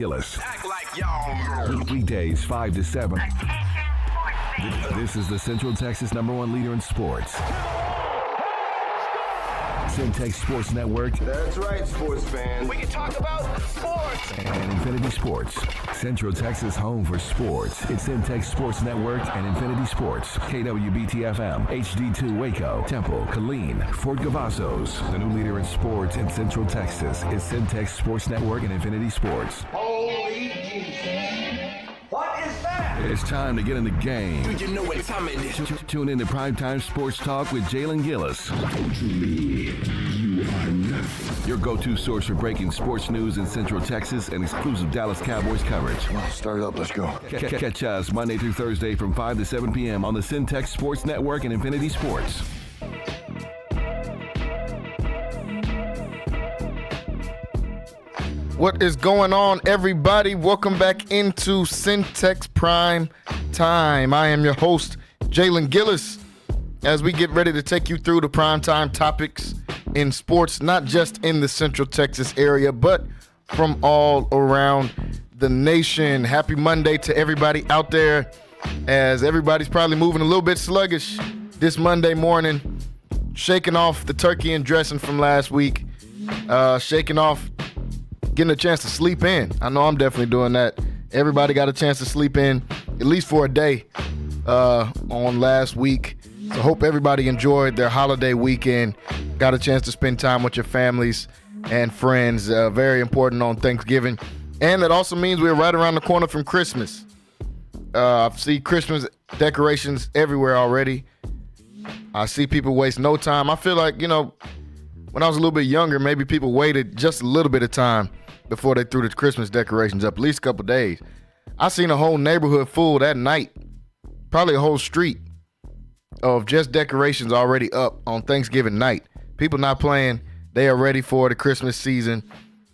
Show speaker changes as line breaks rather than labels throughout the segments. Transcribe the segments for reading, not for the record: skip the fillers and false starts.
Gillis. Act like y'all. Weekdays 5 to 7. This is the Central Texas #1 leader in sports. Centex Sports Network.
That's right, sports fans. We can talk about sports.
And Infinity Sports. Central Texas home for sports. It's Centex Sports Network and Infinity Sports. KWBT-FM, HD2 Waco, Temple, Killeen, Fort Cavazos. The new leader in sports in Central Texas is Centex Sports Network and Infinity Sports.
Holy Jesus. What is that?
It's time to get in the game.
Do you know what time it is?
Tune in to Primetime Sports Talk with Jalen Gillis.
To me, you are nothing.
Your go-to source for breaking sports news in Central Texas and exclusive Dallas Cowboys coverage.
Start it up, let's go.
Catch us Monday through Thursday from 5 to 7 p.m. on the Centex Sports Network and Infinity Sports.
What is going on, everybody? Welcome back into Centex Prime Time. I am your host, Jalen Gillis, as we get ready to take you through the primetime topics in sports, not just in the Central Texas area, but from all around the nation. Happy Monday to everybody out there, as everybody's probably moving a little bit sluggish this Monday morning, shaking off the turkey and dressing from last week, shaking off getting a chance to sleep in. I know I'm definitely doing that. Everybody got a chance to sleep in at least for a day on last week. So hope everybody enjoyed their holiday weekend, got a chance to spend time with your families and friends. Very important on Thanksgiving. And that also means we're right around the corner from Christmas. I see Christmas decorations everywhere already. I see people waste no time. I feel like, when I was a little bit younger, maybe people waited just a little bit of time before they threw the Christmas decorations up, at least a couple days. I seen a whole neighborhood full that night, probably a whole street of just decorations already up on Thanksgiving night. People not playing. They are ready for the Christmas season,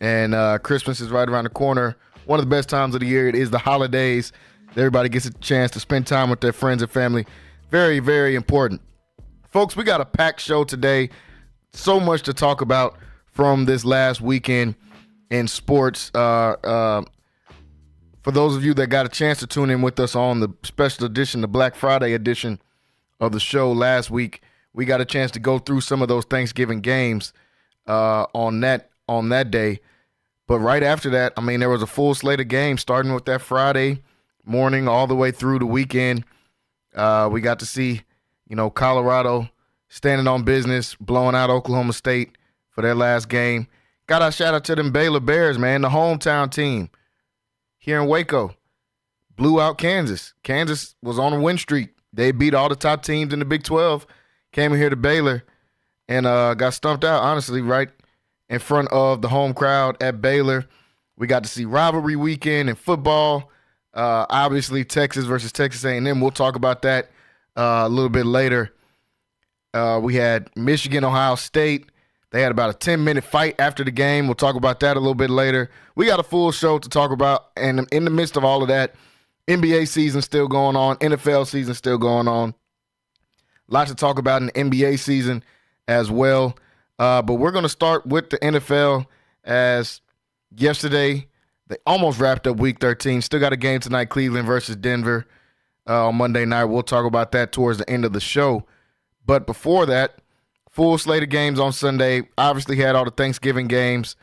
and Christmas is right around the corner. One of the best times of the year. It is the holidays. Everybody gets a chance to spend time with their friends and family. Very, very important. Folks, we got a packed show today. So much to talk about from this last weekend in sports. For those of you that got a chance to tune in with us on the special edition, the Black Friday edition of the show last week, we got a chance to go through some of those Thanksgiving games on that day. But right after that, there was a full slate of games starting with that Friday morning all the way through the weekend. We got to see, Colorado standing on business, blowing out Oklahoma State for their last game. Got a shout out to them Baylor Bears, man, the hometown team here in Waco. Blew out Kansas. Kansas was on a win streak. They beat all the top teams in the Big 12, came in here to Baylor, and got stumped out, honestly, right in front of the home crowd at Baylor. We got to see rivalry weekend in football. Obviously, Texas versus Texas A&M. We'll talk about that a little bit later. We had Michigan, Ohio State. They had about a 10-minute fight after the game. We'll talk about that a little bit later. We got a full show to talk about. And in the midst of all of that, NBA season still going on. NFL season still going on. Lots to talk about in the NBA season as well. But we're going to start with the NFL, as yesterday they almost wrapped up Week 13. Still got a game tonight, Cleveland versus Denver on Monday night. We'll talk about that towards the end of the show. But before that, full slate of games on Sunday. Obviously had all the Thanksgiving games.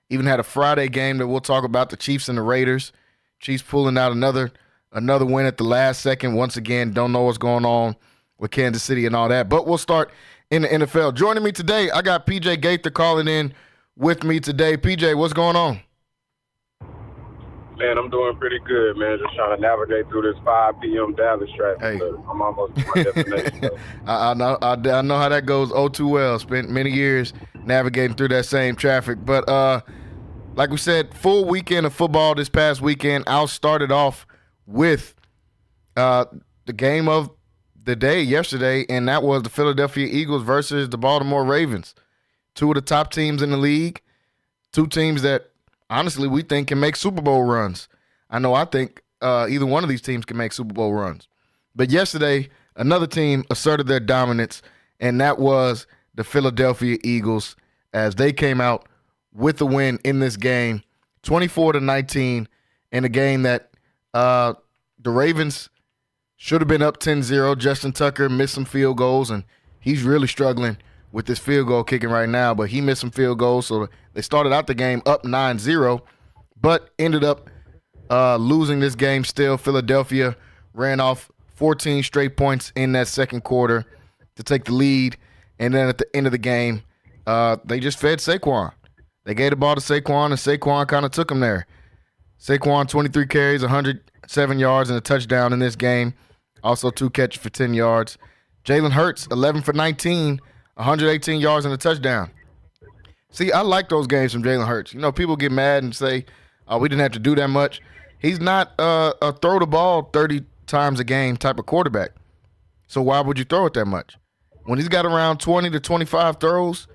Even had a Friday game that we'll talk about, the Chiefs and the Raiders. Chiefs pulling out another win at the last second. Once again, don't know what's going on with Kansas City and all that. But we'll start in the NFL. Joining me today, I got PJ Gaither calling in with me today. PJ, what's going on?
Man, I'm doing pretty good, man. Just trying to navigate through this 5 p.m. Dallas traffic.
Hey.
But I'm almost to my destination. So.
I know how that goes oh too well. Spent many years navigating through that same traffic. But like we said, full weekend of football this past weekend. I'll start it off with the game of the day yesterday, and that was the Philadelphia Eagles versus the Baltimore Ravens. Two of the top teams in the league. Two teams that honestly we think can make Super Bowl runs. I think either one of these teams can make Super Bowl runs. But yesterday, another team asserted their dominance, and that was the Philadelphia Eagles, as they came out with the win in this game, 24-19. in a game that the Ravens should have been up 10-0. Justin Tucker missed some field goals, and he's really struggling with this field goal kicking right now, but he missed some field goals, so they started out the game up 9-0, but ended up losing this game still. Philadelphia ran off 14 straight points in that second quarter to take the lead, and then at the end of the game, they just fed Saquon. They gave the ball to Saquon, and Saquon kind of took him there. Saquon, 23 carries, 107 yards, and a touchdown in this game. Also 2 catches for 10 yards. Jalen Hurts, 11 for 19, 118 yards and a touchdown. See, I like those games from Jalen Hurts. You know, people get mad and say, oh, we didn't have to do that much. He's not a throw the ball 30 times a game type of quarterback. So why would you throw it that much? When he's got around 20 to 25 throws,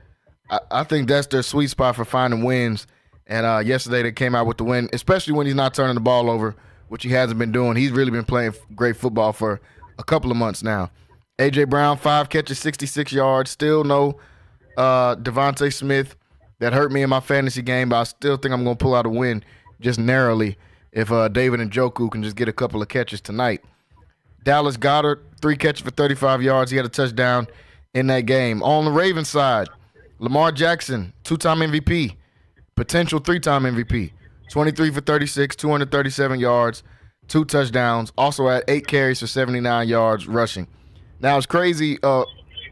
I think that's their sweet spot for finding wins. And yesterday they came out with the win, especially when he's not turning the ball over, which he hasn't been doing. He's really been playing great football for a couple of months now. A.J. Brown, 5 catches, 66 yards. Still no Devontae Smith. That hurt me in my fantasy game, but I still think I'm going to pull out a win just narrowly if David Njoku can just get a couple of catches tonight. Dallas Goedert, 3 catches for 35 yards. He had a touchdown in that game. On the Ravens side, Lamar Jackson, 2-time MVP, potential 3-time MVP, 23 for 36, 237 yards, 2 touchdowns. Also had 8 carries for 79 yards rushing. Now, it's crazy.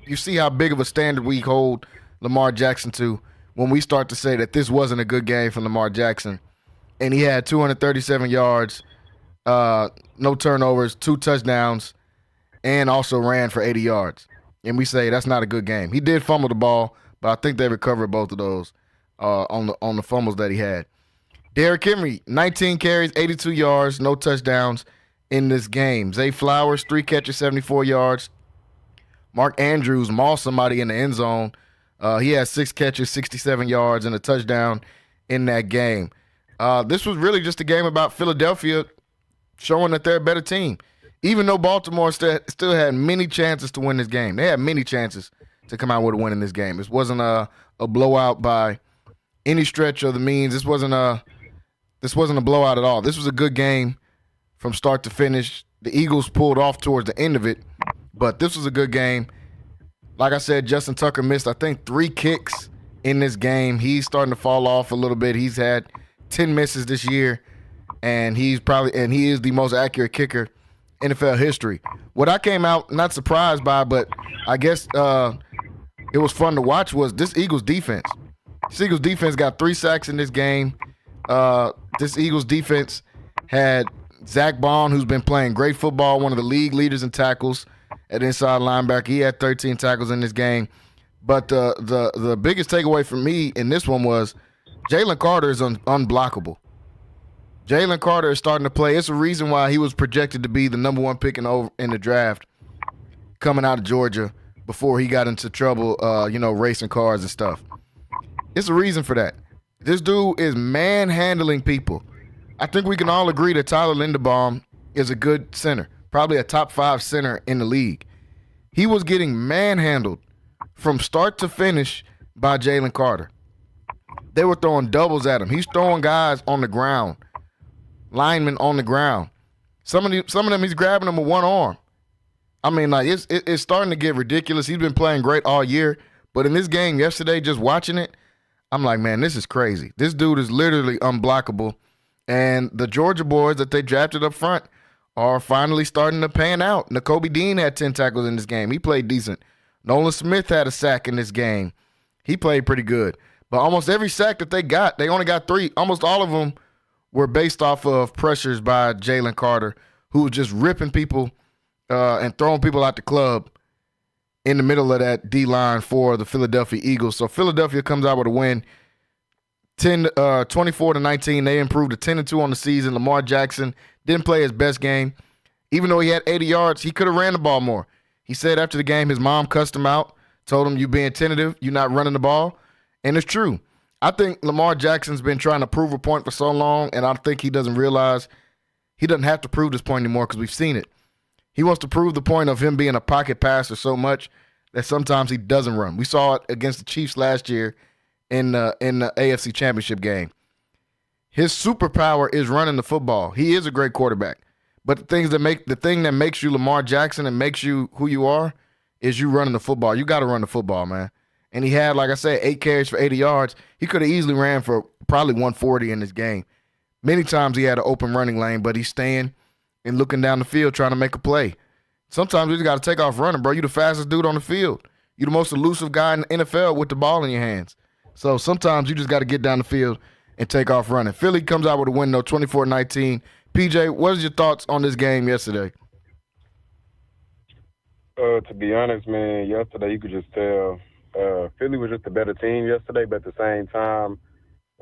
You see how big of a standard we hold Lamar Jackson to when we start to say that this wasn't a good game for Lamar Jackson. And he had 237 yards, no turnovers, 2 touchdowns, and also ran for 80 yards. And we say that's not a good game. He did fumble the ball, but I think they recovered both of those on the fumbles that he had. Derrick Henry, 19 carries, 82 yards, no touchdowns in this game. Zay Flowers, 3 catches, 74 yards. Mark Andrews mauled somebody in the end zone. He had 6 catches, 67 yards, and a touchdown in that game. This was really just a game about Philadelphia showing that they're a better team. Even though Baltimore still had many chances to win this game. They had many chances to come out with a win in this game. This wasn't a blowout by any stretch of the means. This wasn't a blowout at all. This was a good game from start to finish. The Eagles pulled off towards the end of it, but this was a good game. Like I said, Justin Tucker missed, I think, 3 kicks in this game. He's starting to fall off a little bit. He's had 10 misses this year, and he is the most accurate kicker in NFL history. What I came out not surprised by, but I guess it was fun to watch, was this Eagles defense. This Eagles defense got 3 sacks in this game. This Eagles defense had Zach Bond, who's been playing great football, one of the league leaders in tackles at inside linebacker. He had 13 tackles in this game. But the biggest takeaway for me in this one was Jalen Carter is unblockable. Jalen Carter is starting to play. It's a reason why he was projected to be the number 1 pick in the draft coming out of Georgia before he got into trouble, racing cars and stuff. It's a reason for that. This dude is manhandling people. I think we can all agree that Tyler Linderbaum is a good center, probably a top 5 center in the league. He was getting manhandled from start to finish by Jalen Carter. They were throwing doubles at him. He's throwing guys on the ground, linemen on the ground. Some of them he's grabbing them with one arm. I mean, like it's starting to get ridiculous. He's been playing great all year, but in this game yesterday, just watching it, I'm like, man, this is crazy. This dude is literally unblockable. And the Georgia boys that they drafted up front are finally starting to pan out. Nakobe Dean had 10 tackles in this game. He played decent. Nolan Smith had a sack in this game. He played pretty good. But almost every sack that they only got 3. Almost all of them were based off of pressures by Jalen Carter, who was just ripping people and throwing people out the club in the middle of that D-line for the Philadelphia Eagles. So Philadelphia comes out with a win, 24-19. They improved to 10-2 on the season. Lamar Jackson didn't play his best game. Even though he had 80 yards, he could have ran the ball more. He said after the game his mom cussed him out, told him, "You being tentative, you're not running the ball." And it's true. I think Lamar Jackson's been trying to prove a point for so long, and I think he doesn't realize he doesn't have to prove this point anymore because we've seen it. He wants to prove the point of him being a pocket passer so much that sometimes he doesn't run. We saw it against the Chiefs last year in the AFC Championship game. his superpower is running the football. He is a great quarterback. But the thing that makes you Lamar Jackson and makes you who you are is you running the football. You got to run the football, man. And he had, like I said, 8 carries for 80 yards. He could have easily ran for probably 140 in this game. Many times he had an open running lane, but he's staying and looking down the field trying to make a play. Sometimes you just got to take off running, bro. You the fastest dude on the field. You the most elusive guy in the NFL with the ball in your hands. So sometimes you just got to get down the field and take off running. Philly comes out with a win, though, 24-19. PJ, what is your thoughts on this game yesterday?
To be honest, man, yesterday you could just tell Philly was just a better team yesterday, but at the same time,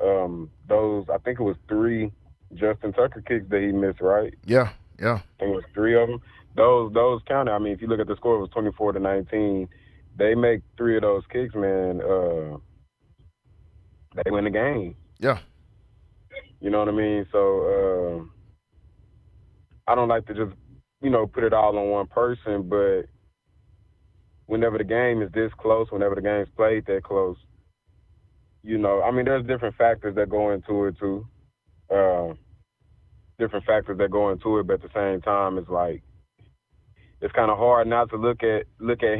I think it was 3 Justin Tucker kicks that he missed, right?
Yeah.
I think it was 3 of them. Those counted. I mean, if you look at the score, it was 24-19. They make 3 of those kicks, man. They win the game.
Yeah.
You know what I mean? So I don't like to just, put it all on one person, but whenever the game is this close, whenever the game's played that close, there's different factors that go into it too. Different factors that go into it, but at the same time, it's like it's kind of hard not to look at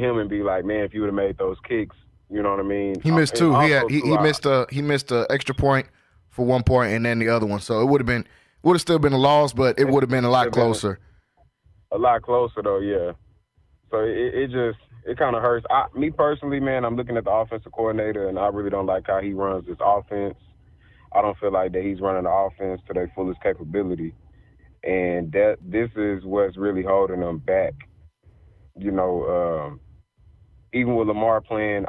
him and be like, man, if you would have made those kicks, you know what I mean?
He missed 2. He missed a extra point for 1 point, and then the other one. So it would have still been a loss, but it would have been a lot closer.
A lot closer though, yeah. So it kind of hurts. Me personally, man, I'm looking at the offensive coordinator, and I really don't like how he runs this offense. I don't feel like that he's running the offense to their fullest capability, and this is what's really holding them back. Even with Lamar playing,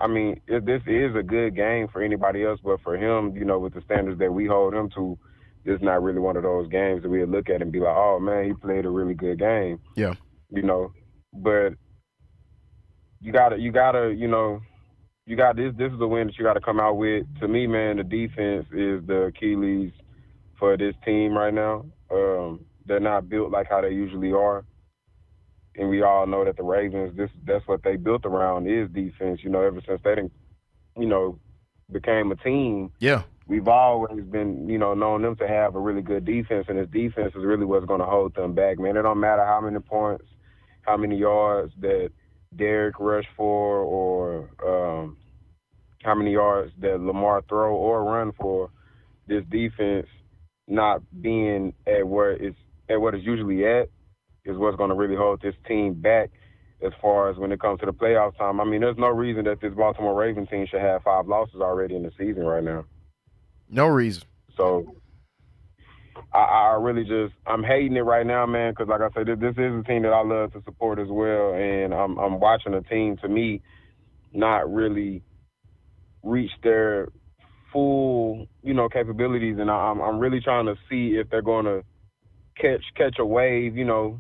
this is a good game for anybody else, but for him, with the standards that we hold him to, this is not really one of those games that we look at and be like, oh man, he played a really good game.
Yeah.
But you gotta, this is a win that you gotta come out with. To me, man, the defense is the Achilles for this team right now. They're not built like how they usually are. And we all know that the Ravens, that's what they built around is defense. Ever since they became a team.
Yeah.
We've always been, known them to have a really good defense, and this defense is really what's going to hold them back, man. It don't matter how many points, how many yards that Derek rushed for, or how many yards that Lamar throw or run for. This defense not being at what it's usually at is what's going to really hold this team back as far as when it comes to the playoff time. There's no reason that this Baltimore Ravens team should have 5 losses already in the season right now.
No reason.
So I really I'm hating it right now, man, because like I said, this is a team that I love to support as well, and I'm watching a team, to me, not really reach their full, capabilities, and I'm really trying to see if they're going to catch a wave, down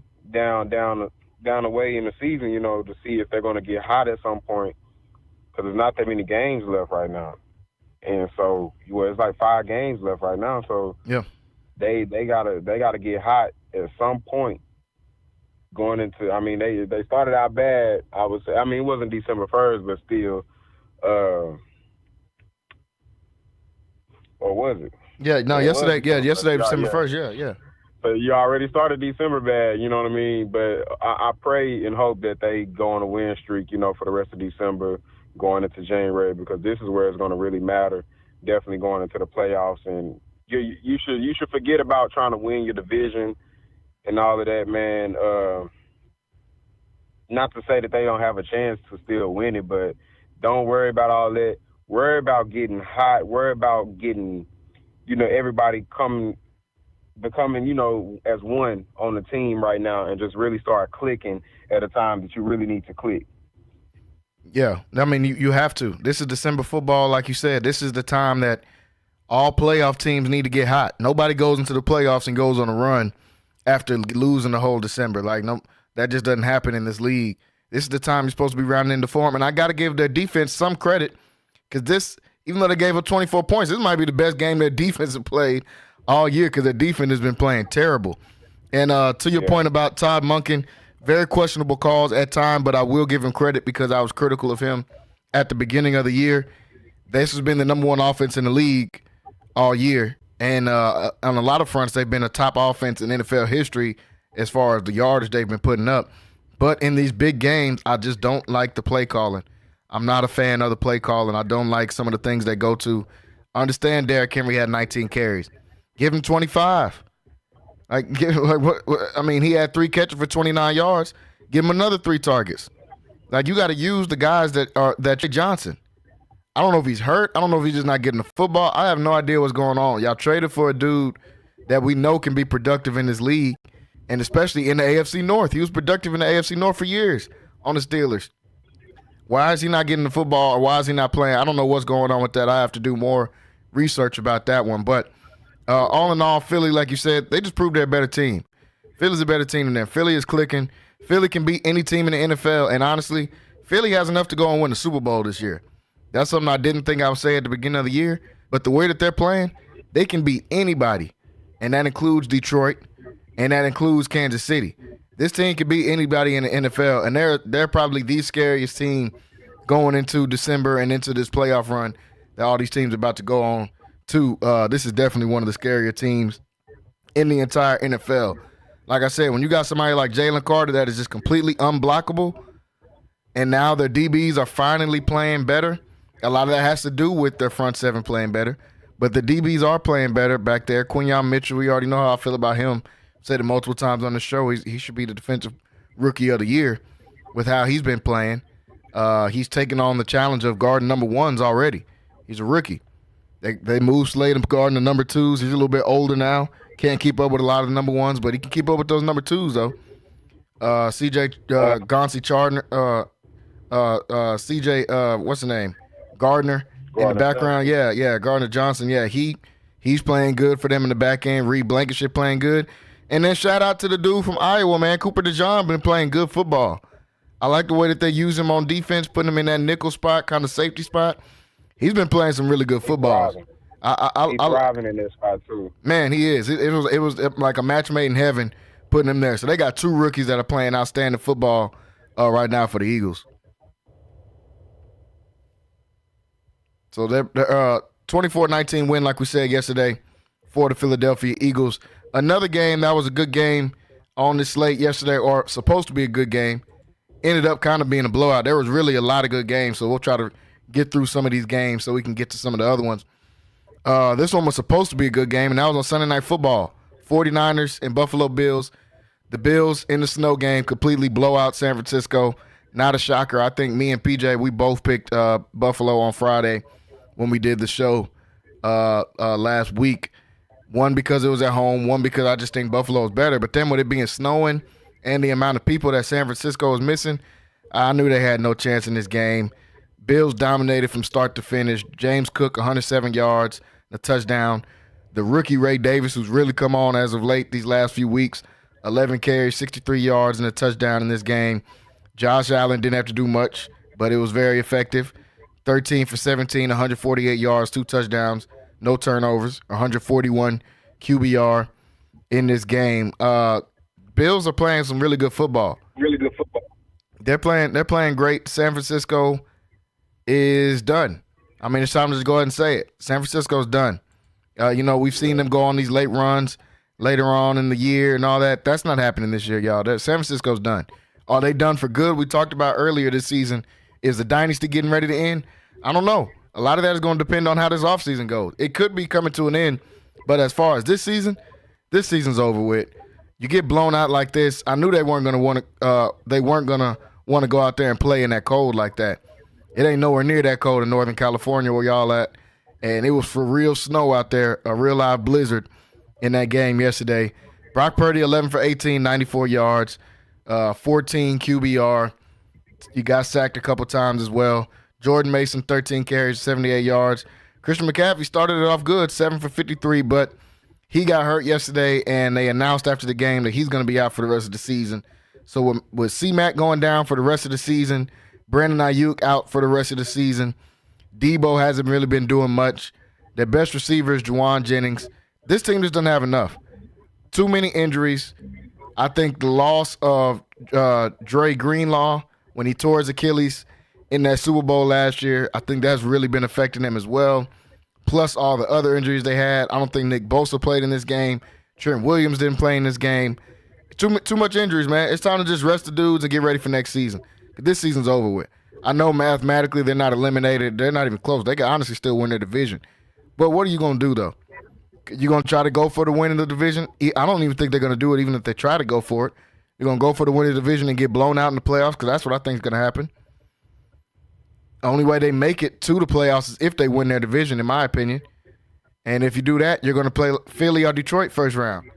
the way in the season, to see if they're going to get hot at some point, because there's not that many games left right now. And so, it's like 5 games left right now. So
yeah,
they gotta get hot at some point going into. They started out bad. I would say. It wasn't December 1st, but still. Or was it?
Yeah. No. Yesterday. Yeah. Yesterday, December 1st. Yeah.
So you already started December bad. You know what I mean? But I pray and hope that they go on a win streak. For the rest of December, going into January, because this is where it's going to really matter. Definitely going into the playoffs, and you should forget about trying to win your division and all of that, man. Not to say that they don't have a chance to still win it, but don't worry about all that. Worry about getting hot. Worry about getting, everybody becoming, as one on the team right now, and just really start clicking at a time that you really need to click.
Yeah, you have to. This is December football, like you said. This is the time that all playoff teams need to get hot. Nobody goes into the playoffs and goes on a run after losing the whole December. No, that just doesn't happen in this league. This is the time you're supposed to be rounding into form. And I got to give their defense some credit, because even though they gave up 24 points, this might be the best game their defense has played all year, because their defense has been playing terrible. And to your point about Todd Monken, very questionable calls at time, but I will give him credit because I was critical of him at the beginning of the year. This has been the number 1 offense in the league all year, And on a lot of fronts, they've been a top offense in NFL history as far as the yardage they've been putting up. But in these big games, I just don't like the play calling. I'm not a fan of the play calling. I don't like some of the things they go to. I understand Derrick Henry had 19 carries. Give him 25. He had 3 catches for 29 yards. Give him another 3 targets. Like, you got to use the guys that Jay Johnson. I don't know if he's hurt. I don't know if he's just not getting the football. I have no idea what's going on. Y'all traded for a dude that we know can be productive in this league, and especially in the AFC North. He was productive in the AFC North for years on the Steelers. Why is he not getting the football, or why is he not playing? I don't know what's going on with that. I have to do more research about that one. But all in all, Philly, like you said, they just proved they're a better team. Philly's a better team than them. Philly is clicking. Philly can beat any team in the NFL, and honestly, Philly has enough to go and win the Super Bowl this year. That's something I didn't think I would say at the beginning of the year, but the way that they're playing, they can beat anybody, and that includes Detroit, and that includes Kansas City. This team can beat anybody in the NFL, and they're probably the scariest team going into December and into this playoff run that all these teams are about to go on to. This is definitely one of the scarier teams in the entire NFL. Like I said, when you got somebody like Jalen Carter that is just completely unblockable, and now their DBs are finally playing better, a lot of that has to do with their front seven playing better. But the DBs are playing better back there. Quinyon Mitchell, we already know how I feel about him. Said it multiple times on the show. He should be the defensive rookie of the year with how he's been playing. He's taken on the challenge of guarding number ones already. He's a rookie. They moved Slade and guarding the number twos. He's a little bit older now. Can't keep up with a lot of the number ones, but he can keep up with those number twos, though. CJ Gonsi Chardner, CJ, what's the name? Gardner in the background. Yeah, Gardner Johnson. Yeah, he's playing good for them in the back end. Reed Blankenship playing good. And then shout out to the dude from Iowa, man. Cooper DeJean been playing good football. I like the way that they use him on defense, putting him in that nickel spot, kind of safety spot. He's been playing some really good football.
He's thriving in this spot too.
Man, he is. It was like a match made in heaven putting him there. So they got 2 rookies that are playing outstanding football right now for the Eagles. So they're 24-19 win, like we said yesterday, for the Philadelphia Eagles. Another game that was a good game on this slate yesterday, or supposed to be a good game, ended up kind of being a blowout. There was really a lot of good games, so we'll try to get through some of these games so we can get to some of the other ones. This one was supposed to be a good game, and that was on Sunday Night Football. 49ers and Buffalo Bills. The Bills in the snow game completely blow out San Francisco. Not a shocker. I think me and PJ, we both picked Buffalo on Friday when we did the show last week. One because it was at home, one because I just think Buffalo is better. But then with it being snowing and the amount of people that San Francisco was missing, I knew they had no chance in this game. Bills dominated from start to finish. James Cook, 107 yards, a touchdown. The rookie Ray Davis, who's really come on as of late these last few weeks, 11 carries, 63 yards, and a touchdown in this game. Josh Allen didn't have to do much, but it was very effective. 13 for 17, 148 yards, 2 touchdowns, no turnovers, 141 QBR in this game. Bills are playing some really good football. They're playing great. San Francisco is done. I mean, it's time to just go ahead and say it. San Francisco's done. We've seen them go on these late runs later on in the year and all that. That's not happening this year, y'all. San Francisco's done. Are they done for good? We talked about earlier this season. Is the dynasty getting ready to end? I don't know. A lot of that is going to depend on how this offseason goes. It could be coming to an end, but as far as this season's over with. You get blown out like this. I knew they weren't going to want to go out there and play in that cold like that. It ain't nowhere near that cold in Northern California where y'all at. And it was for real snow out there, a real live blizzard in that game yesterday. Brock Purdy, 11 for 18, 94 yards, 14 QBR. He got sacked a couple times as well. Jordan Mason, 13 carries, 78 yards. Christian McCaffrey started it off good, 7 for 53, but he got hurt yesterday, and they announced after the game that he's going to be out for the rest of the season. So with C-Mac going down for the rest of the season, Brandon Ayuk out for the rest of the season, Debo hasn't really been doing much. Their best receiver is Juwan Jennings. This team just doesn't have enough. Too many injuries. I think the loss of Dre Greenlaw when he tore his Achilles in that Super Bowl last year, I think that's really been affecting them as well. plus all the other injuries they had. I don't think Nick Bosa played in this game. Trent Williams didn't play in this game. Too much injuries, man. It's time to just rest the dudes and get ready for next season. This season's over with. I know mathematically they're not eliminated. They're not even close. They could honestly still win their division. But what are you going to do, though? You going to try to go for the win in the division? I don't even think they're going to do it even if they try to go for it. You're going to go for the win of the division and get blown out in the playoffs because that's what I think is going to happen. The only way they make it to the playoffs is if they win their division, in my opinion. And if you do that, you're going to play Philly or Detroit first round.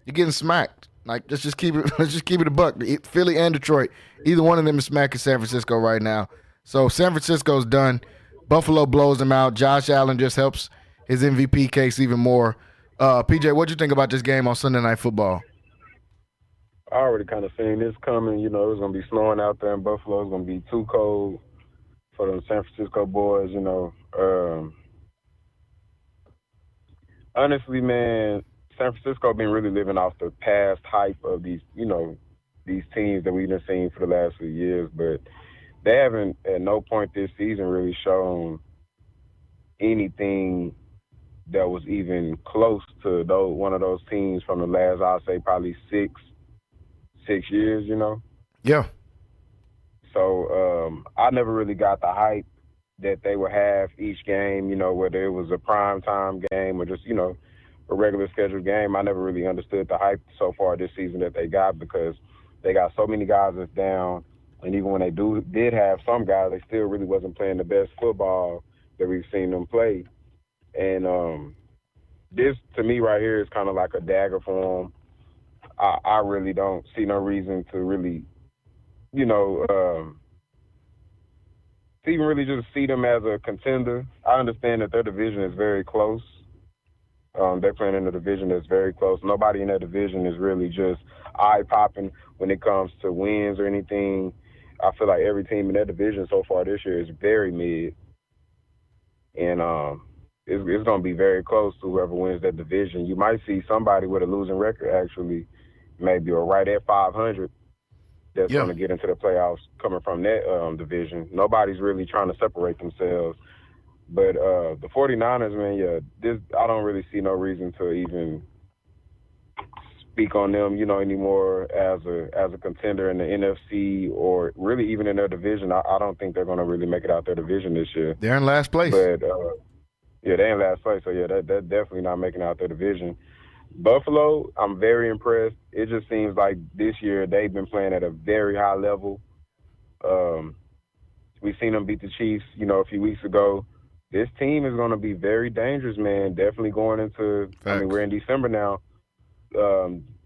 You're getting smacked. Like, let's just keep it a buck. Philly and Detroit, either one of them is smacking San Francisco right now. So San Francisco's done. Buffalo blows them out. Josh Allen just helps his MVP case even more. PJ, what'd you think about this game on Sunday Night Football?
I already kind of seen this coming. You know, it was going to be snowing out there in Buffalo. It was going to be too cold for the San Francisco boys, you know. Honestly, man, San Francisco been really living off the past hype of these, you know, these teams that we've been seeing for the last few years. But they haven't at no point this season really shown anything that was even close to one of those teams from the last, I'll say, probably six years, you know?
Yeah.
So I never really got the hype that they would have each game, you know, whether it was a primetime game or just, you know, a regular scheduled game. I never really understood the hype so far this season that they got because they got so many guys that's down. And even when they did have some guys, they still really wasn't playing the best football that we've seen them play. And this, to me right here, is kind of like a dagger for them. I really don't see no reason to really, you know, to even really just see them as a contender. I understand that their division is very close. They're playing in a division that's very close. Nobody in that division is really just eye-popping when it comes to wins or anything. I feel like every team in that division so far this year is very mid. And it's going to be very close to whoever wins that division. You might see somebody with a losing record actually, maybe or right at 500, that's going to get into the playoffs coming from that division. Nobody's really trying to separate themselves. But the 49ers, man, I don't really see no reason to even speak on them, you know, anymore as a contender in the NFC or really even in their division. I don't think they're going to really make it out their division this year.
They're in last place.
But, they're in last place. So, they're definitely not making out their division. Buffalo, I'm very impressed. It just seems like this year they've been playing at a very high level. We've seen them beat the Chiefs, you know, a few weeks ago. This team is going to be very dangerous, man. Definitely going into – I mean, we're in December now.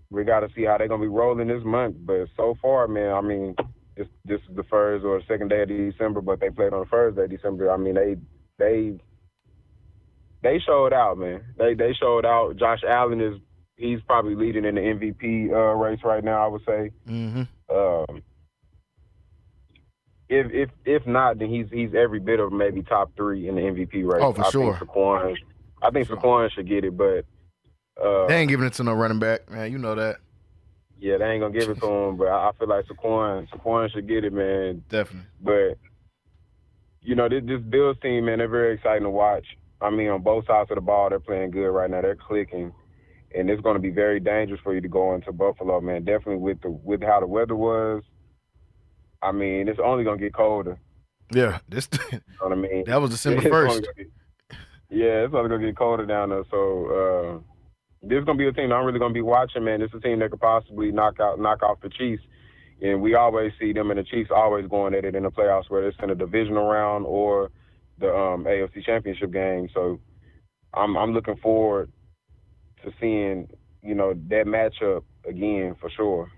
We got to see how they're going to be rolling this month. But so far, man, I mean, this is the first or second day of December, but they played on the first day of December. I mean, they showed out, man. They showed out. Josh Allen he's probably leading in the MVP race right now, I would say.
Mm-hmm.
If not, then he's every bit of maybe top 3 in the MVP race.
Oh, for sure.
I think Saquon should get it, but
they ain't giving it to no running back, man. You know that.
Yeah, they ain't gonna give it to him, but I feel like Saquon should get it, man.
Definitely.
But you know, this Bills team, man, they're very exciting to watch. I mean, on both sides of the ball, they're playing good right now. They're clicking, and it's going to be very dangerous for you to go into Buffalo, man. Definitely with how the weather was. I mean, it's only going to get colder.
Yeah,
you know what I mean?
That was December 1st.
It's only going to get colder down there. So this is going to be a team I'm really going to be watching, man. This is a team that could possibly knock off the Chiefs. And we always see them and the Chiefs always going at it in the playoffs, whether it's in a divisional round or the AFC Championship game. So I'm looking forward to seeing, you know, that matchup again for sure.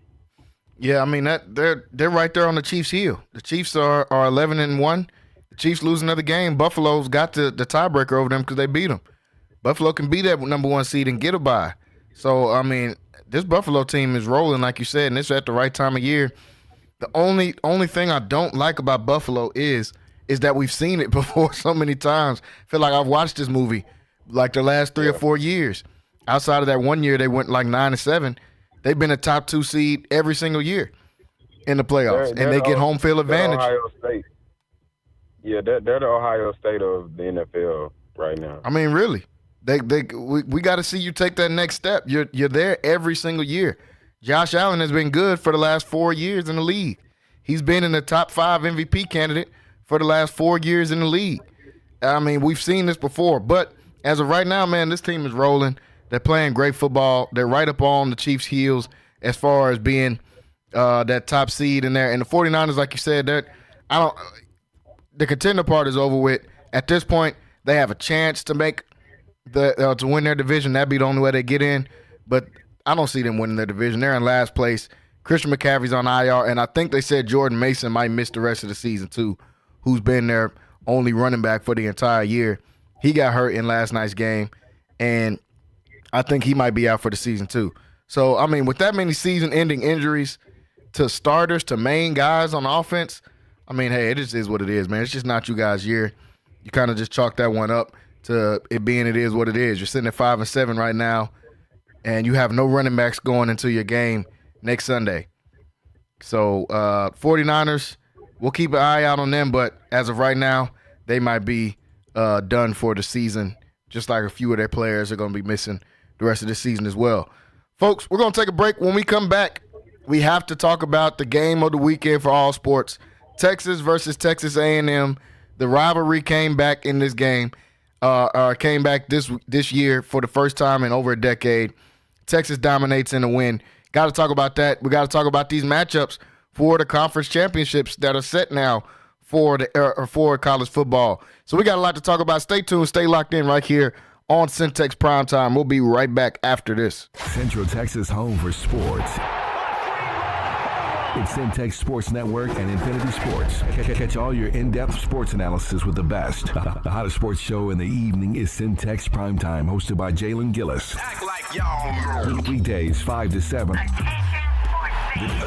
Yeah, I mean they're right there on the Chiefs' heel. The Chiefs are 11-1. The Chiefs lose another game. Buffalo's got the tiebreaker over them because they beat them. Buffalo can be that number 1 seed and get a bye. So I mean, this Buffalo team is rolling, like you said, and it's at the right time of year. The only thing I don't like about Buffalo is that we've seen it before so many times. I feel like I've watched this movie like the last 3 or 4 years. Outside of that 1 year, they went like 9-7. They've been a top 2 seed every single year in the playoffs, and they get home field advantage.
Ohio State. Yeah, they're the Ohio State of the NFL. right now.
I mean, really, we got to see you take that next step. You're there every single year. Josh Allen has been good for the last 4 years in the league. He's been in the top 5 MVP candidate for the last 4 years in the league. I mean, we've seen this before, but as of right now, man, this team is rolling. They're playing great football. They're right up on the Chiefs' heels as far as being that top seed in there. And the 49ers, like you said, the contender part is over with. At this point, they have a chance to make to win their division. That'd be the only way they get in. But I don't see them winning their division. They're in last place. Christian McCaffrey's on IR, and I think they said Jordan Mason might miss the rest of the season too, who's been their only running back for the entire year. He got hurt in last night's game, and I think he might be out for the season too. So, I mean, with that many season-ending injuries to starters, to main guys on offense, I mean, hey, it just is what it is, man. It's just not you guys' year. You kind of just chalk that one up to it being it is what it is. You're sitting at 5-7 right now, and you have no running backs going into your game next Sunday. So 49ers, we'll keep an eye out on them, but as of right now, they might be done for the season, just like a few of their players are going to be missing the rest of the season as well. Folks, we're going to take a break. When we come back, we have to talk about the game of the weekend for all sports, Texas versus Texas A&M. The rivalry came back in this game, came back this year for the first time in over a decade. Texas dominates in the win. Got to talk about that. We got to talk about these matchups for the conference championships that are set now for college football. So we got a lot to talk about. Stay tuned. Stay locked in right here on Centex Primetime. We'll be right back after this.
Central Texas home for sports. It's Centex Sports Network and Infinity Sports. Catch all your in-depth sports analysis with the best. The hottest sports show in the evening is Centex Primetime, hosted by Jalen Gillis.
Act like y'all.
Weekdays 5 to 7.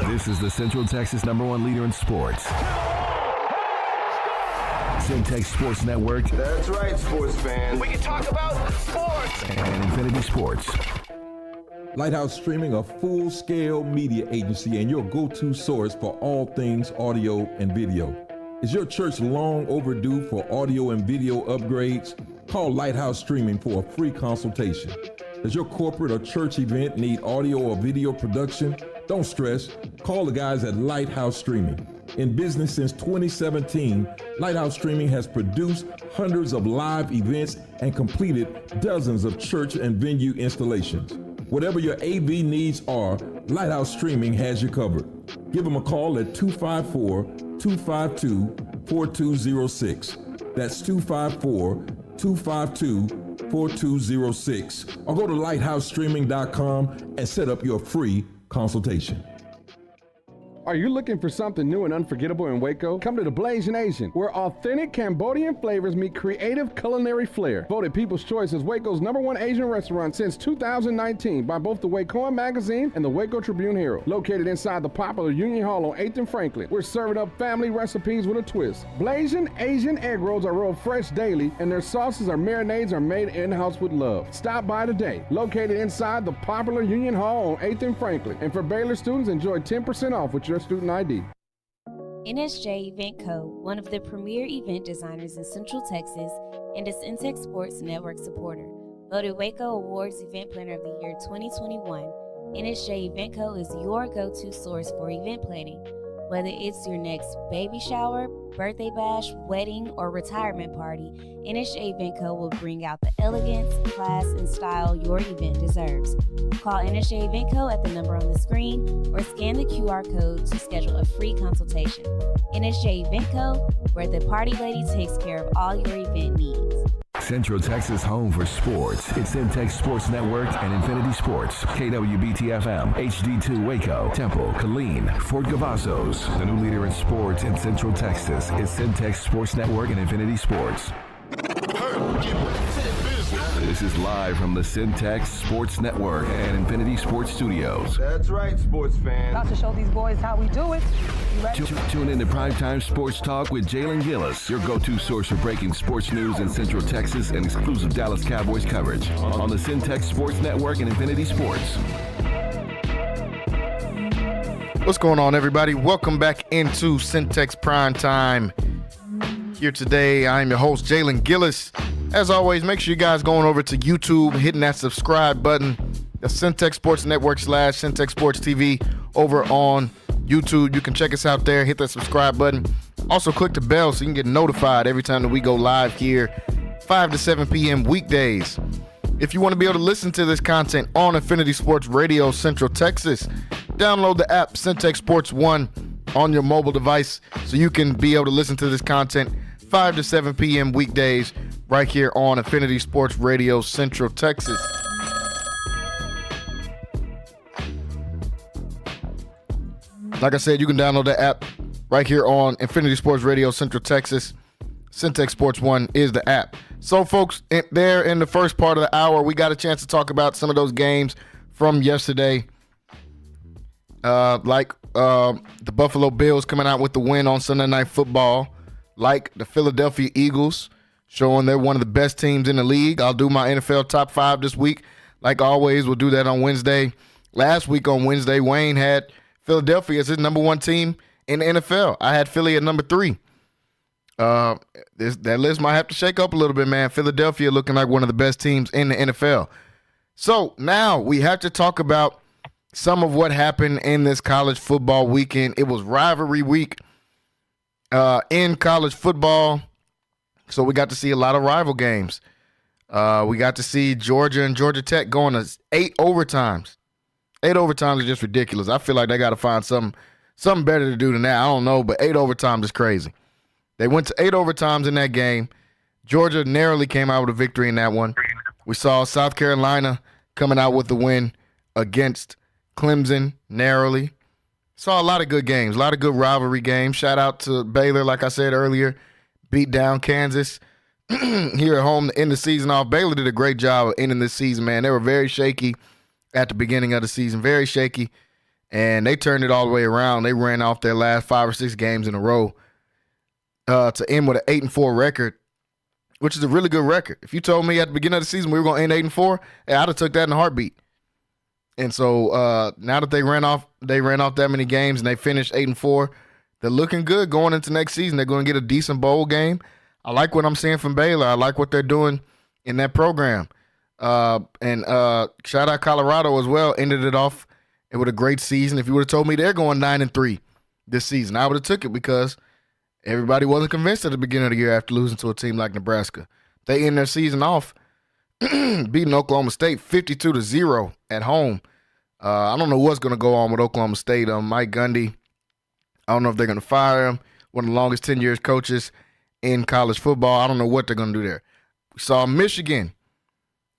This is the Central Texas #1 leader in sports. Centex Sports Network.
That's right, sports fans. We can talk about sports.
And Infinity Sports.
Lighthouse Streaming, a full-scale media agency and your go-to source for all things audio and video. Is your church long overdue for audio and video upgrades? Call Lighthouse Streaming for a free consultation. Does your corporate or church event need audio or video production? Don't stress. Call the guys at Lighthouse Streaming. In business since 2017, Lighthouse Streaming has produced hundreds of live events and completed dozens of church and venue installations. Whatever your AV needs are, Lighthouse Streaming has you covered. Give them a call at 254-252-4206. That's 254-252-4206. Or go to lighthousestreaming.com and set up your free consultation.
Are you looking for something new and unforgettable in Waco? Come to the Blazing Asian, where authentic Cambodian flavors meet creative culinary flair. Voted People's Choice as Waco's #1 Asian restaurant since 2019 by both the Wacoan Magazine and the Waco Tribune Herald. Located inside the popular Union Hall on 8th and Franklin, we're serving up family recipes with a twist. Blazing Asian egg rolls are rolled fresh daily, and their sauces or marinades are made in-house with love. Stop by today. Located inside the popular Union Hall on 8th and Franklin. And for Baylor students, enjoy 10% off with your student ID.
NSJ Event Co., one of the premier event designers in Central Texas and a Centex Sports Network supporter. Voted Waco Awards Event Planner of the Year 2021, NSJ Event Co. is your go-to source for event planning. Whether it's your next baby shower, birthday bash, wedding, or retirement party, NSJ Event Co. will bring out the elegance, class, and style your event deserves. Call NSJ Event Co. at the number on the screen or scan the QR code to schedule a free consultation. NSJ Event Co., where the party lady takes care of all your event needs.
Central Texas home for sports. It's Centex Sports Network and Infinity Sports. KWBT-FM, HD2 Waco, Temple, Killeen, Fort Cavazos. The new leader in sports in Central Texas is Centex Sports Network and Infinity Sports. This is live from the Centex Sports Network and Infinity Sports Studios.
That's right, sports fans.
About to show these boys how we do it. You ready?
Tune in to Primetime Sports Talk with Jalen Gillis, your go-to source for breaking sports news in Central Texas and exclusive Dallas Cowboys coverage on the Centex Sports Network and Infinity Sports.
What's going on, everybody? Welcome back into Centex Primetime. Here today, I am your host, Jalen Gillis. As always, make sure you guys going over to YouTube, hitting that subscribe button. The Centex Sports Network / Centex Sports TV over on YouTube. You can check us out there. Hit that subscribe button. Also, click the bell so you can get notified every time that we go live here, 5 to 7 p.m. weekdays. If you want to be able to listen to this content on Infinity Sports Radio Central Texas, download the app Centex Sports 1 on your mobile device so you can be able to listen to this content 5 to 7 p.m. weekdays right here on Infinity Sports Radio Central Texas. Like I said, you can download the app right here on Infinity Sports Radio Central Texas. Centex Sports 1 is the app. So, folks, there in the first part of the hour, we got a chance to talk about some of those games from yesterday. Like the Buffalo Bills coming out with the win on Sunday Night Football. Like the Philadelphia Eagles showing they're one of the best teams in the league. I'll do my NFL top 5 this week. Like always, we'll do that on Wednesday. Last week on Wednesday, Wayne had Philadelphia as his number 1 team in the NFL. I had Philly at number 3. That list might have to shake up a little bit, man. Philadelphia looking like one of the best teams in the NFL. So now we have to talk about some of what happened in this college football weekend. It was rivalry week in college football, so we got to see a lot of rival games. We got to see Georgia and Georgia Tech going to 8 overtimes. 8 overtimes is just ridiculous. I feel like they got to find something better to do than that. I don't know, but 8 overtimes is crazy. They went to 8 overtimes in that game. Georgia narrowly came out with a victory in that one. We saw South Carolina coming out with the win against Clemson narrowly. Saw a lot of good games, a lot of good rivalry games. Shout out to Baylor, like I said earlier, beat down Kansas here at home to end the season off. Baylor did a great job of ending this season, man. They were very shaky at the beginning of the season, very shaky, and they turned it all the way around. They ran off their last 5 or 6 games in a row to end with an 8-4 record, which is a really good record. If you told me at the beginning of the season we were going to end 8-4, hey, I'd have took that in a heartbeat. And so now that they ran off that many games and they finished 8-4, they're looking good going into next season. They're going to get a decent bowl game. I like what I'm seeing from Baylor. I like what they're doing in that program. And shout out Colorado as well. Ended it off with a great season. If you would have told me they're going 9-3 this season, I would have took it because everybody wasn't convinced at the beginning of the year after losing to a team like Nebraska. They end their season off beating Oklahoma State 52-0 at home. I don't know what's going to go on with Oklahoma State. Mike Gundy, I don't know if they're going to fire him. One of the longest 10-year coaches in college football. I don't know what they're going to do there. We saw Michigan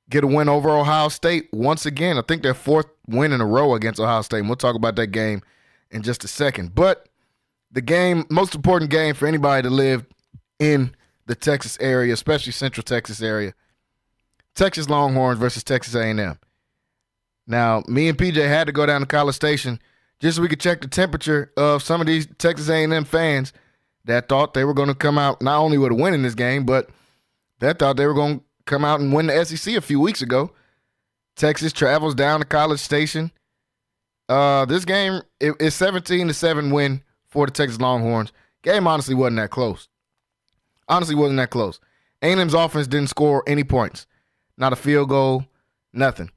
get a win over Ohio State once again. I think their 4th win in a row against Ohio State. And we'll talk about that game in just a second. But the game, most important game for anybody to live in the Texas area, especially Central Texas area, Texas Longhorns versus Texas A&M. Now, me and PJ had to go down to College Station just so we could check the temperature of some of these Texas A&M fans that thought they were going to come out not only with a win in this game, but that thought they were going to come out and win the SEC a few weeks ago. Texas travels down to College Station. This game is 17-7 win for the Texas Longhorns. Game honestly wasn't that close. A&M's offense didn't score any points. Not a field goal, nothing.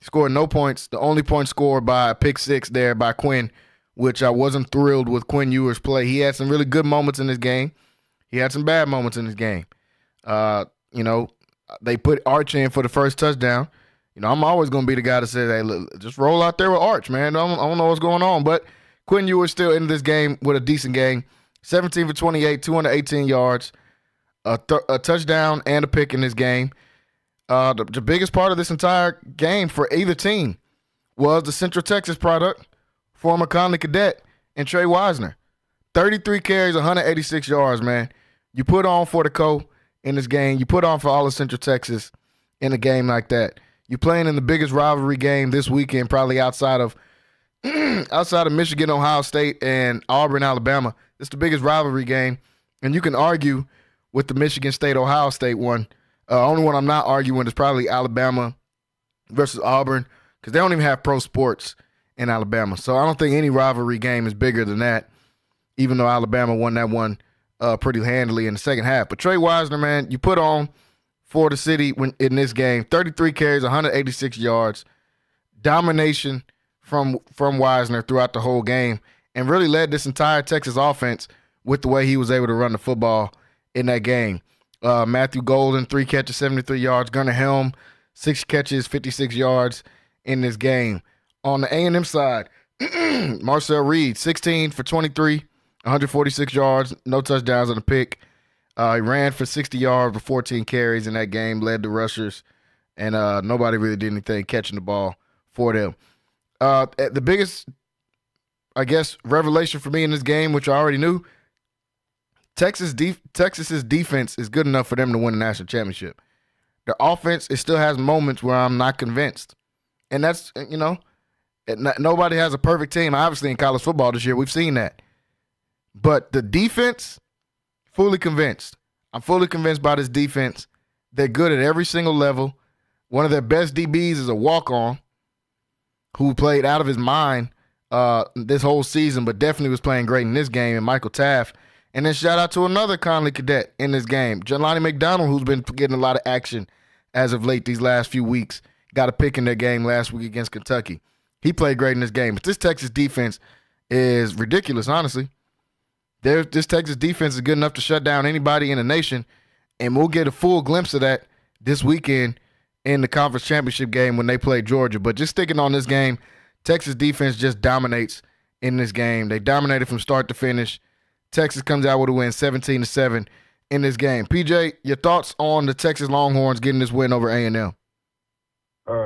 Scored no points. The only point scored by a pick 6 there by Quinn, which I wasn't thrilled with Quinn Ewer's play. He had some really good moments in this game. He had some bad moments in this game. They put Arch in for the first touchdown. I'm always going to be the guy that says, hey, look, just roll out there with Arch, man. I don't know what's going on. But Quinn Ewer still in this game with a decent game. 17 for 28, 218 yards, a touchdown and a pick in this game. The biggest part of this entire game for either team was the Central Texas product, former Conley cadet, and Trey Wisner. 33 carries, 186 yards, man. You put on for the Co in this game. You put on for all of Central Texas in a game like that. You're playing in the biggest rivalry game this weekend, probably outside of Michigan, Ohio State, and Auburn, Alabama. It's the biggest rivalry game, and you can argue with the Michigan State-Ohio State one. Only one I'm not arguing is probably Alabama versus Auburn because they don't even have pro sports in Alabama. So I don't think any rivalry game is bigger than that, even though Alabama won that one pretty handily in the second half. But Trey Wisner, man, you put on for the city in this game. 33 carries, 186 yards, domination from Wisner throughout the whole game, and really led this entire Texas offense with the way he was able to run the football in that game. Matthew Golden, 3 catches, 73 yards. Gunnar Helm, 6 catches, 56 yards in this game. On the A&M side, Marcel Reed, 16 for 23, 146 yards, no touchdowns on the pick. He ran for 60 yards with 14 carries in that game, led the rushers, and nobody really did anything catching the ball for them. The biggest, I guess, revelation for me in this game, which I already knew, Texas's defense is good enough for them to win the national championship. Their offense, it still has moments where I'm not convinced. And that's, nobody has a perfect team. Obviously, in college football this year, we've seen that. But the defense, fully convinced. I'm fully convinced by this defense. They're good at every single level. One of their best DBs is a walk-on who played out of his mind this whole season, but definitely was playing great in this game, and Michael Taft. And then shout out to another Conley cadet in this game, Jelani McDonald, who's been getting a lot of action as of late these last few weeks. Got a pick in their game last week against Kentucky. He played great in this game. But this Texas defense is ridiculous, honestly. This Texas defense is good enough to shut down anybody in the nation, and we'll get a full glimpse of that this weekend in the conference championship game when they play Georgia. But just sticking on this game, Texas defense just dominates in this game. They dominated from start to finish. Texas comes out with a win, 17-7 in this game. PJ, your thoughts on the Texas Longhorns getting this win over A&M?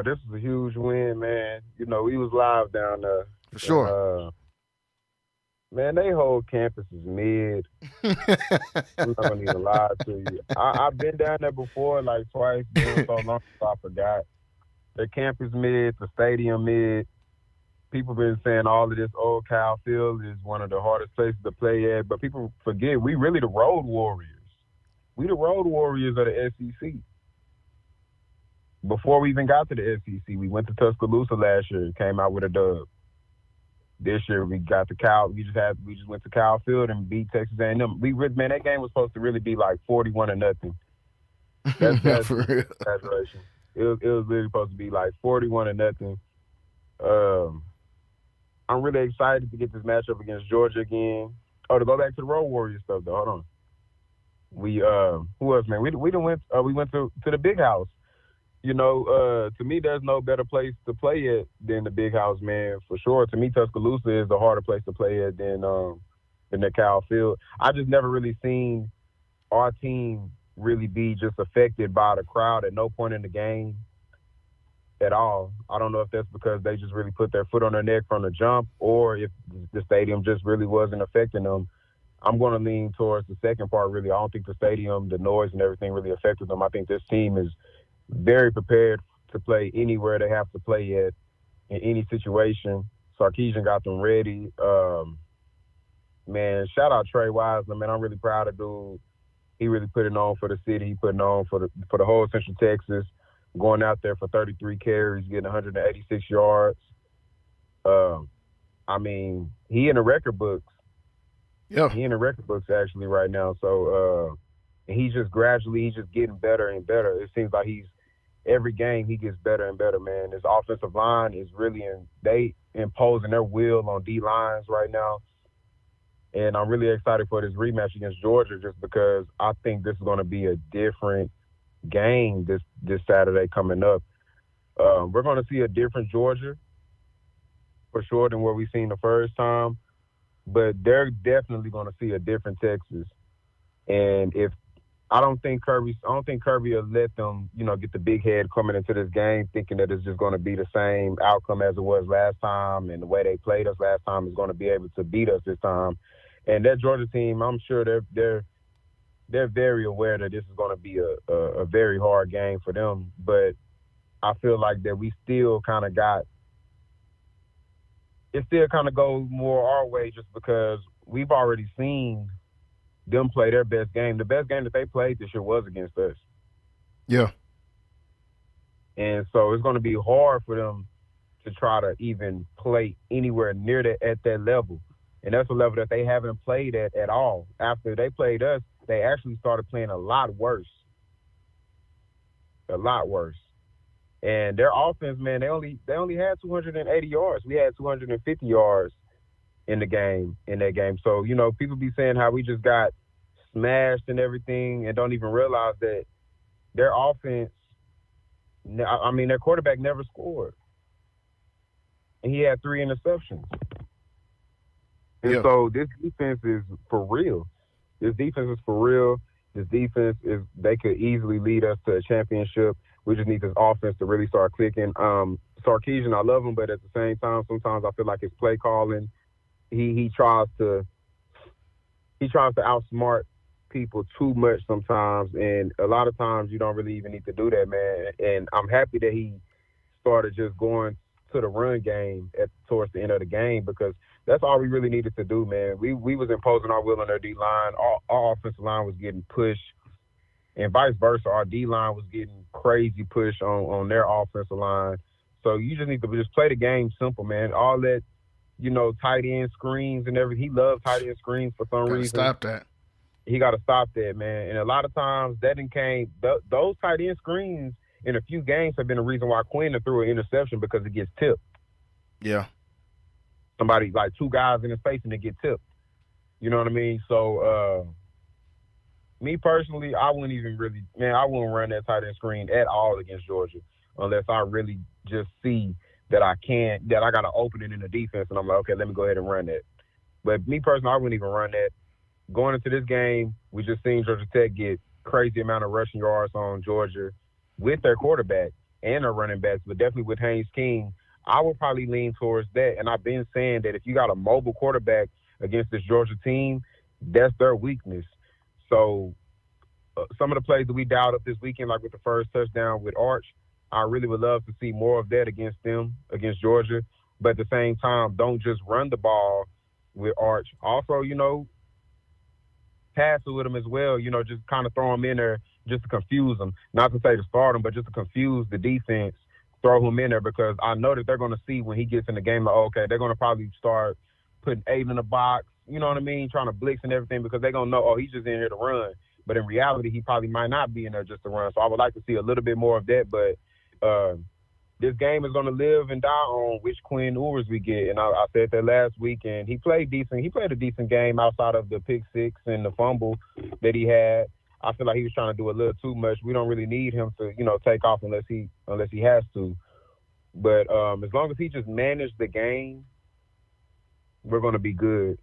This was a huge win, man. We was live down there.
For sure.
Man, they whole campus is mid. I'm not going to even lie to you. I've been down there before, like twice, been so long I forgot. The campus mid, the stadium mid. People been saying all of this old Cal Field is one of the hardest places to play at, but people forget we really the road warriors. We the road warriors of the SEC. Before we even got to the SEC, we went to Tuscaloosa last year and came out with a dub. This year we got to Cal. We just went to Cal Field and beat Texas A&M. Man, that game was supposed to really be like 41-0. That's
for real.
Exaggeration. It was really supposed to be like 41-0. I'm really excited to get this matchup against Georgia again. Oh, to go back to the Road Warriors stuff though. Hold on. We who else, man? We went to the Big House. To me, there's no better place to play at than the Big House, man. For sure. To me, Tuscaloosa is a harder place to play at than the Cal Field. I just never really seen our team really be just affected by the crowd at no point in the game at all. I don't know if that's because they just really put their foot on their neck from the jump or if the stadium just really wasn't affecting them. I'm going to lean towards the second part, really. I don't think the stadium, the noise and everything really affected them. I think this team is very prepared to play anywhere they have to play at in any situation. Sarkisian got them ready. Man, shout out Trey Wiseman, man. I'm really proud of dude. He really put it on for the city. He put it on for the whole Central Texas. Going out there for 33 carries, getting 186 yards. He in the record books.
Yeah.
He in the record books actually right now. So he's just getting better and better. It seems like every game he gets better and better, man. His offensive line is really they imposing their will on D lines right now. And I'm really excited for this rematch against Georgia just because I think this is going to be a different game this Saturday coming up. We're going to see a different Georgia for sure than what we've seen the first time, but they're definitely going to see a different Texas. And I don't think Kirby will let them, get the big head coming into this game thinking that it's just going to be the same outcome as it was last time and the way they played us last time is going to be able to beat us this time. And that Georgia team, I'm sure they're very aware that this is going to be a very hard game for them. But I feel like that we still kind of goes more our way just because we've already seen them play their best game. The best game that they played this year was against us.
Yeah.
And so it's going to be hard for them to try to even play anywhere near at that level. And that's a level that they haven't played at all. After they played us, they actually started playing a lot worse. a lot worse. And their offense, man, they only had 280 yards. We had 250 yards in that game. So, you know, people be saying how we just got smashed and everything and don't even realize that their offense, I mean, their quarterback never scored. And he had 3 interceptions. And so this defense is for real. This defense, they could easily lead us to a championship. We just need this offense to really start clicking. Sarkisian, I love him, but at the same time, sometimes I feel like his play calling, he tries to outsmart people too much sometimes, and a lot of times you don't really even need to do that, man. And I'm happy that he started just going to the run game towards the end of the game, because that's all we really needed to do, man. We was imposing our will on their D-line. Our offensive line was getting pushed, and vice versa. Our D-line was getting crazy push on their offensive line. So you just need to just play the game simple, man. All that, you know, tight end screens and everything. He loves tight end screens for some reason.
Stop that.
He got to stop that, man. And a lot of times those tight end screens in a few games have been the reason why Quinn threw an interception, because it gets tipped.
Yeah.
Somebody, like 2 guys in his face, and it get tipped. You know what I mean? So, me personally, I wouldn't run that tight end screen at all against Georgia unless I really just see that I got to open it in the defense, and I'm like, okay, let me go ahead and run that. But me personally, I wouldn't even run that. Going into this game, we just seen Georgia Tech get crazy amount of rushing yards on Georgia with their quarterback and their running backs, but definitely with Haynes King, I would probably lean towards that. And I've been saying that if you got a mobile quarterback against this Georgia team, that's their weakness. So some of the plays that we dialed up this weekend, like with the first touchdown with Arch, I really would love to see more of that against Georgia. But at the same time, don't just run the ball with Arch. Also, you know, pass it with him as well. You know, just kind of throw him in there just to confuse them. Not to say to start him, but just to confuse the defense. Throw him in there, because I know that they're going to see when he gets in the game, like, okay, they're going to probably start putting 8 in the box, you know what I mean, trying to blitz and everything, because they're going to know, oh, he's just in here to run. But in reality, he probably might not be in there just to run. So I would like to see a little bit more of that. But this game is going to live and die on which Quinn Ewers we get. And I said that last week, and he played decent. He played a decent game outside of the pick 6 and the fumble that he had. I feel like he was trying to do a little too much. We don't really need him to, you know, take off unless he has to. But as long as he just managed the game, we're going to be good.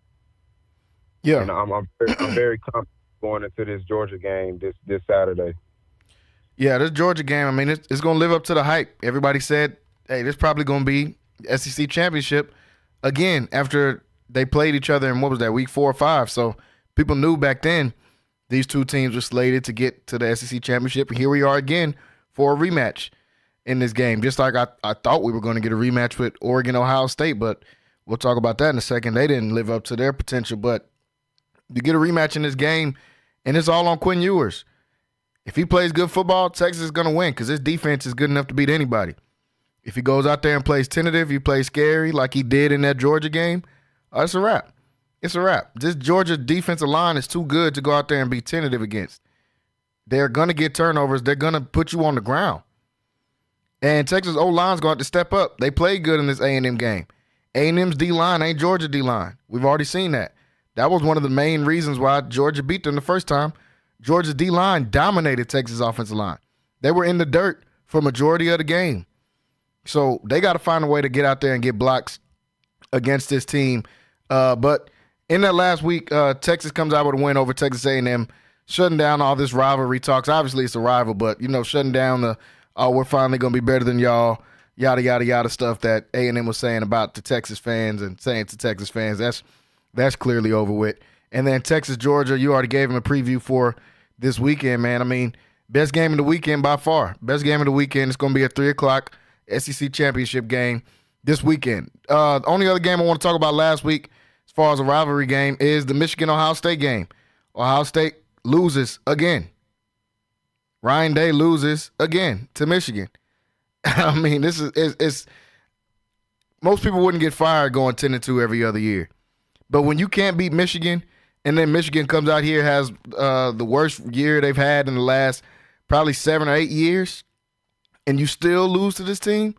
Yeah,
and I'm very confident going into this Georgia game this Saturday.
Yeah, this Georgia game, I mean, it's going to live up to the hype. Everybody said, hey, this probably going to be SEC championship again after they played each other in, what was that, week 4 or 5. So people knew back then these two teams were slated to get to the SEC championship. And here we are again for a rematch in this game. Just like I thought we were going to get a rematch with Oregon, Ohio State, but we'll talk about that in a second. They didn't live up to their potential, but you get a rematch in this game, and it's all on Quinn Ewers. If he plays good football, Texas is going to win because his defense is good enough to beat anybody. If he goes out there and plays tentative, he plays scary like he did in that Georgia game, it's a wrap. It's a wrap. This Georgia defensive line is too good to go out there and be tentative against. They're going to get turnovers. They're going to put you on the ground. And Texas O-line's going to have to step up. They played good in this A&M game. A&M's D-line ain't Georgia D-line. We've already seen that. That was one of the main reasons why Georgia beat them the first time. Georgia's D-line dominated Texas' offensive line. They were in the dirt for a majority of the game. So they got to find a way to get out there and get blocks against this team. But in that last week, Texas comes out with a win over Texas A&M, shutting down all this rivalry talks. Obviously, it's a rival, but, you know, shutting down the, oh, we're finally going to be better than y'all, yada, yada, yada stuff that A&M was saying about the Texas fans and saying to Texas fans. That's clearly over with. And then Texas, Georgia, you already gave them a preview for this weekend, man. I mean, best game of the weekend by far. Best game of the weekend. It's going to be a 3 o'clock SEC championship game this weekend. The only other game I want to talk about last week as far as a rivalry game is the Michigan-Ohio State game. Ohio State loses again. Ryan Day loses again to Michigan. I mean, this is most people wouldn't get fired going 10-2 every other year. But when you can't beat Michigan, and then Michigan comes out here, has the worst year they've had in the last probably 7 or 8 years, and you still lose to this team,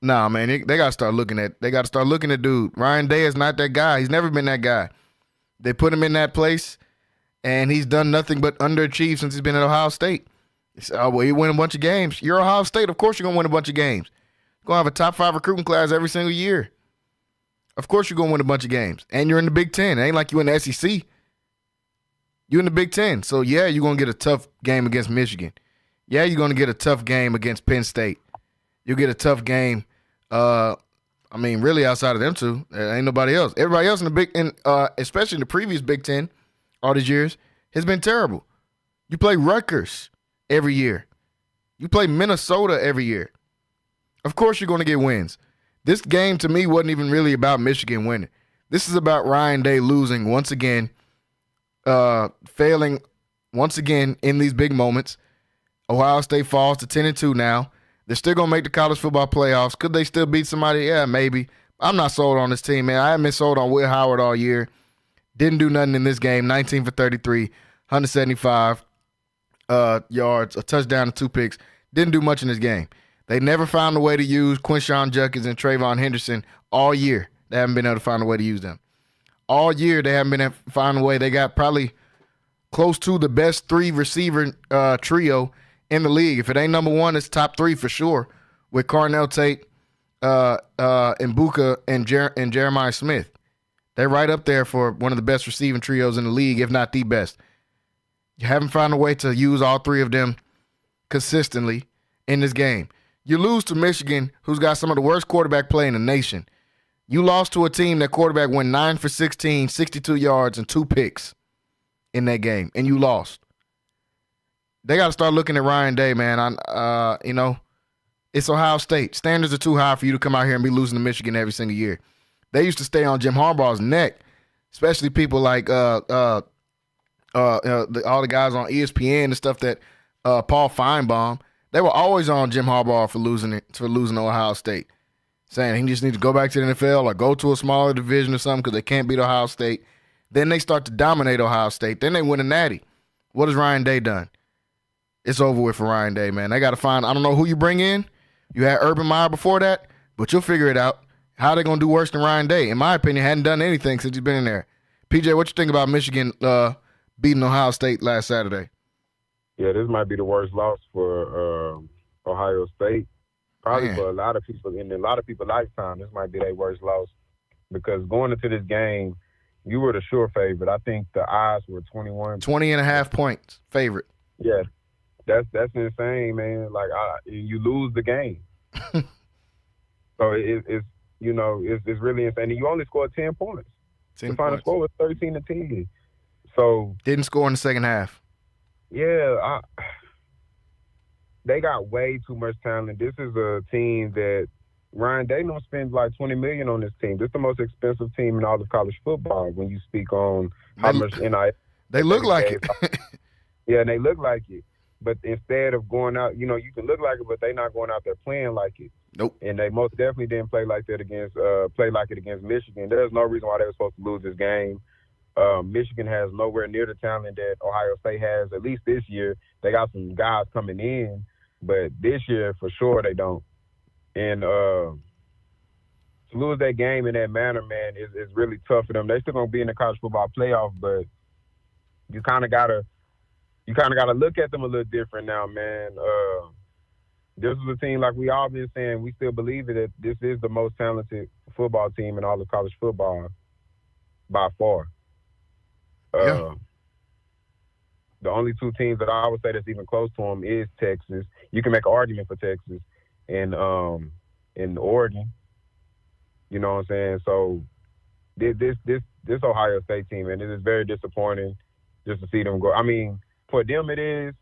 nah, man, they got to start looking at dude. Ryan Day is not that guy. He's never been that guy. They put him in that place, and he's done nothing but underachieve since he's been at Ohio State. Oh, well, you win a bunch of games. You're Ohio State. Of course you're going to win a bunch of games. You're going to have a top 5 recruiting class every single year. Of course you're going to win a bunch of games. And you're in the Big Ten. It ain't like you in the SEC. You're in the Big Ten. So, yeah, you're going to get a tough game against Michigan. Yeah, you're going to get a tough game against Penn State. You'll get a tough game, really outside of them two. There ain't nobody else. Everybody else in the especially in the previous Big Ten all these years, has been terrible. You play Rutgers every year. You play Minnesota every year. Of course you're going to get wins. This game, to me, wasn't even really about Michigan winning. This is about Ryan Day losing once again, failing once again in these big moments. Ohio State falls to 10-2 now. They're still going to make the college football playoffs. Could they still beat somebody? Yeah, maybe. I'm not sold on this team, man. I haven't been sold on Will Howard all year. Didn't do nothing in this game. 19 for 33, 175 yards, a touchdown and 2 picks. Didn't do much in this game. They never found a way to use Quinshon Judkins and Trayvon Henderson all year. They haven't been able to find a way to use them. All year they haven't been able to find a way. They got probably close to the best 3 receiver trio in the league. If it ain't number 1, it's top 3 for sure with Carnell Tate, Mbuka, and Jeremiah Smith. They're right up there for one of the best receiving trios in the league, if not the best. You haven't found a way to use all 3 of them consistently in this game. You lose to Michigan, who's got some of the worst quarterback play in the nation. You lost to a team that quarterback went 9 for 16, 62 yards, and 2 picks in that game, and you lost. They got to start looking at Ryan Day, man. It's Ohio State. Standards are too high for you to come out here and be losing to Michigan every single year. They used to stay on Jim Harbaugh's neck, especially people like all the guys on ESPN and stuff that Paul Feinbaum. They were always on Jim Harbaugh for losing to Ohio State, saying he just needs to go back to the NFL or go to a smaller division or something because they can't beat Ohio State. Then they start to dominate Ohio State. Then they win a natty. What has Ryan Day done? It's over with for Ryan Day, man. They got to find – I don't know who you bring in. You had Urban Meyer before that, but you'll figure it out. How are they going to do worse than Ryan Day? In my opinion, hadn't done anything since he's been in there. PJ, what you think about Michigan beating Ohio State last Saturday?
Yeah, this might be the worst loss for Ohio State. Probably for a lot of people in a lot of people's lifetime. This might be their worst loss because going into this game, you were the sure favorite. I think the odds were 20
and a half points favorite.
Yeah, that's insane, man. Like you lose the game, so it's really insane. And you only scored 10 points. The final score was 13-10. So
didn't score in the second half.
Yeah, they got way too much talent. This is a team that Ryan Day don't spend like $20 million on this team. This is the most expensive team in all of college football when you speak on how much NIL.
They look like it.
Yeah, and they look like it. But instead of going out, you can look like it, but they're not going out there playing like it.
Nope.
And they most definitely didn't play like that against Michigan. There's no reason why they were supposed to lose this game. Michigan has nowhere near the talent that Ohio State has, at least this year. They got some guys coming in, but this year for sure they don't. And to lose that game in that manner, man, is really tough for them. They still gonna be in the college football playoff, but you kind of gotta look at them a little different now, man. This is a team, like we all been saying, we still believe that this is the most talented football team in all of college football by far.
Yeah.
The only 2 teams that I would say that's even close to them is Texas. You can make an argument for Texas and Oregon. You know what I'm saying? So this Ohio State team, and it is very disappointing just to see them go. I mean, for them it is.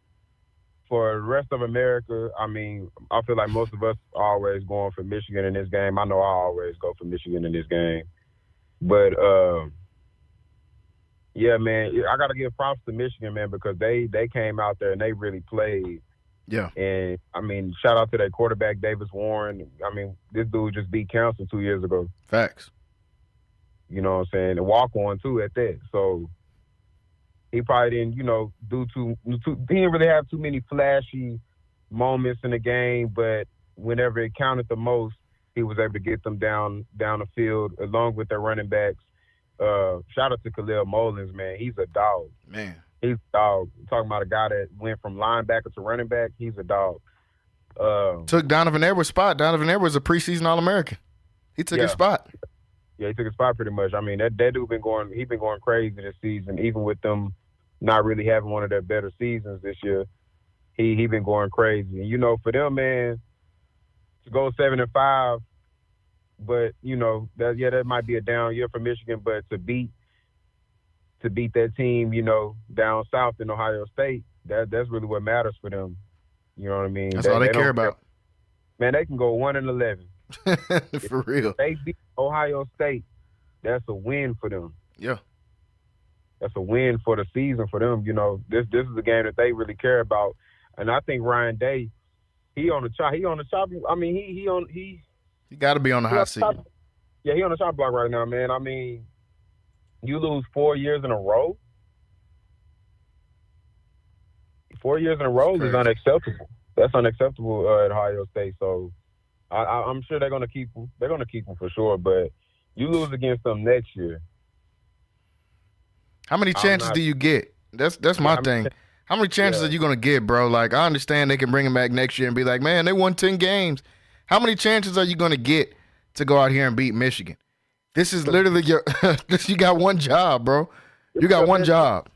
For the rest of America, I mean, I feel like most of us are always going for Michigan in this game. I know I always go for Michigan in this game. But yeah, man, I got to give props to Michigan, man, because they came out there and they really played.
Yeah.
And, I mean, shout out to their quarterback, Davis Warren. I mean, this dude just beat Council 2 years ago.
Facts.
You know what I'm saying? And walk on, too, at that. So he probably didn't, he didn't really have too many flashy moments in the game, but whenever it counted the most, he was able to get them down the field along with their running backs. Shout out to Khalil Mullins, man. He's a dog.
Man.
He's a dog. I'm talking about a guy that went from linebacker to running back. He's a dog.
Took Donovan Edwards' spot. Donovan Edwards a preseason All-American. He took his spot.
Yeah, he took his spot pretty much. I mean, that dude been going crazy this season, even with them not really having one of their better seasons this year. He been going crazy. And, you know, for them, man, to go 7-5, but, you know, that might be a down year for Michigan, but to beat that team, you know, down south in Ohio State, that's really what matters for them. You know what I mean?
That's all they care about.
Man, they can go 1-11.
For real.
If they beat Ohio State, that's a win for them.
Yeah.
That's a win for the season for them. You know, this is a game that they really care about. And I think Ryan Day, he on the chop. I mean, he
got to be on the hot seat.
Yeah, he on the chop block right now, man. I mean, you lose 4 years in a row. 4 years in a row is unacceptable. That's unacceptable at Ohio State. So I'm sure they're going to keep him. They're going to keep him for sure. But you lose against them next year.
How many chances do you get? That's my thing. How many chances are you going to get, bro? Like, I understand they can bring him back next year and be like, man, they won 10 games. How many chances are you going to get to go out here and beat Michigan? This is literally you got one job, bro. You got one job.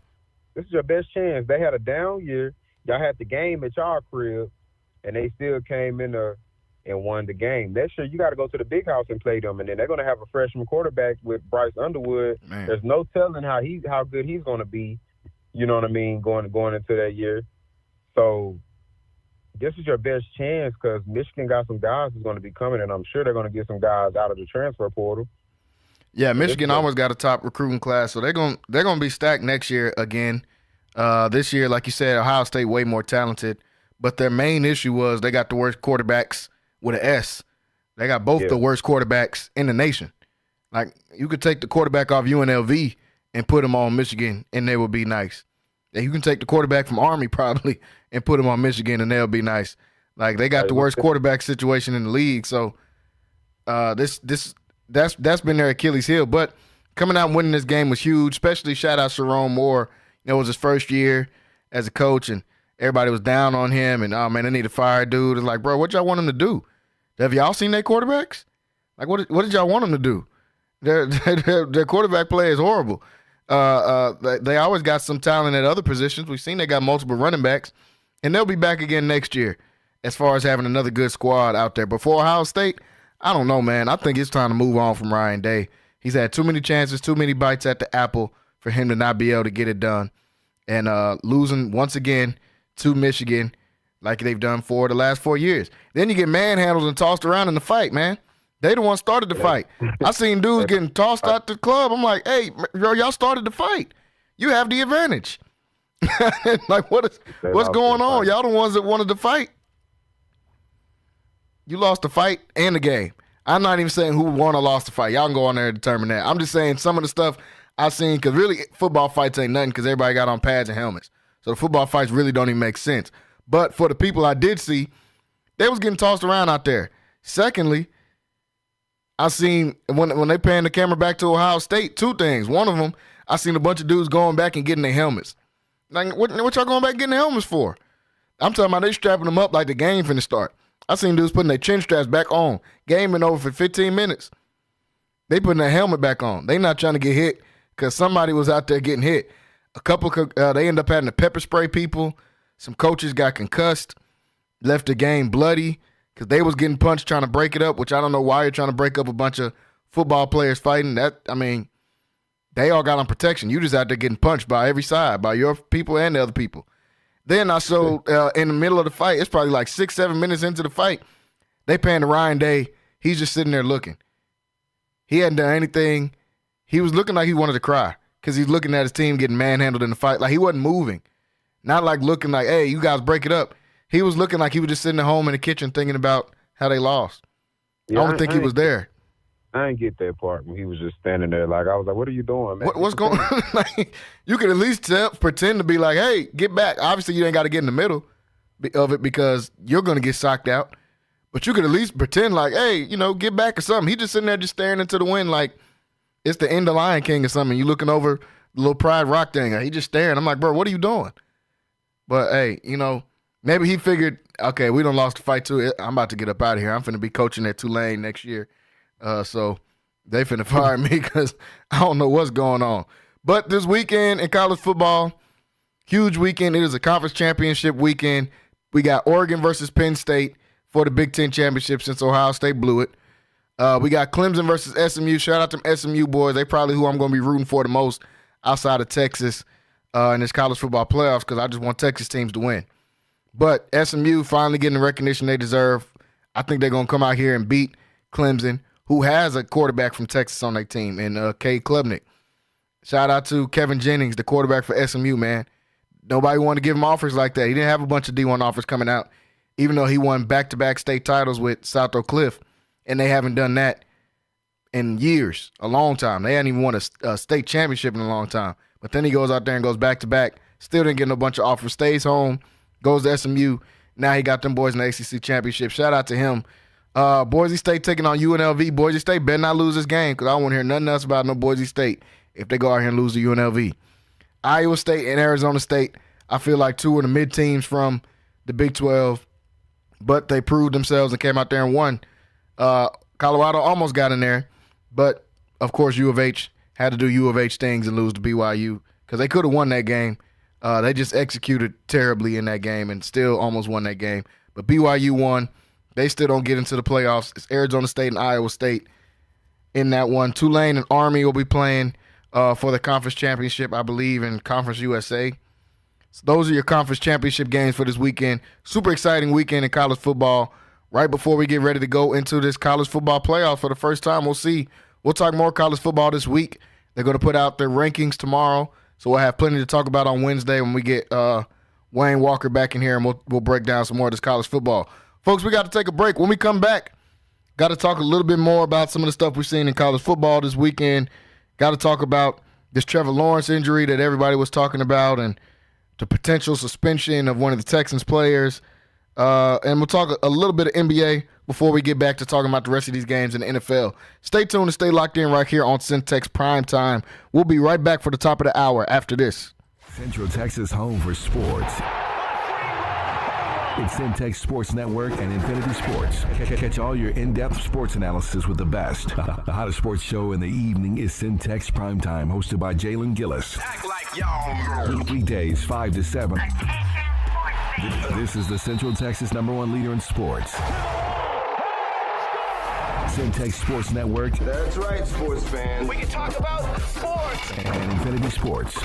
This is your best chance. They had a down year. Y'all had the game at y'all crib, and they still came in there and won the game. Next year, you got to go to the big house and play them, and then they're going to have a freshman quarterback with Bryce Underwood.
Man.
There's no telling how good he's going to be. You know what I mean? Going into that year. So this is your best chance because Michigan got some guys who's going to be coming, and I'm sure they're going to get some guys out of the transfer portal.
Yeah, Michigan almost got a top recruiting class, so they're going to be stacked next year again. This year, like you said, Ohio State way more talented, but their main issue was they got the worst quarterbacks with an S. They got both the worst quarterbacks in the nation. Like, you could take the quarterback off UNLV and put him on Michigan, and they would be nice. And you can take the quarterback from Army probably and put him on Michigan, and they'll be nice. Like, they got the worst quarterback situation in the league, so that's been their Achilles heel. But coming out and winning this game was huge, especially shout out Sharon Moore. It was his first year as a coach, and everybody was down on him, and, oh, man, they need to fire a dude. It's like, bro, what y'all want him to do? Have y'all seen their quarterbacks? Like, what did y'all want him to do? Their quarterback play is horrible. They always got some talent at other positions. We've seen they got multiple running backs, and they'll be back again next year as far as having another good squad out there. But for Ohio State, I don't know, man. I think it's time to move on from Ryan Day. He's had too many chances, too many bites at the apple for him to not be able to get it done. And losing once again to Michigan like they've done for the last 4 years. Then you get manhandled and tossed around in the fight, man. They the one started the fight. I seen dudes getting tossed out the club. I'm like, hey, y'all started the fight. You have the advantage. Like, what's going on? Y'all the ones that wanted to fight. You lost the fight and the game. I'm not even saying who won or lost the fight. Y'all can go on there and determine that. I'm just saying some of the stuff I've seen, because really football fights ain't nothing because everybody got on pads and helmets. So the football fights really don't even make sense. But for the people I did see, they was getting tossed around out there. Secondly, I seen when they panned the camera back to Ohio State, two things. One of them, I seen a bunch of dudes going back and getting their helmets. Like, what y'all going back and getting their helmets for? I'm talking about they strapping them up like the game finna start. I seen dudes putting their chin straps back on. Game been over for 15 minutes. They putting their helmet back on. They not trying to get hit because somebody was out there getting hit. A couple, they end up having to pepper spray people. Some coaches got concussed, left the game bloody because they was getting punched trying to break it up, which I don't know why you're trying to break up a bunch of football players fighting. They all got on protection. You just out there getting punched by every side, by your people and the other people. Then I saw in the middle of the fight, it's probably like 6-7 minutes into the fight, they panned to Ryan Day. He's just sitting there looking. He hadn't done anything. He was looking like he wanted to cry because he's looking at his team getting manhandled in the fight. Like, he wasn't moving. Not like looking like, hey, you guys break it up. He was looking like he was just sitting at home in the kitchen thinking about how they lost. Yeah, I don't think he was there.
I didn't get that part when he was just standing there. Like, I was like, what are you doing, man?
What's going on? Like, you could at least pretend to be like, hey, get back. Obviously, you ain't got to get in the middle. of it because you're going to get socked out. But you could at least pretend like, hey, get back or something. He just sitting there just staring into the wind like it's the end of Lion King or something. You looking over the little Pride Rock thing. He just staring. I'm like, bro, what are you doing? But, hey, maybe he figured, okay, we done lost the fight too. I'm about to get up out of here. I'm finna be coaching at Tulane next year. So they finna fire me because I don't know what's going on. But this weekend in college football, huge weekend. It is a conference championship weekend. We got Oregon versus Penn State for the Big Ten championship since Ohio State blew it. We got Clemson versus SMU. Shout out to SMU boys. They probably who I'm going to be rooting for the most outside of Texas in this college football playoffs because I just want Texas teams to win. But SMU finally getting the recognition they deserve. I think they're going to come out here and beat Clemson, who has a quarterback from Texas on their team, and Cade Klubnik. Shout out to Kevin Jennings, the quarterback for SMU, man. Nobody wanted to give him offers like that. He didn't have a bunch of D1 offers coming out, even though he won back-to-back state titles with South Oak Cliff, and they haven't done that in years, a long time. They hadn't even won a state championship in a long time. But then he goes out there and goes back-to-back, still didn't get a bunch of offers, stays home, goes to SMU. Now he got them boys in the ACC championship. Shout out to him. Boise State taking on UNLV. Boise State better not lose this game because I don't want to hear nothing else about no Boise State if they go out here and lose to UNLV. Iowa State and Arizona State, I feel like two of the mid-teams from the Big 12, but they proved themselves and came out there and won. Colorado almost got in there, but, of course, U of H had to do U of H things and lose to BYU because they could have won that game. They just executed terribly in that game and still almost won that game. But BYU won. They still don't get into the playoffs. It's Arizona State and Iowa State in that one. Tulane and Army will be playing for the conference championship, I believe, in Conference USA. So those are your conference championship games for this weekend. Super exciting weekend in college football. Right before we get ready to go into this college football playoff for the first time, we'll see. We'll talk more college football this week. They're going to put out their rankings tomorrow, so we'll have plenty to talk about on Wednesday when we get Wayne Walker back in here, and we'll break down some more of this college football. Folks, we got to take a break. When we come back, got to talk a little bit more about some of the stuff we've seen in college football this weekend. Got to talk about this Trevor Lawrence injury that everybody was talking about and the potential suspension of one of the Texans players. And we'll talk a little bit of NBA before we get back to talking about the rest of these games in the NFL. Stay tuned and stay locked in right here on Centex Primetime. We'll be right back for the top of the hour after this.
Central Texas home for sports. It's Centex Sports Network and Infinity Sports. Catch all your in-depth sports analysis with the best. The hottest sports show in the evening is Centex Primetime, hosted by Jalen Gillis.
Act like y'all.
Weekdays 5 to 7. This is the Central Texas #1 leader in sports. Centex Sports Network.
That's right, sports fans. We can talk about sports.
And Infinity Sports.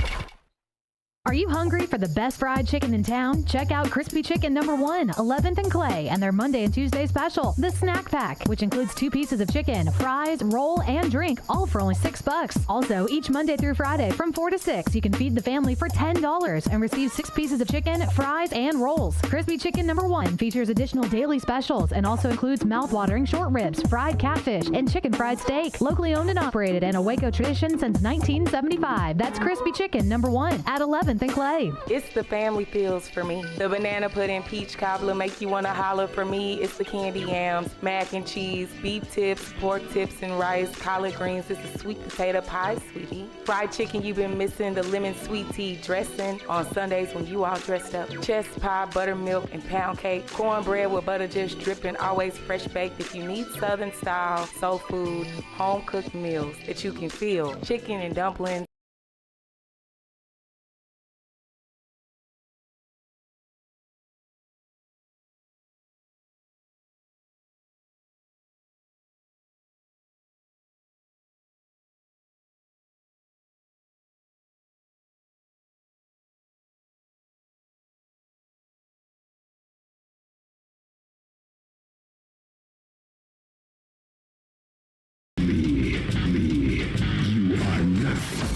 Are you hungry for the best fried chicken in town? Check out Crispy Chicken #1, 11th and Clay, and their Monday and Tuesday special, the Snack Pack, which includes 2 pieces of chicken, fries, roll, and drink, all for only $6. Also, each Monday through Friday from 4 to 6, you can feed the family for $10 and receive 6 pieces of chicken, fries, and rolls. Crispy Chicken #1 features additional daily specials and also includes mouth-watering short ribs, fried catfish, and chicken fried steak. Locally owned and operated and a Waco tradition since 1975. That's Crispy Chicken #1 at 11th and Clay.
It's the family feels for me. The banana pudding peach cobbler make you want to holler. For me, it's the candy yams, mac and cheese, beef tips, pork tips and rice, collard greens. It's the sweet potato pie, sweetie. Fried chicken you've been missing, the lemon sweet tea dressing on Sundays when you all dressed up. Chest pie, buttermilk, and pound cake. Cornbread with butter just dripping, always fresh baked. If you need Southern style, soul food, home cooked meals that you can feel. Chicken and dumplings.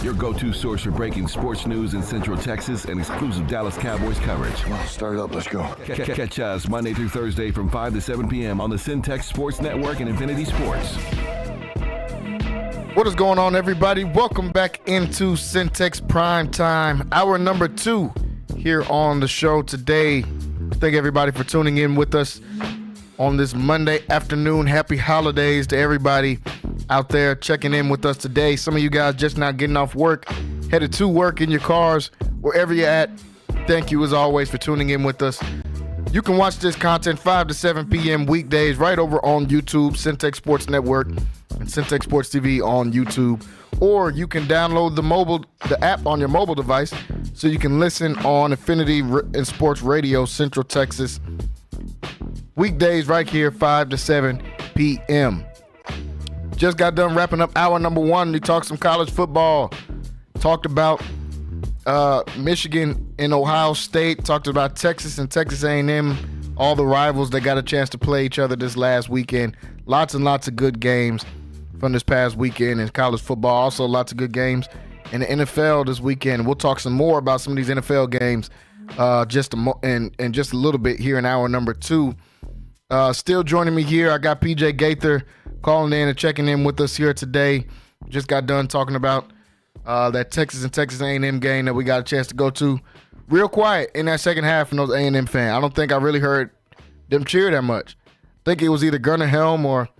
Your go-to source for breaking sports news in Central Texas and exclusive Dallas Cowboys coverage.
Start it up, let's go.
Catch us Monday through Thursday from 5 to 7 p.m. on the Centex Sports Network and Infinity Sports.
What is going on, everybody? Welcome back into Centex Prime Time, hour number 2 here on the show today. Thank everybody for tuning in with us on this Monday afternoon. Happy holidays to everybody out there checking in with us today. Some of you guys just now getting off work, headed to work in your cars, wherever you're at. Thank you as always for tuning in with us. You can watch this content 5 to 7 p.m. weekdays right over on YouTube, Centex Sports Network and Centex Sports TV on YouTube. Or you can download the app on your mobile device so you can listen on Affinity and Sports Radio Central Texas. Weekdays right here, 5 to 7 p.m. Just got done wrapping up hour number 1. We talked some college football. Talked about Michigan and Ohio State. Talked about Texas and Texas A&M. All the rivals that got a chance to play each other this last weekend. Lots and lots of good games from this past weekend in college football. Also lots of good games in the NFL this weekend. We'll talk some more about some of these NFL games in just a little bit here in hour number 2. Still joining me here, I got PJ Gaither calling in and checking in with us here today. Just got done talking about that Texas and Texas A&M game that we got a chance to go to. Real quiet in that second half from those A&M fans. I don't think I really heard them cheer that much. I think it was either Gunnar Helm or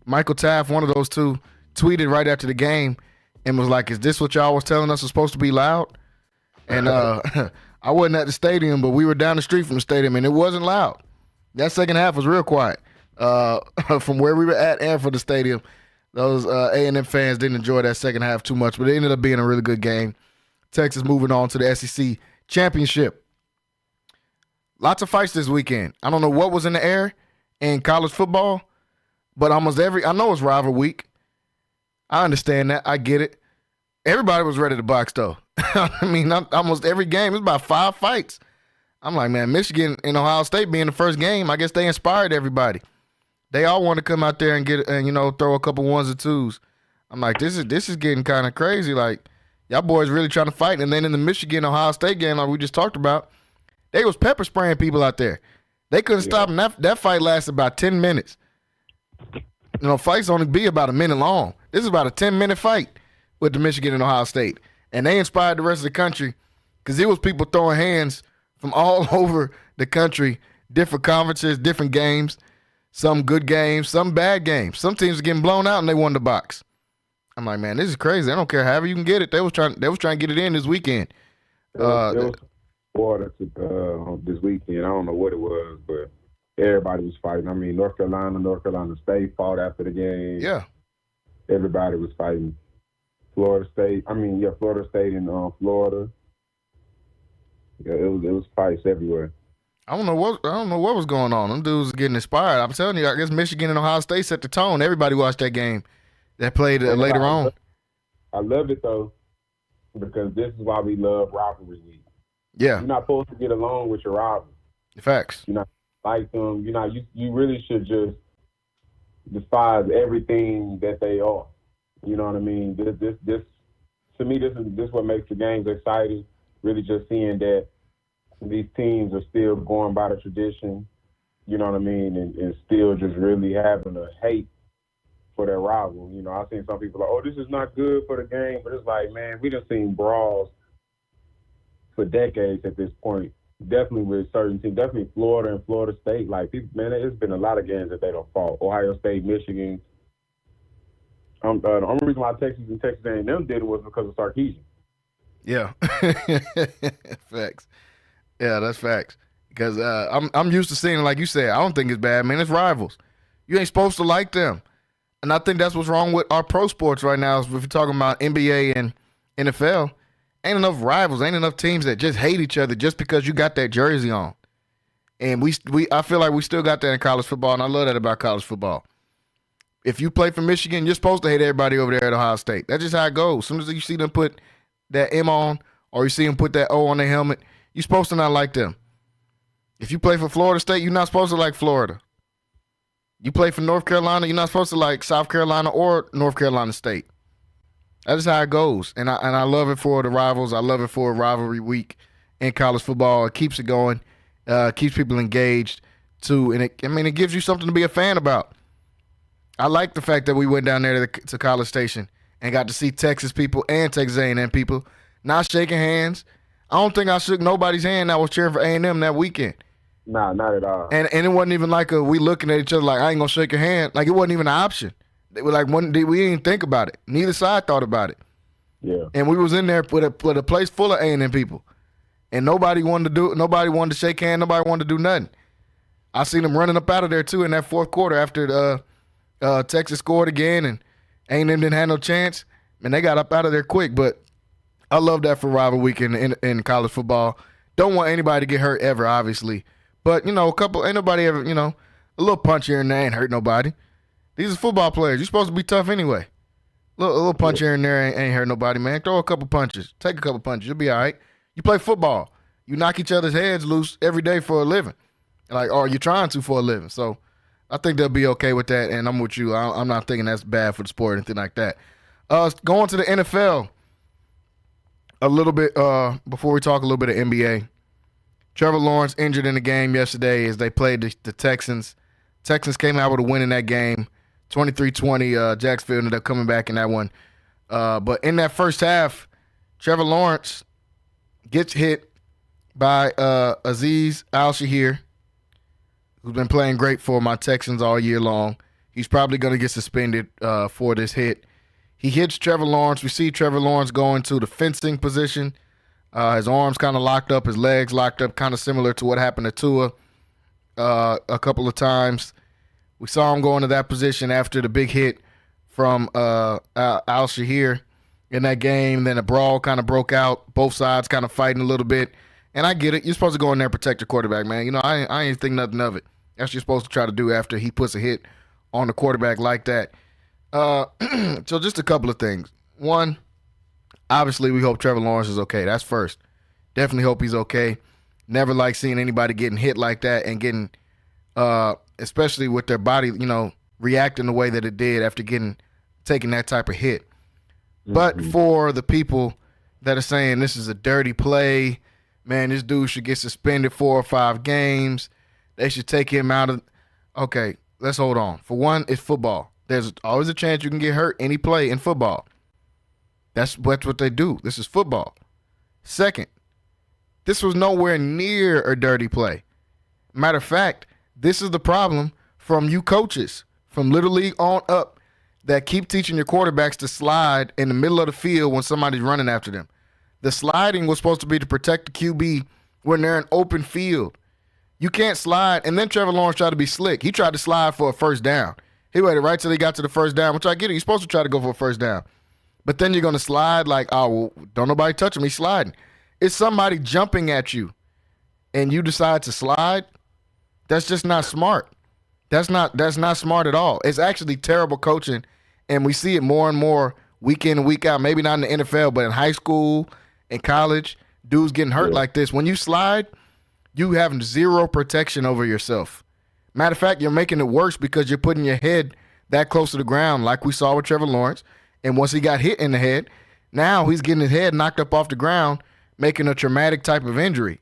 Michael Taft, one of those two, tweeted right after the game and was like, "Is this what y'all was telling us was supposed to be loud?" And I wasn't at the stadium, but we were down the street from the stadium, and it wasn't loud. That second half was real quiet from where we were at and for the stadium. Those A&M fans didn't enjoy that second half too much, but it ended up being a really good game. Texas moving on to the SEC championship. Lots of fights this weekend. I don't know what was in the air in college football, but I know it's rival week. I understand that. I get it. Everybody was ready to box, though. I mean, almost every game, it's about 5 fights. I'm like, man, Michigan and Ohio State being the first game, I guess they inspired everybody. They all want to come out there and throw a couple 1s or 2s. I'm like, this is getting kind of crazy. Like, y'all boys really trying to fight. And then in the Michigan-Ohio State game, like we just talked about, they was pepper spraying people out there. They couldn't stop them. That fight lasted about 10 minutes. Fights only be about a minute long. This is about a 10-minute fight with the Michigan and Ohio State. And they inspired the rest of the country because it was people throwing hands from all over the country, different conferences, different games, some good games, some bad games. Some teams are getting blown out and they won the box. I'm like, man, this is crazy. I don't care however you can get it. They was trying to get it in this weekend.
There was water this weekend. I don't know what it was, but everybody was fighting. I mean, North Carolina State fought after the game.
Yeah.
Everybody was fighting. Florida State and Florida. Yeah, it was fights everywhere.
I don't know what was going on. Them dudes was getting inspired. I'm telling you, I guess Michigan and Ohio State set the tone. Everybody watched that game that played later on.
I loved it, though, because this is why we love rivalry week.
Yeah.
You're not supposed to get along with your rivals.
Facts.
You're not like them. You really should just despise everything that they are. You know what I mean? This to me, this is what makes the games exciting. Really just seeing that these teams are still going by the tradition, you know what I mean, and still just really having a hate for their rival. I've seen some people like, oh, this is not good for the game, but it's like, man, we done seen brawls for decades at this point. Definitely with certain teams, definitely Florida and Florida State. Like, people, man, there's been a lot of games that they don't fought. Ohio State, Michigan. The only reason why Texas and Texas A&M did it was because of Sarkisian.
Yeah. Facts. Yeah, that's facts. Because I'm used to seeing it like you said. I don't think it's bad, man. It's rivals. You ain't supposed to like them. And I think that's what's wrong with our pro sports right now. If you're talking about NBA and NFL, ain't enough rivals, ain't enough teams that just hate each other just because you got that jersey on. And I feel like we still got that in college football, and I love that about college football. If you play for Michigan, you're supposed to hate everybody over there at Ohio State. That's just how it goes. As soon as you see them put that M on or you see them put that O on their helmet, you're supposed to not like them. If you play for Florida State, you're not supposed to like Florida. You play for North Carolina, you're not supposed to like South Carolina or North Carolina State. That's how it goes. And I love it for the rivals. I love it for a rivalry week in college football. It keeps it going, keeps people engaged too. And it gives you something to be a fan about. I like the fact that we went down there to College Station and got to see Texas people and Texas A&M people not shaking hands. I don't think I shook nobody's hand that was cheering for A&M that weekend.
Nah, not at all.
And it wasn't even like we looking at each other like, I ain't gonna shake your hand. Like, it wasn't even an option. They were like, we didn't even think about it. Neither side thought about it.
Yeah.
And we was in there with a place full of A&M people, and nobody wanted to shake hands. Nobody wanted to do nothing. I seen them running up out of there too in that fourth quarter after Texas scored again, and A&M didn't have no chance. And they got up out of there quick. But I love that for rival week in college football. Don't want anybody to get hurt ever, obviously. But, ain't nobody ever, a little punch here and there ain't hurt nobody. These are football players. You're supposed to be tough anyway. A little punch here and there ain't hurt nobody, man. Throw a couple punches. Take a couple punches. You'll be all right. You play football. You knock each other's heads loose every day for a living. Or you're trying to for a living. So I think they'll be okay with that, and I'm with you. I'm not thinking that's bad for the sport or anything like that. Going to the NFL a little bit before we talk a little bit of NBA. Trevor Lawrence injured in the game yesterday as they played the Texans. Texans came out with a win in that game, 23-20. Jacksonville ended up coming back in that one. But in that first half, Trevor Lawrence gets hit by Azeez Al-Shahir, who's been playing great for my Texans all year long. He's probably going to get suspended for this hit. He hits Trevor Lawrence. We see Trevor Lawrence go into the fencing position. His arms kind of locked up, his legs locked up, kind of similar to what happened to Tua a couple of times. We saw him go into that position after the big hit from Al-Shahir in that game. Then a brawl kind of broke out, both sides kind of fighting a little bit. And I get it. You're supposed to go in there and protect your quarterback, man. I ain't think nothing of it. That's what you're supposed to try to do after he puts a hit on the quarterback like that. So just a couple of things. One, obviously we hope Trevor Lawrence is okay. That's first. Definitely hope he's okay. Never like seeing anybody getting hit like that and getting, especially with their body, reacting the way that it did after taking that type of hit. Mm-hmm. But for the people that are saying this is a dirty play, man, this dude should get suspended 4 or 5 games. They should take him out of. Okay, let's hold on. For one, it's football. There's always a chance you can get hurt any play in football. That's what they do. This is football. Second, this was nowhere near a dirty play. Matter of fact, this is the problem from you coaches, from Little League on up, that keep teaching your quarterbacks to slide in the middle of the field when somebody's running after them. The sliding was supposed to be to protect the QB when they're in open field. You can't slide. And then Trevor Lawrence tried to be slick. He tried to slide for a first down. He waited right till he got to the first down, which I get it. You're supposed to try to go for a first down. But then you're going to slide like, oh, well, don't nobody touch him. He's sliding. It's somebody jumping at you, and you decide to slide. That's just not smart. That's not smart at all. It's actually terrible coaching, and we see it more and more week in and week out. Maybe not in the NFL, but in high school, in college, dudes getting hurt like this. When you slide, you have zero protection over yourself. Matter of fact, you're making it worse because you're putting your head that close to the ground, like we saw with Trevor Lawrence. And once he got hit in the head, now he's getting his head knocked up off the ground, making a traumatic type of injury.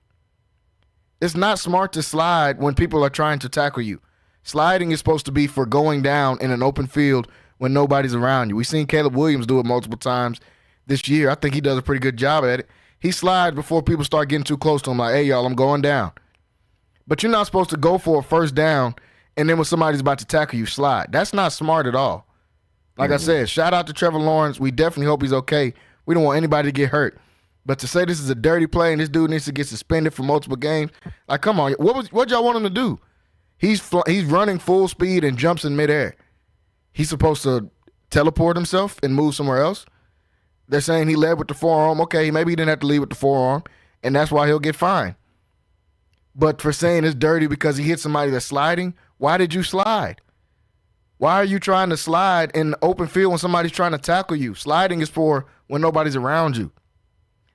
It's not smart to slide when people are trying to tackle you. Sliding is supposed to be for going down in an open field when nobody's around you. We've seen Caleb Williams do it multiple times this year. I think he does a pretty good job at it. He slides before people start getting too close to him, like, hey, y'all, I'm going down. But you're not supposed to go for a first down and then when somebody's about to tackle you, slide. That's not smart at all. Like I said, shout out to Trevor Lawrence. We definitely hope he's okay. We don't want anybody to get hurt. But to say this is a dirty play and this dude needs to get suspended for multiple games, like, come on. What y'all want him to do? He's running full speed and jumps in midair. He's supposed to teleport himself and move somewhere else. They're saying he led with the forearm. Okay, maybe he didn't have to lead with the forearm, and that's why he'll get fined. But for saying it's dirty because he hit somebody that's sliding, why did you slide? Why are you trying to slide in the open field when somebody's trying to tackle you? Sliding is for when nobody's around you.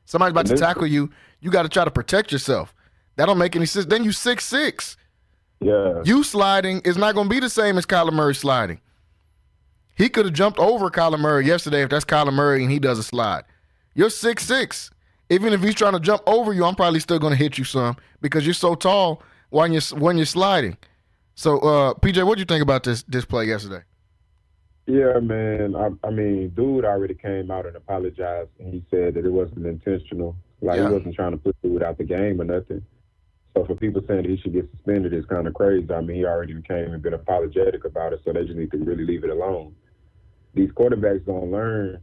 Somebody's about to tackle you, you got to try to protect yourself. That don't make any sense. Then you 6'6".
Yeah.
You sliding is not going to be the same as Kyler Murray sliding. He could have jumped over Kyler Murray yesterday if that's Kyler Murray and he does a slide. You're 6'6". Even if he's trying to jump over you, I'm probably still going to hit you some because you're so tall when you're sliding. So, PJ, what do you think about this play yesterday?
Yeah, man. I mean, dude already came out and apologized, and he said that it wasn't intentional. Like, he wasn't trying to put dude out the game or nothing. So for people saying that he should get suspended is kind of crazy. I mean, he already came and been apologetic about it, so they just need to really leave it alone. These quarterbacks don't learn.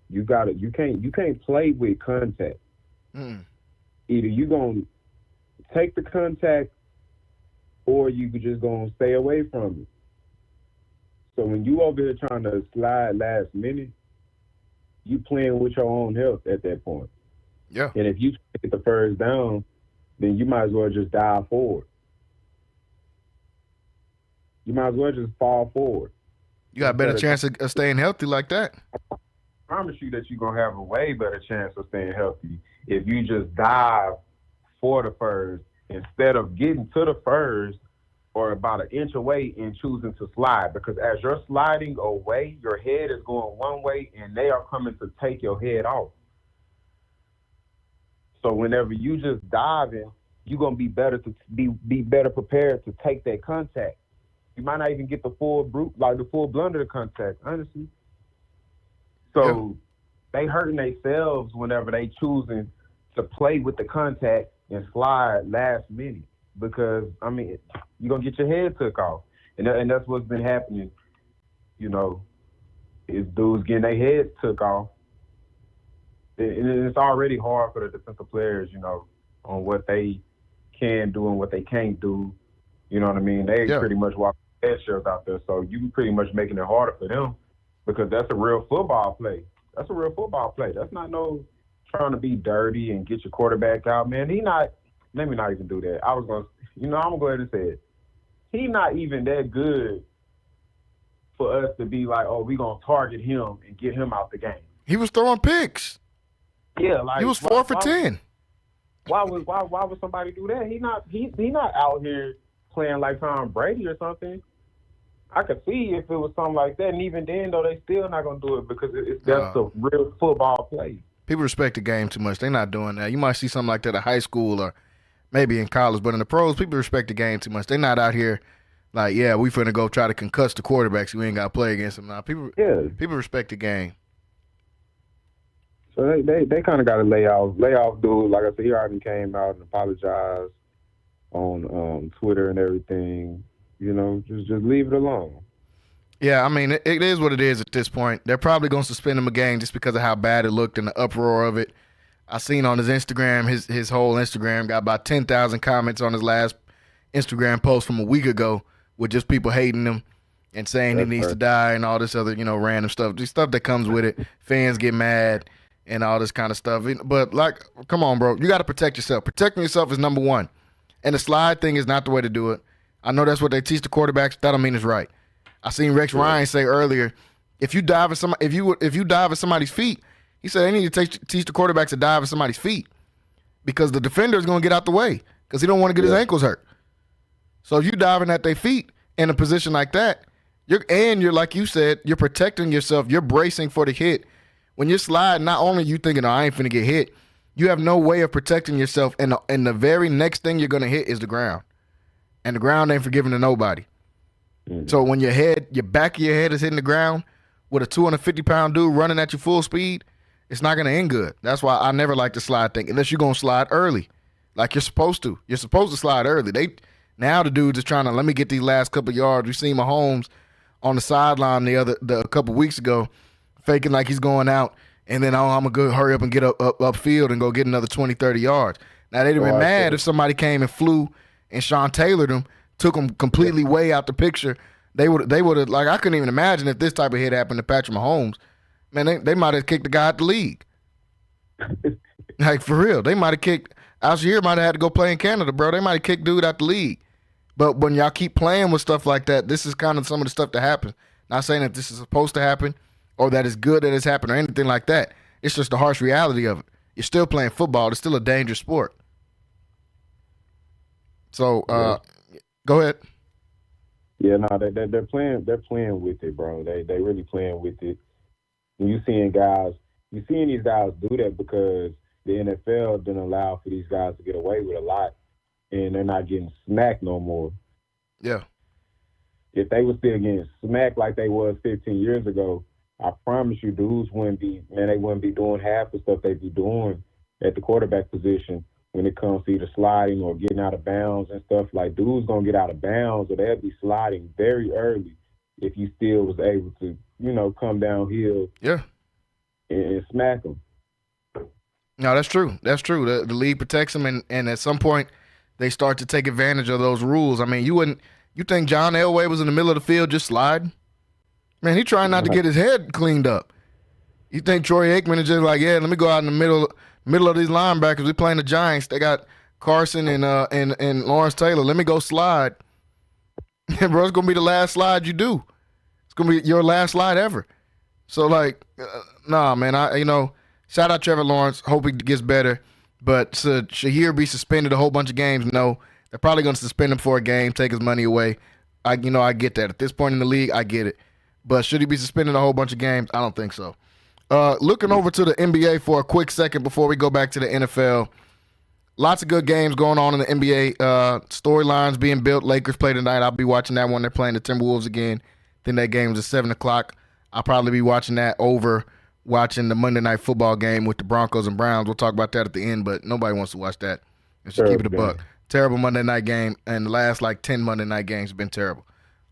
You can't play with contact. Either you gonna take the contact or you could just gonna stay away from it. So when you over here trying to slide last minute, you playing with your own health at that point.
Yeah.
And if you get the first down, then you might as well just dive forward. You might as well just fall forward.
You got a better chance of staying healthy like that.
I promise you that you're going to have a way better chance of staying healthy if you just dive for the first instead of getting to the first or about an inch away and choosing to slide. Because as you're sliding away, your head is going one way and they are coming to take your head off. So whenever you just dive in, you're going to be better to be better prepared to take that contact. You might not even get the full blunt of the contact, honestly. So they hurting themselves whenever they choosing to play with the contact and slide last minute because, I mean, you're going to get your head took off. And that's what's been happening, you know, is dudes getting their heads took off. And it's already hard for the defensive players, you know, on what they can do and what they can't do. You know what I mean? They pretty much walk head shells out there. So you pretty much making it harder for them because that's a real football play. That's a real football play. That's not no trying to be dirty and get your quarterback out, man. Let me not even do that. I'm going to go ahead and say it. He's not even that good for us to be like, oh, we're going to target him and get him out the game.
He was throwing picks.
Yeah, like
he was 4 for 10.
Why would somebody do that? He's not out here playing like Tom Brady or something. I could see if it was something like that, and even then, though, they still not gonna do it because that's a real football play.
People respect the game too much. They're not doing that. You might see something like that in high school or maybe in college, but in the pros, people respect the game too much. They're not out here like, yeah, we finna go try to concuss the quarterbacks. We ain't got to play against them now. People respect the game.
So they kind of got to lay off dude. Like I said, he already came out and apologized on Twitter and everything. You know, just leave it alone.
Yeah, I mean, it is what it is at this point. They're probably going to suspend him a game just because of how bad it looked and the uproar of it. I seen on his Instagram, his whole Instagram got about 10,000 comments on his last Instagram post from a week ago with just people hating him and saying he needs to die and all this other, random stuff. This stuff that comes with it. Fans get mad and all this kind of stuff. But, like, come on, bro. You got to protect yourself. Protecting yourself is number one. And the slide thing is not the way to do it. I know that's what they teach the quarterbacks. That don't mean it's right. I seen Rex Ryan say earlier, if you dive at somebody's feet, he said they need to teach the quarterbacks to dive at somebody's feet because the defender is going to get out the way because he don't want to get his ankles hurt. So if you diving at their feet in a position like that, you're like you said, you're protecting yourself. You're bracing for the hit. When you're sliding, not only you thinking, I ain't finna get hit, you have no way of protecting yourself, and the very next thing you're going to hit is the ground. And the ground ain't forgiving to nobody. So when your back of your head is hitting the ground with a 250-pound dude running at you full speed, it's not going to end good. That's why I never like the slide thing, unless you're going to slide early, like you're supposed to. You're supposed to slide early. Now the dude's just trying to, let me get these last couple of yards. We seen Mahomes on the sideline a couple weeks ago, faking like he's going out, and then I'm going to go hurry up and get upfield and go get another 20, 30 yards. Now, they'd have been mad if somebody came and flew and Sean Taylored them, took them completely way out the picture. They would have, like, I couldn't even imagine if this type of hit happened to Patrick Mahomes. Man, they might have kicked the guy out the league. Like, for real. They might have kicked, Algier might have had to go play in Canada, bro. They might have kicked dude out the league. But when y'all keep playing with stuff like that, this is kind of some of the stuff that happens. Not saying that this is supposed to happen or that it's good that it's happened or anything like that. It's just the harsh reality of it. You're still playing football. It's still a dangerous sport. So, go ahead.
Yeah, no, they're playing with it, bro. They really playing with it. And you're seeing these guys do that because the NFL didn't allow for these guys to get away with a lot, and they're not getting smacked no more.
Yeah.
If they were still getting smacked like they was 15 years ago, I promise you, dudes wouldn't be doing half the stuff they'd be doing at the quarterback position when it comes to either sliding or getting out of bounds and stuff. Like, dudes going to get out of bounds or they'll be sliding very early if you still was able to, come downhill and smack them.
No, that's true. That's true. The league protects them, and at some point they start to take advantage of those rules. I mean, you think John Elway was in the middle of the field just sliding? Man, he trying not to get his head cleaned up. You think Troy Aikman is just like, yeah, let me go out in the middle of these linebackers. We playing the Giants. They got Carson and Lawrence Taylor. Let me go slide. Bro, it's going to be the last slide you do. It's going to be your last slide ever. So, like, nah, man, shout out Trevor Lawrence. Hope he gets better. But should Shahir be suspended a whole bunch of games? No. They're probably going to suspend him for a game, take his money away. I get that. At this point in the league, I get it. But should he be suspended a whole bunch of games? I don't think so. Looking over to the NBA for a quick second before we go back to the NFL. Lots of good games going on in the NBA. Storylines being built. Lakers play tonight. I'll be watching that one. They're playing the Timberwolves again. Then that game is at 7 o'clock. I'll probably be watching that over watching the Monday Night Football game with the Broncos and Browns. We'll talk about that at the end, but nobody wants to watch that. Let's just keep it a buck. Terrible Monday night game, and the last 10 Monday night games have been terrible.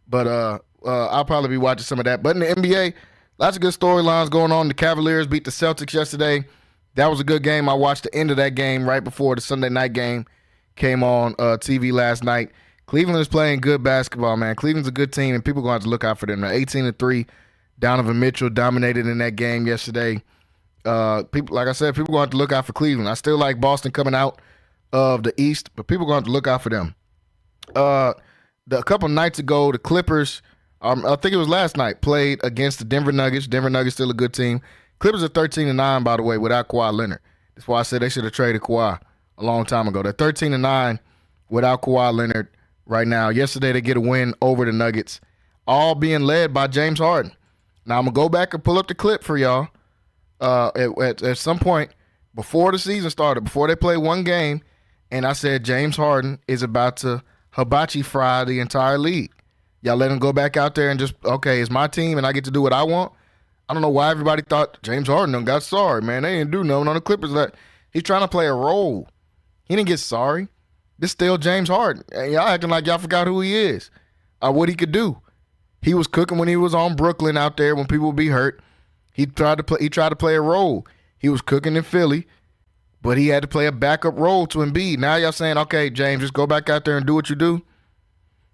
But I'll probably be watching some of that. But in the NBA, lots of good storylines going on. The Cavaliers beat the Celtics yesterday. That was a good game. I watched the end of that game right before the Sunday night game came on TV last night. Cleveland is playing good basketball, man. Cleveland's a good team, and people are going to have to look out for them. They're 18-3. Donovan Mitchell dominated in that game yesterday. People, like I said, people are going to have to look out for Cleveland. I still like Boston coming out of the East, but people are going to have to look out for them. A couple nights ago, the Clippers, I think it was last night, played against the Denver Nuggets. Denver Nuggets still a good team. Clippers are 13-9, by the way, without Kawhi Leonard. That's why I said they should have traded Kawhi a long time ago. They're 13-9 without Kawhi Leonard right now. Yesterday, they get a win over the Nuggets, all being led by James Harden. Now, I'm going to go back and pull up the clip for y'all. At some point before the season started, before they played one game, and I said James Harden is about to hibachi fry the entire league. Y'all let him go back out there and just, okay, it's my team and I get to do what I want. I don't know why everybody thought James Harden done got sorry, man. They didn't do nothing on the Clippers. He's trying to play a role. He didn't get sorry. This still James Harden. And y'all acting like y'all forgot who he is, what he could do. He was cooking when he was on Brooklyn out there when people would be hurt. He tried to play a role. He was cooking in Philly, but he had to play a backup role to Embiid. Now y'all saying, okay, James, just go back out there and do what you do.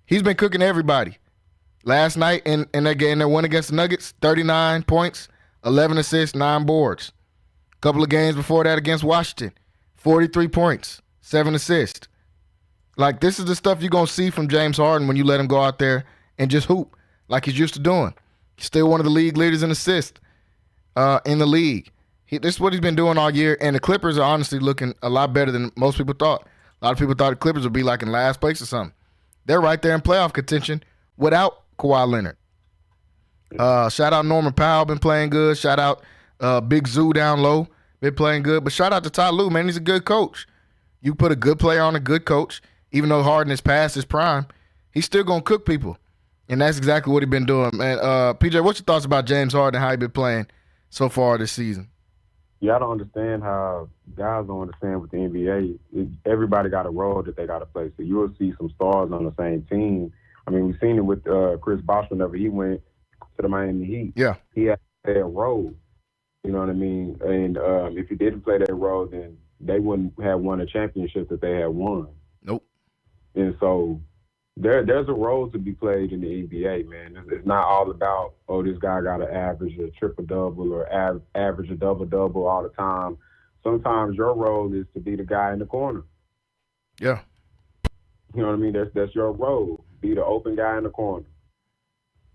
He's been cooking everybody. Last night in that game, that won against the Nuggets, 39 points, 11 assists, 9 boards. A couple of games before that against Washington, 43 points, 7 assists. Like, this is the stuff you're going to see from James Harden when you let him go out there and just hoop like he's used to doing. He's still one of the league leaders in assists in the league. This is what he's been doing all year, and the Clippers are honestly looking a lot better than most people thought. A lot of people thought the Clippers would be like in last place or something. They're right there in playoff contention without Kawhi Leonard. Shout out Norman Powell, been playing good. Shout out Big Zoo down low, been playing good. But shout out to Ty Lue, man. He's a good coach. You put a good player on a good coach, even though Harden is past his prime, he's still going to cook people. And that's exactly what he's been doing, man. PJ, what's your thoughts about James Harden and how he's been playing so far this season?
Yeah, I don't understand how guys don't understand with the NBA. Everybody got a role that they got to play. So you will see some stars on the same team. I mean, we've seen it with Chris Bosh whenever he went to the Miami Heat.
Yeah.
He had to play a role. You know what I mean? And if he didn't play that role, then they wouldn't have won a championship that they had won.
Nope.
And so there's a role to be played in the NBA, man. It's not all about, this guy got to average a triple-double or average a double-double all the time. Sometimes your role is to be the guy in the corner.
Yeah.
You know what I mean? That's your role. Be the open guy in the corner.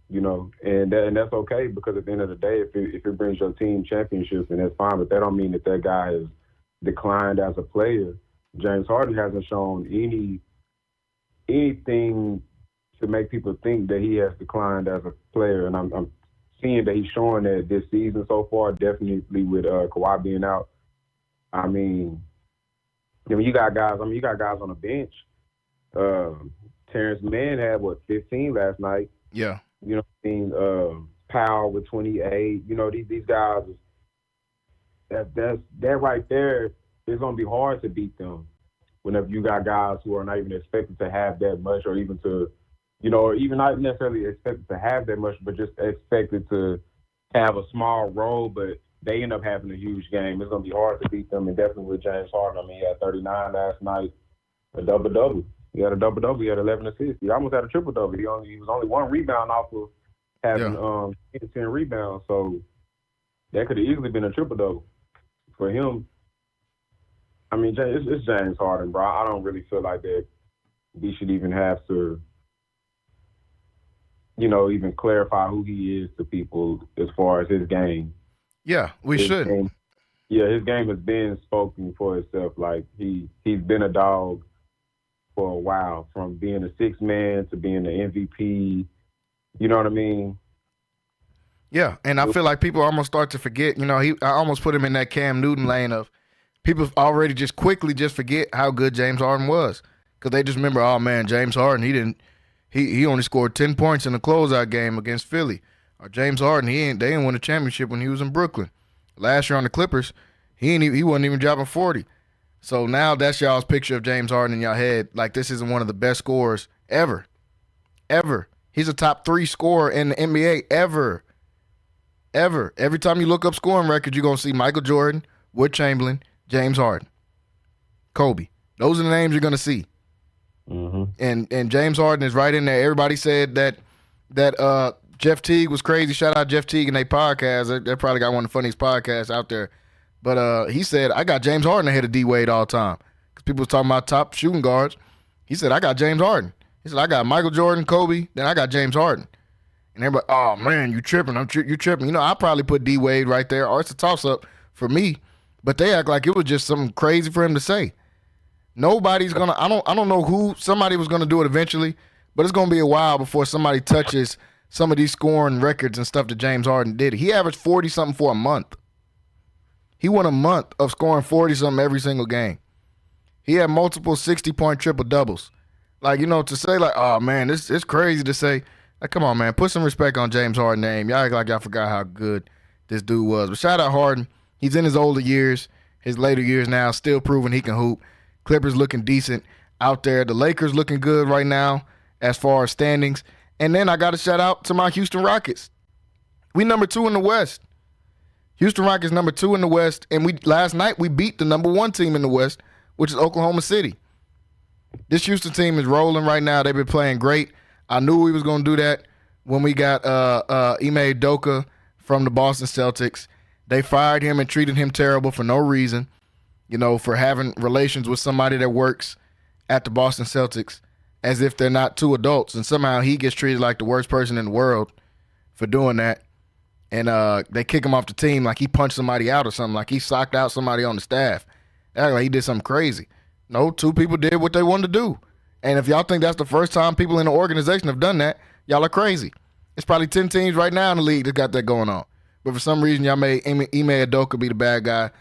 You know, and that's okay, because at the end of the day, if it brings your team championships, then that's fine. But that don't mean that guy has declined as a player. James Harden hasn't shown anything to make people think that he has declined as a player, and I'm seeing that he's showing that this season so far, definitely with Kawhi being out. I mean, you got guys on the bench. Terrence Mann had 15 last night.
Yeah.
You know what I mean? Powell with 28. You know, these guys, that right there, it's gonna be hard to beat them. whenever you got guys who are not even expected to have that much, or even to, or even not necessarily expected to have that much, but just expected to have a small role, but they end up having a huge game. It's going to be hard to beat them, and definitely with James Harden. I mean, he had 39 last night, a double-double. He had a double-double. He had 11 assists. He almost had a triple-double. He was only one rebound off of having 10 rebounds, so that could have easily been a triple-double for him. I mean, it's James Harden, bro. I don't really feel like that we should even have to, even clarify who he is to people as far as his game.
Yeah, we should.
His game has been spoken for itself. Like, he's been a dog for a while, from being a sixth man to being the MVP. You know what I mean?
Yeah, and I feel like people almost start to forget. I almost put him in that Cam Newton lane of people already just quickly just forget how good James Harden was, because they just remember, oh man, James Harden, he only scored 10 points in the closeout game against Philly. Or James Harden, they didn't win a championship when he was in Brooklyn. Last year on the Clippers, he wasn't even dropping 40. So now that's y'all's picture of James Harden in y'all head. Like, this isn't one of the best scorers ever. Ever. He's a top 3 scorer in the NBA ever. Ever. Every time you look up scoring records, you're going to see Michael Jordan, Wilt Chamberlain, James Harden, Kobe. Those are the names you're going to see.
Mm-hmm.
And James Harden is right in there. Everybody said that Jeff Teague was crazy. Shout out Jeff Teague and they podcast. They probably got one of the funniest podcasts out there. But he said, I got James Harden ahead of D-Wade all the time. Because people was talking about top shooting guards. He said, I got James Harden. He said, I got Michael Jordan, Kobe, then I got James Harden. And everybody, oh, man, you tripping. You tripping. I probably put D-Wade right there, or it's a toss-up for me. But they act like it was just something crazy for him to say. Nobody's going to – I don't know who – somebody was going to do it eventually, but it's going to be a while before somebody touches some of these scoring records and stuff that James Harden did. He averaged 40-something for a month. He won a month of scoring 40-something every single game. He had multiple 60-point triple-doubles. Like, to say like, oh, man, it's crazy to say. Like, come on, man, put some respect on James Harden's name. Y'all act like y'all forgot how good this dude was. But shout out Harden. He's in his older years, his later years now, still proving he can hoop. Clippers looking decent out there. The Lakers looking good right now as far as standings. And then I got to shout out to my Houston Rockets. We number 2 in the West. Houston Rockets number 2 in the West. And last night we beat the number 1 team in the West, which is Oklahoma City. This Houston team is rolling right now. They've been playing great. I knew we was going to do that when we got Ime Udoka from the Boston Celtics. They fired him and treated him terrible for no reason, for having relations with somebody that works at the Boston Celtics as if they're not 2 adults. And somehow he gets treated like the worst person in the world for doing that. And they kick him off the team like he punched somebody out or something, like he socked out somebody on the staff. Like he did something crazy. No, 2 people did what they wanted to do. And if y'all think that's the first time people in the organization have done that, y'all are crazy. It's probably 10 teams right now in the league that got that going on. But for some reason, y'all made Ime Udoka be the bad guy.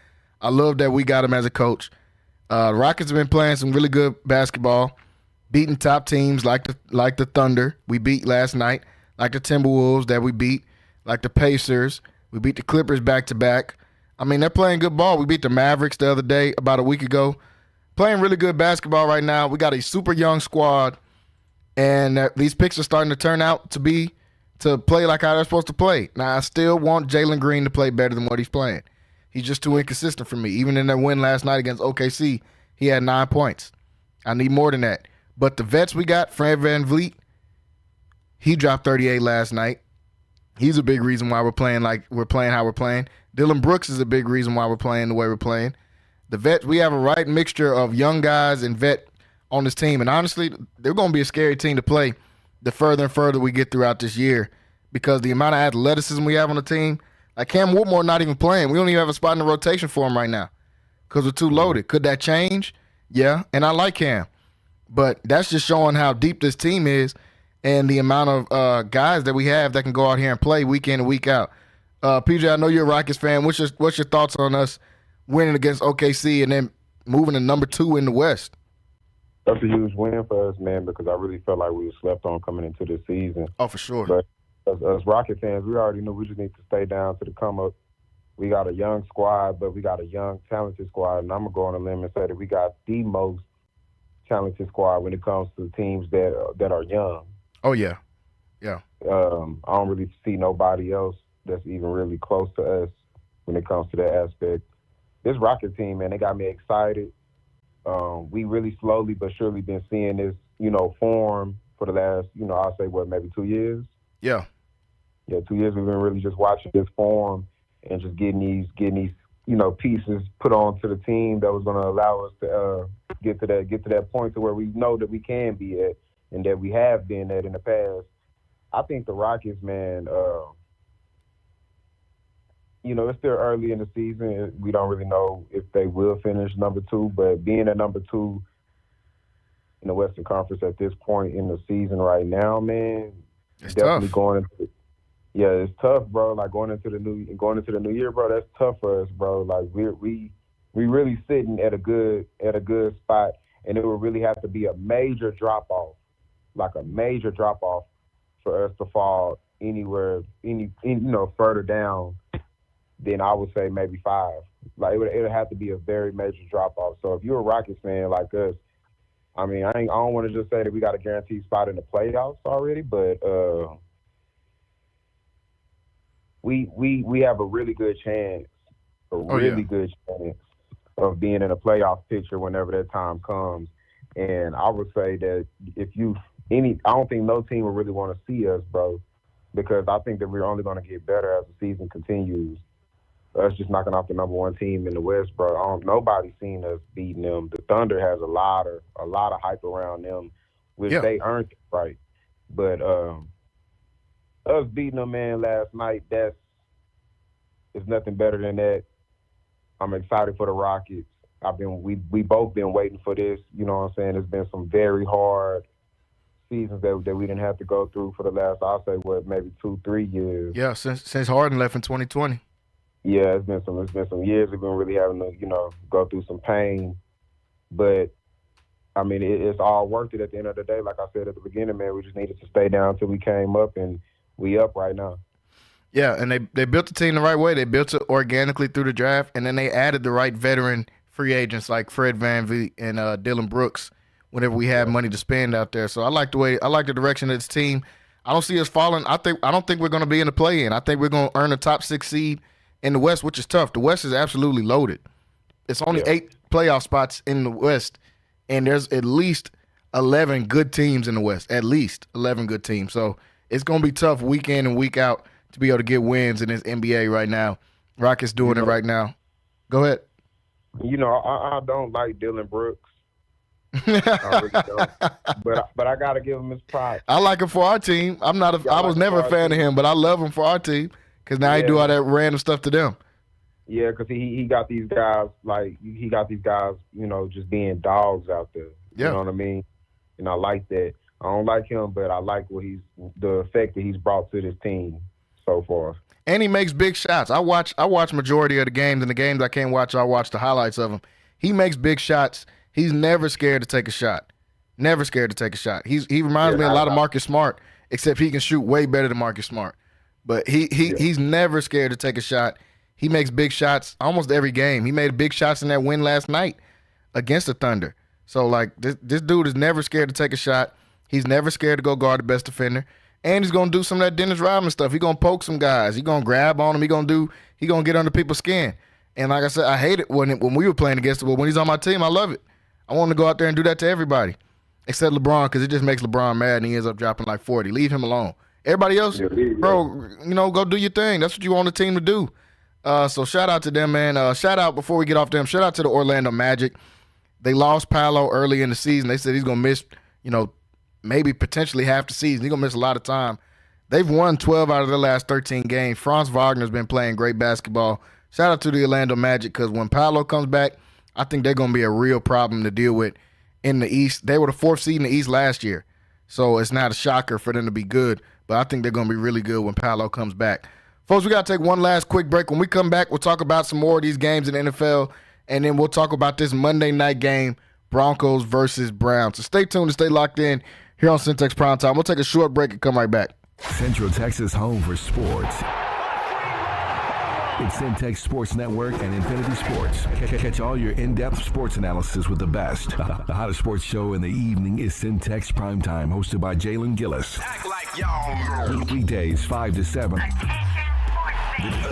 I love that we got him as a coach. The Rockets have been playing some really good basketball, beating top teams like the Thunder we beat last night, like the Timberwolves that we beat, like the Pacers. We beat the Clippers back-to-back. I mean, they're playing good ball. We beat the Mavericks the other day, about a week ago. Playing really good basketball right now. We got a super young squad, and these picks are starting to turn out to play like how they're supposed to play. Now, I still want Jalen Green to play better than what he's playing. He's just too inconsistent for me. Even in that win last night against OKC, he had 9 points. I need more than that. But the vets we got, Fred VanVleet, he dropped 38 last night. He's a big reason why we're playing how we're playing. Dylan Brooks is a big reason why we're playing the way we're playing. The vets, we have a right mixture of young guys and vet on this team. And honestly, they're going to be a scary team to play the further and further we get throughout this year, because the amount of athleticism we have on the team, like Cam Whitmore not even playing. We don't even have a spot in the rotation for him right now because we're too loaded. Could that change? Yeah, and I like Cam. But that's just showing how deep this team is and the amount of guys that we have that can go out here and play week in and week out. PJ, I know you're a Rockets fan. What's your thoughts on us winning against OKC and then moving to number 2 in the West?
That's a huge win for us, man, because I really felt like we were slept on coming into this season.
Oh, for sure.
But as Rocket fans, we already knew we just need to stay down to the come up. We got a young squad, but we got a young, talented squad, and I'm going to go on a limb and say that we got the most talented squad when it comes to teams that are young.
Oh, yeah.
I don't really see nobody else that's even really close to us when it comes to that aspect. This Rocket team, man, they got me excited. We really slowly but surely been seeing this, form for the last, I'll say, maybe 2 years?
Yeah.
Yeah, 2 years we've been really just watching this form and just getting these, pieces put onto the team that was going to allow us to get to that point to where we know that we can be at and that we have been at in the past. I think the Rockets, man, it's still early in the season. We don't really know if they will finish number 2, but being at number 2 in the Western Conference at this point in the season right now, man,
it's
definitely
tough.
going into it's tough, bro. Like going into the new year, bro, that's tough for us, bro. Like we really sitting at a good spot, and it would really have to be a major drop off for us to fall anywhere further down than I would say maybe 5. Like it would have to be a very major drop off. So if you're a Rockets fan like us, I mean, I don't want to just say that we got a guaranteed spot in the playoffs already, but we have a really good chance, good chance of being in a playoff picture whenever that time comes. And I would say that I don't think no team would really want to see us, bro, because I think that we're only going to get better as the season continues. Us just knocking off the number 1 team in the West, bro. Nobody's seen us beating them. The Thunder has a lot of hype around them, which they earned it, right. But us beating them, man, last night, it's nothing better than that. I'm excited for the Rockets. We both been waiting for this. You know what I'm saying? It's been some very hard seasons that we didn't have to go through for the last, I'll say, maybe 2-3 years.
Yeah, since Harden left in 2020.
Yeah, it's been some years we've been really having to, go through some pain. But I mean, it's all worth it at the end of the day. Like I said at the beginning, man, we just needed to stay down until we came up, and we up right now.
Yeah, and they built the team the right way. They built it organically through the draft, and then they added the right veteran free agents like Fred VanVleet and Dylan Brooks whenever we had money to spend out there. So I like the direction of this team. I don't see us falling. I don't think we're going to be in the play-in. I think we're going to earn a top 6 seed in the West, which is tough. The West is absolutely loaded. It's only 8 playoff spots in the West, and there's at least 11 good teams in the West. At least 11 good teams. So it's going to be tough week in and week out to be able to get wins in this NBA right now. Rockets doing it right now. Go ahead.
I don't like Dylan Brooks. I really don't. But I got to give him his props.
I like him for our team. I was never a fan of him, but I love him for our team. Because now he do all that random stuff to them.
Yeah, because he got these guys, just being dogs out there. You know what I mean? And I like that. I don't like him, but I like the effect that he's brought to this team so far.
And he makes big shots. I watch majority of the games, and the games I can't watch, I watch the highlights of him. He makes big shots. He's never scared to take a shot. Never scared to take a shot. He reminds me a lot of Marcus Smart, except he can shoot way better than Marcus Smart. But he's never scared to take a shot. He makes big shots almost every game. He made big shots in that win last night against the Thunder. So, this dude is never scared to take a shot. He's never scared to go guard the best defender. And he's going to do some of that Dennis Rodman stuff. He's going to poke some guys. He's going to grab on them. He's going to get under people's skin. And like I said, I hate it when we were playing against him. But when he's on my team, I love it. I want to go out there and do that to everybody, except LeBron, because it just makes LeBron mad and he ends up dropping like 40. Leave him alone. Everybody else, bro, go do your thing. That's what you want the team to do. So shout out to them, man. Shout out, before we get off them, shout out to the Orlando Magic. They lost Paolo early in the season. They said he's going to miss, maybe potentially half the season. He's going to miss a lot of time. They've won 12 out of their last 13 games. Franz Wagner's been playing great basketball. Shout out to the Orlando Magic, because when Paolo comes back, I think they're going to be a real problem to deal with in the East. They were the 4th seed in the East last year, so it's not a shocker for them to be good. But I think they're going to be really good when Paolo comes back. Folks, we got to take one last quick break. When we come back, we'll talk about some more of these games in the NFL, and then we'll talk about this Monday night game, Broncos versus Browns. So stay tuned and stay locked in here on Centex Primetime. We'll take a short break and come right back.
Central Texas home for sports. It's Centex Sports Network and Infinity Sports. Catch all your in-depth sports analysis with the best. The hottest sports show in the evening is Centex Primetime, hosted by Jalen Gillis.
Act like y'all.
Weekdays 5 to 7.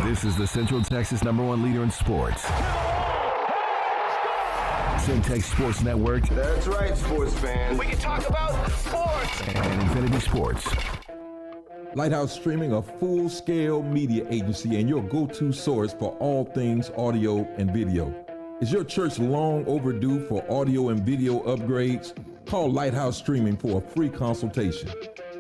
This is the Central Texas #1 leader in sports. Centex Sports Network.
That's right, sports fans. We can talk about sports.
And Infinity Sports.
Lighthouse Streaming, a full-scale media agency and your go-to source for all things audio and video. Is your church long overdue for audio and video upgrades? Call Lighthouse Streaming for a free consultation.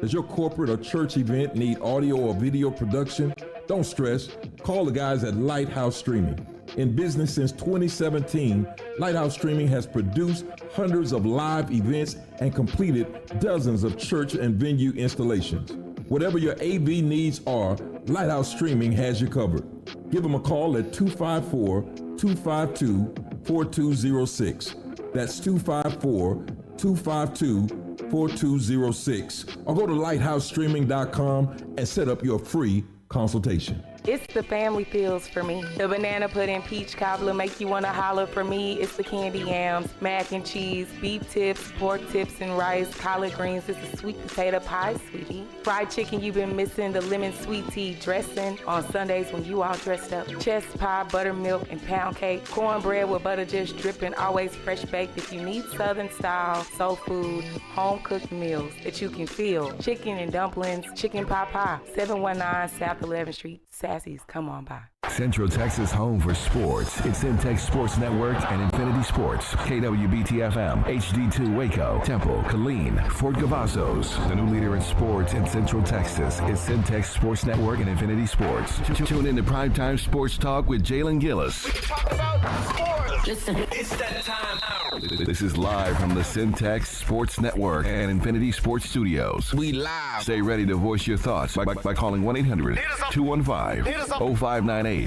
Does your corporate or church event need audio or video production? Don't stress. Call the guys at Lighthouse Streaming. In business since 2017, Lighthouse Streaming has produced hundreds of live events and completed dozens of church and venue installations. Whatever your AV needs are, Lighthouse Streaming has you covered. Give them a call at 254-252-4206. That's 254-252-4206. Or go to lighthousestreaming.com and set up your free consultation.
It's the family feels for me. The banana pudding peach cobbler make you want to holler for me. It's the candy yams, mac and cheese, beef tips, pork tips and rice, collard greens. It's the sweet potato pie, sweetie. Fried chicken you've been missing, the lemon sweet tea dressing on Sundays when you all dressed up. Chest pie, buttermilk and pound cake. Cornbread with butter just dripping, always fresh baked. If you need southern style, soul food, home cooked meals that you can feel. Chicken and dumplings, chicken pot pie, 719 South 11th Street. Sassy's, come on by.
Central Texas home for sports. It's Centex Sports Network and Infinity Sports. KWBT-FM, HD2 Waco, Temple, Killeen, Fort Cavazos. The new leader in sports in Central Texas is Centex Sports Network and Infinity Sports. Tune in to Primetime Sports Talk with Jalen Gillis.
We can talk about sports. Listen, it's that time out.
This is live from the Centex Sports Network and Infinity Sports Studios.
We live.
Stay ready to voice your thoughts by calling 1-800-215-0598.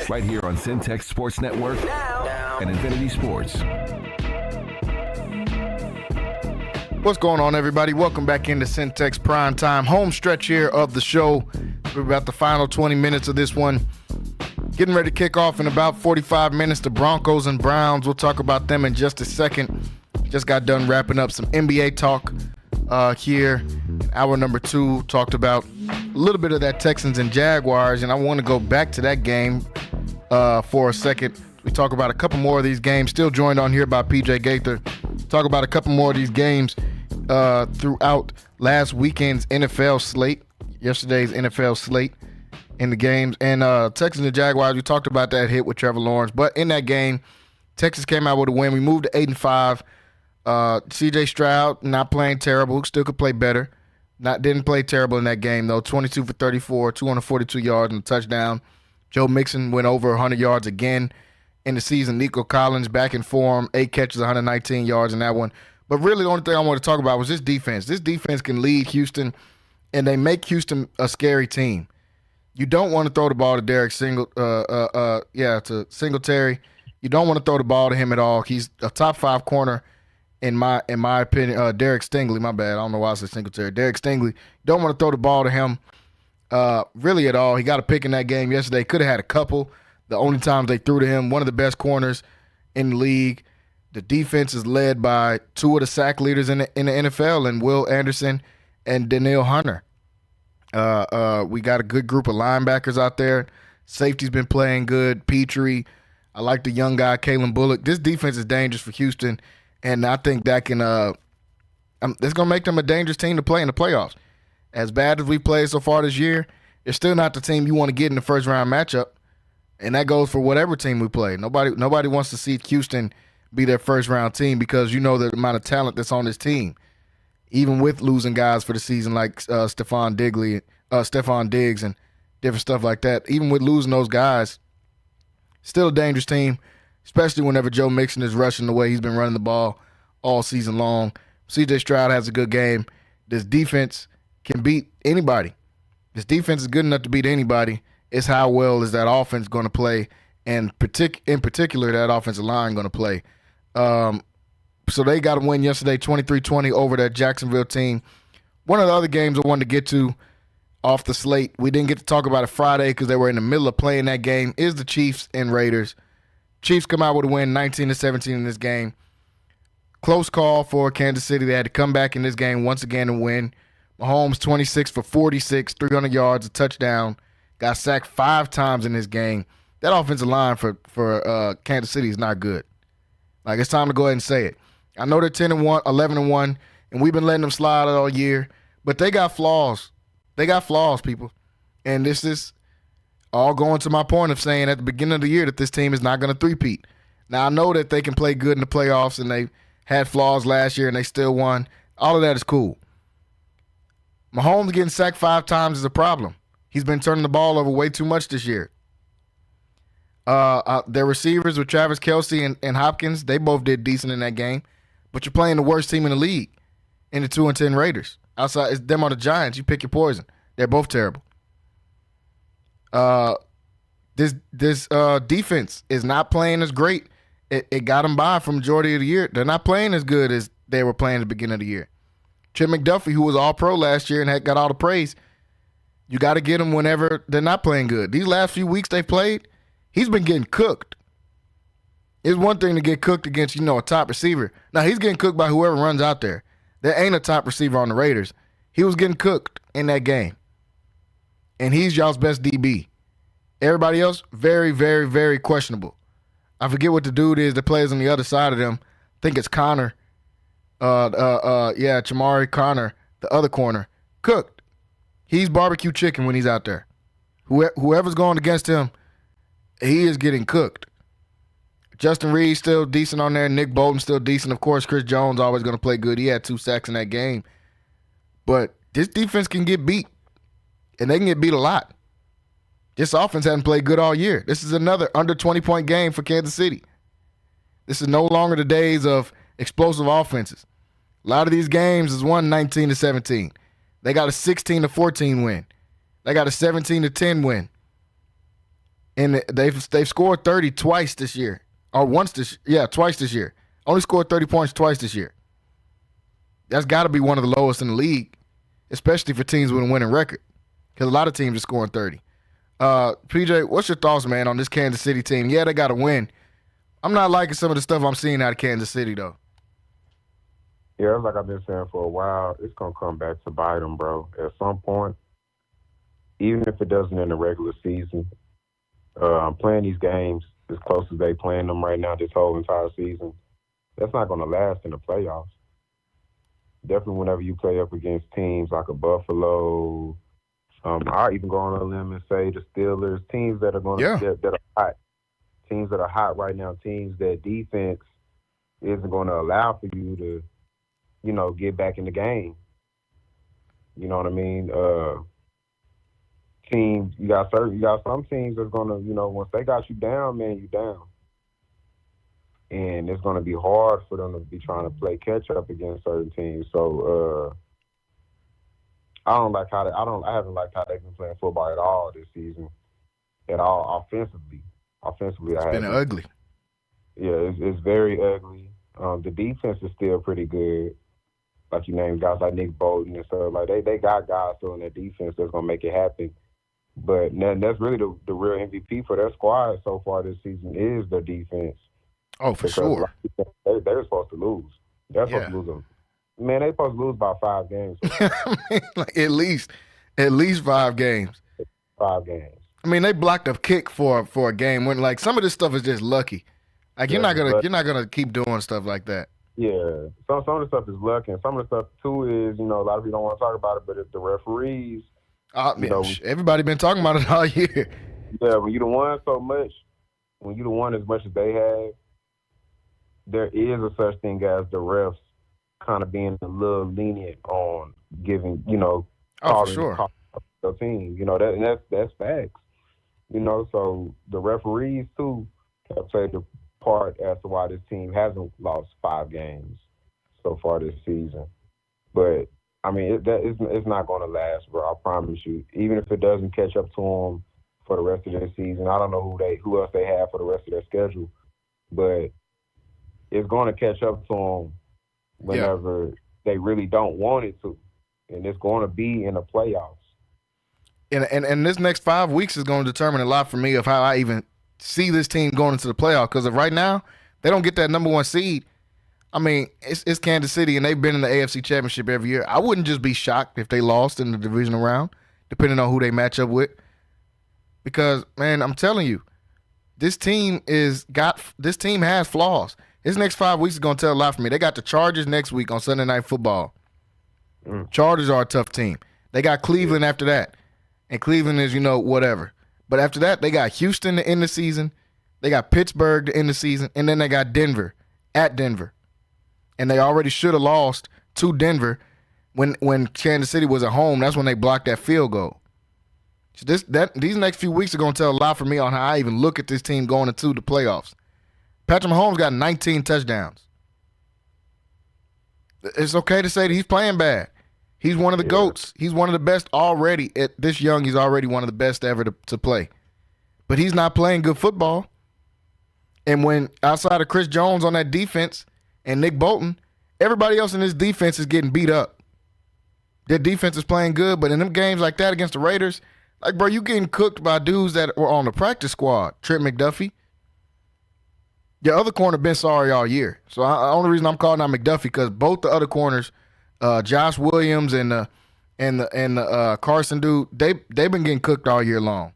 Right here on Centex Sports Network and Infinity Sports.
What's going on, everybody? Welcome back into Centex Primetime. Home stretch here of the show. We're about the final 20 minutes of this one. Getting ready to kick off in about 45 minutes. The Broncos and Browns. We'll talk about them in just a second. Just got done wrapping up some NBA talk here. Hour number 2 talked about a little bit of that Texans and Jaguars, and I want to go back to that game for a second. We talk about a couple more of these games. Still joined on here by PJ Gaither. Talk about a couple more of these games throughout last weekend's NFL slate, yesterday's NFL slate in the games. And Texans and Jaguars, we talked about that hit with Trevor Lawrence. But in that game, Texas came out with a win. We moved to 8-5. C.J. Stroud not playing terrible. Still could play better. Didn't play terrible in that game, though. 22 for 34, 242 yards and a touchdown. Joe Mixon went over 100 yards again in the season. Nico Collins back in form, 8 catches, 119 yards in that one. But really the only thing I want to talk about was this defense. This defense can lead Houston, and they make Houston a scary team. You don't want to throw the ball to Singletary. You don't want to throw the ball to him at all. He's a top 5 corner in my opinion. Derek Stingley, my bad. I don't know why I said Singletary. Derek Stingley. Don't want to throw the ball to him really at all. He got a pick in that game yesterday. Could have had a couple. The only times they threw to him, one of the best corners in the league. The defense is led by 2 of the sack leaders in the NFL, and Will Anderson and Danielle Hunter. We got a good group of linebackers out there. Safety's been playing good. Petrie. I like the young guy, Kalen Bullock. This defense is dangerous for Houston, and I think that can it's going to make them a dangerous team to play in the playoffs. As bad as we played so far this year, it's still not the team you want to get in the first-round matchup, and that goes for whatever team we play. Nobody wants to see Houston be their first-round team because you know the amount of talent that's on this team, even with losing guys for the season like Stephon Diggs and different stuff like that. Even with losing those guys, still a dangerous team, especially whenever Joe Mixon is rushing the way he's been running the ball all season long. C.J. Stroud has a good game. This defense can beat anybody. This defense is good enough to beat anybody. It's how well is that offense going to play, and in particular that offensive line going to play. So they got a win yesterday, 23-20 over that Jacksonville team. One of the other games I wanted to get to off the slate. We didn't get to talk about it Friday because they were in the middle of playing that game, is the Chiefs and Raiders. Chiefs come out with a win, 19-17 in this game. Close call for Kansas City. They had to come back in this game once again and win. Mahomes 26 for 46, 300 yards, a touchdown. Got sacked 5 times in this game. That offensive line for Kansas City is not good. Like, it's time to go ahead and say it. I know they're 10-1, 11-1, and we've been letting them slide all year, but they got flaws. They got flaws, people. And this is all going to my point of saying at the beginning of the year that this team is not going to three-peat. Now, I know that they can play good in the playoffs, and they had flaws last year, and they still won. All of that is cool. Mahomes getting sacked 5 times is a problem. He's been turning the ball over way too much this year. Their receivers with Travis Kelce and Hopkins, they both did decent in that game. But you're playing the worst team in the league in the 2-10 Raiders. Outside, it's them or the Giants. You pick your poison. They're both terrible. This defense is not playing as great. It got them by for majority of the year. They're not playing as good as they were playing at the beginning of the year. Trent McDuffie, who was all-pro last year and had got all the praise, you got to get him whenever they're not playing good. These last few weeks they played, he's been getting cooked. It's one thing to get cooked against, a top receiver. Now, he's getting cooked by whoever runs out there. There ain't a top receiver on the Raiders. He was getting cooked in that game. And he's y'all's best DB. Everybody else, very, very, very questionable. I forget what the dude is that plays on the other side of them. I think it's Connor. Chamari Connor, the other corner. Cooked. He's barbecue chicken when he's out there. Whoever's going against him, he is getting cooked. Justin Reed still decent on there. Nick Bolton still decent. Of course, Chris Jones always going to play good. He had 2 sacks in that game. But this defense can get beat, and they can get beat a lot. This offense hasn't played good all year. This is another under 20-point game for Kansas City. This is no longer the days of explosive offenses. A lot of these games is won 19-17. They got a 16-14 win. They got a 17-10 win. And they've scored 30 twice this year. Or twice this year. Only scored 30 points twice this year. That's got to be one of the lowest in the league, especially for teams with a winning record, because a lot of teams are scoring 30. PJ, what's your thoughts, man, on this Kansas City team? Yeah, they got to win. I'm not liking some of the stuff I'm seeing out of Kansas City, though.
Yeah, like I've been saying for a while, it's going to come back to bite them, bro. At some point, even if it doesn't in the regular season, playing these games as close as they playing them right now this whole entire season, that's not going to last in the playoffs. Definitely whenever you play up against teams like a Buffalo, I'll even go on a limb and say the Steelers, teams that are going to that are hot. Teams that are hot right now, teams that defense isn't going to allow for you to, get back in the game. You know what I mean? Teams, you got some teams that's going to, once they got you down, man, you down. And it's going to be hard for them to be trying to play catch up against certain teams. So I haven't liked how they've been playing football at all this season, at all offensively.
It's been ugly.
Yeah, it's very ugly. The defense is still pretty good. Like you named guys like Nick Bolton and stuff. Like they got guys still in their defense that's gonna make it happen. But that's really the real MVP for their squad so far this season is their defense.
Oh, for sure.
They're supposed to lose. They're supposed to lose them. Man, they're supposed to lose by 5 games.
Like at least 5 games.
5 games.
I mean, they blocked a kick for a game when like some of this stuff is just lucky. Like you're not gonna keep doing stuff like that.
Yeah, some of the stuff is lucky, and some of the stuff too is a lot of people don't want to talk about it, but it's the referees.
Everybody been talking about it all year.
Yeah, when you the one so much, when you the one as much as they have, there is a such thing as the refs kind of being a little lenient on giving,
for sure,
the team. That's facts. So the referees too have played the part as to why this team hasn't lost 5 games so far this season. But I mean, it's not going to last, bro. I promise you. Even if it doesn't catch up to them for the rest of their season, I don't know who else they have for the rest of their schedule, but it's going to catch up to them whenever they really don't want it to, and it's going to be in the playoffs.
And this next 5 weeks is going to determine a lot for me of how I even see this team going into the playoff. Because right now, they don't get that number 1 seed. I mean, it's Kansas City, and they've been in the AFC Championship every year. I wouldn't just be shocked if they lost in the divisional round, depending on who they match up with. Because, man, I'm telling you, this team has flaws. This next 5 weeks is going to tell a lot for me. They got the Chargers next week on Sunday Night Football. Chargers are a tough team. They got Cleveland after that. And Cleveland is, whatever. But after that, they got Houston to end the season. They got Pittsburgh to end the season. And then they got Denver at Denver. And they already should have lost to Denver when Kansas City was at home. That's when they blocked that field goal. So these next few weeks are going to tell a lot for me on how I even look at this team going into the playoffs. Patrick Mahomes got 19 touchdowns. It's okay to say that he's playing bad. He's one of the GOATs. He's one of the best already. At this young, he's already one of the best ever to play. But he's not playing good football. And when outside of Chris Jones on that defense and Nick Bolton, everybody else in this defense is getting beat up. Their defense is playing good, but in them games like that against the Raiders, like, bro, you getting cooked by dudes that were on the practice squad. Trent McDuffie. Your other corner been sorry all year. So the only reason I'm calling out McDuffie because both the other corners, Josh Williams and the Carson dude, they've been getting cooked all year long.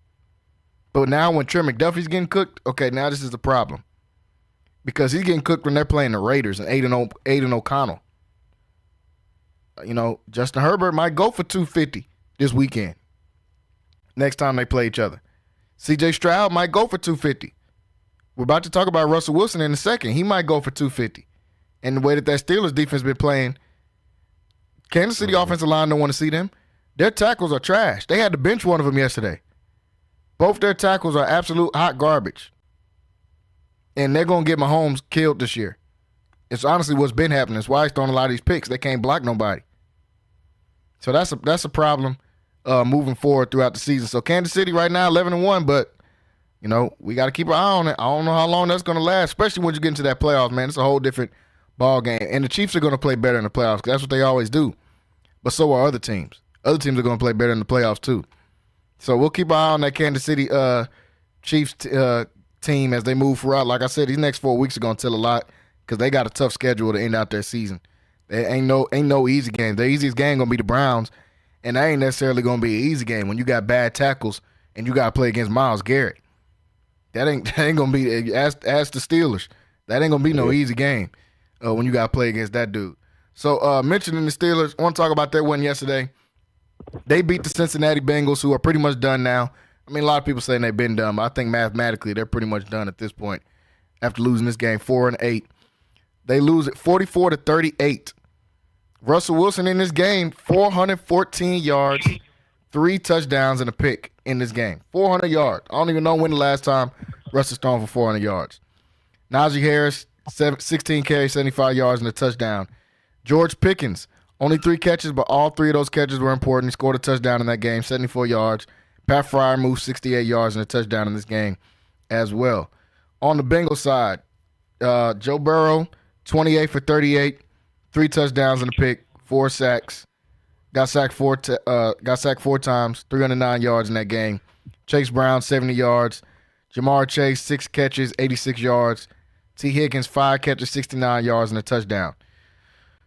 But now when Trent McDuffie's getting cooked, okay, now this is the problem. Because he's getting cooked when they're playing the Raiders and Aiden O'Connell. Justin Herbert might go for 250 this weekend. Next time they play each other. C.J. Stroud might go for 250. We're about to talk about Russell Wilson in a second. He might go for 250. And the way that Steelers defense been playing, Kansas City offensive line don't want to see them. Their tackles are trash. They had to bench one of them yesterday. Both their tackles are absolute hot garbage. And they're going to get Mahomes killed this year. It's honestly what's been happening. It's why he's throwing a lot of these picks. They can't block nobody. So that's a problem moving forward throughout the season. So Kansas City right now 11-1, but we got to keep our eye on it. I don't know how long that's going to last, especially when you get into that playoffs, man. It's a whole different ball game. And the Chiefs are going to play better in the playoffs because that's what they always do. But so are other teams. Other teams are going to play better in the playoffs too. So we'll keep our eye on that Kansas City Chiefs team as they move throughout. Like I said, these next 4 weeks are going to tell a lot because they got a tough schedule to end out their season. There ain't no easy game. The easiest game going to be the Browns, and that ain't necessarily going to be an easy game when you got bad tackles and you got to play against Myles Garrett. That ain't going to be – ask the Steelers. That ain't going to be no easy game when you got to play against that dude. So mentioning the Steelers, I want to talk about that one yesterday. They beat the Cincinnati Bengals, who are pretty much done now. I mean, a lot of people saying they've been done, but I think mathematically they're pretty much done at this point after losing this game 4-8. They lose it 44-38. Russell Wilson in this game, 414 yards, 3 touchdowns, and a pick in this game. 400 yards. I don't even know when the last time Russell's thrown for 400 yards. Najee Harris, 16 carries, 75 yards, and a touchdown. George Pickens, only 3 catches, but all 3 of those catches were important. He scored a touchdown in that game, 74 yards. Pat Fryer moved 68 yards and a touchdown in this game as well. On the Bengals side, Joe Burrow, 28 for 38, 3 touchdowns and a pick, 4 sacks. Got sacked 4 times, 309 yards in that game. Chase Brown, 70 yards. Jamar Chase, 6 catches, 86 yards. T. Higgins, 5 catches, 69 yards and a touchdown.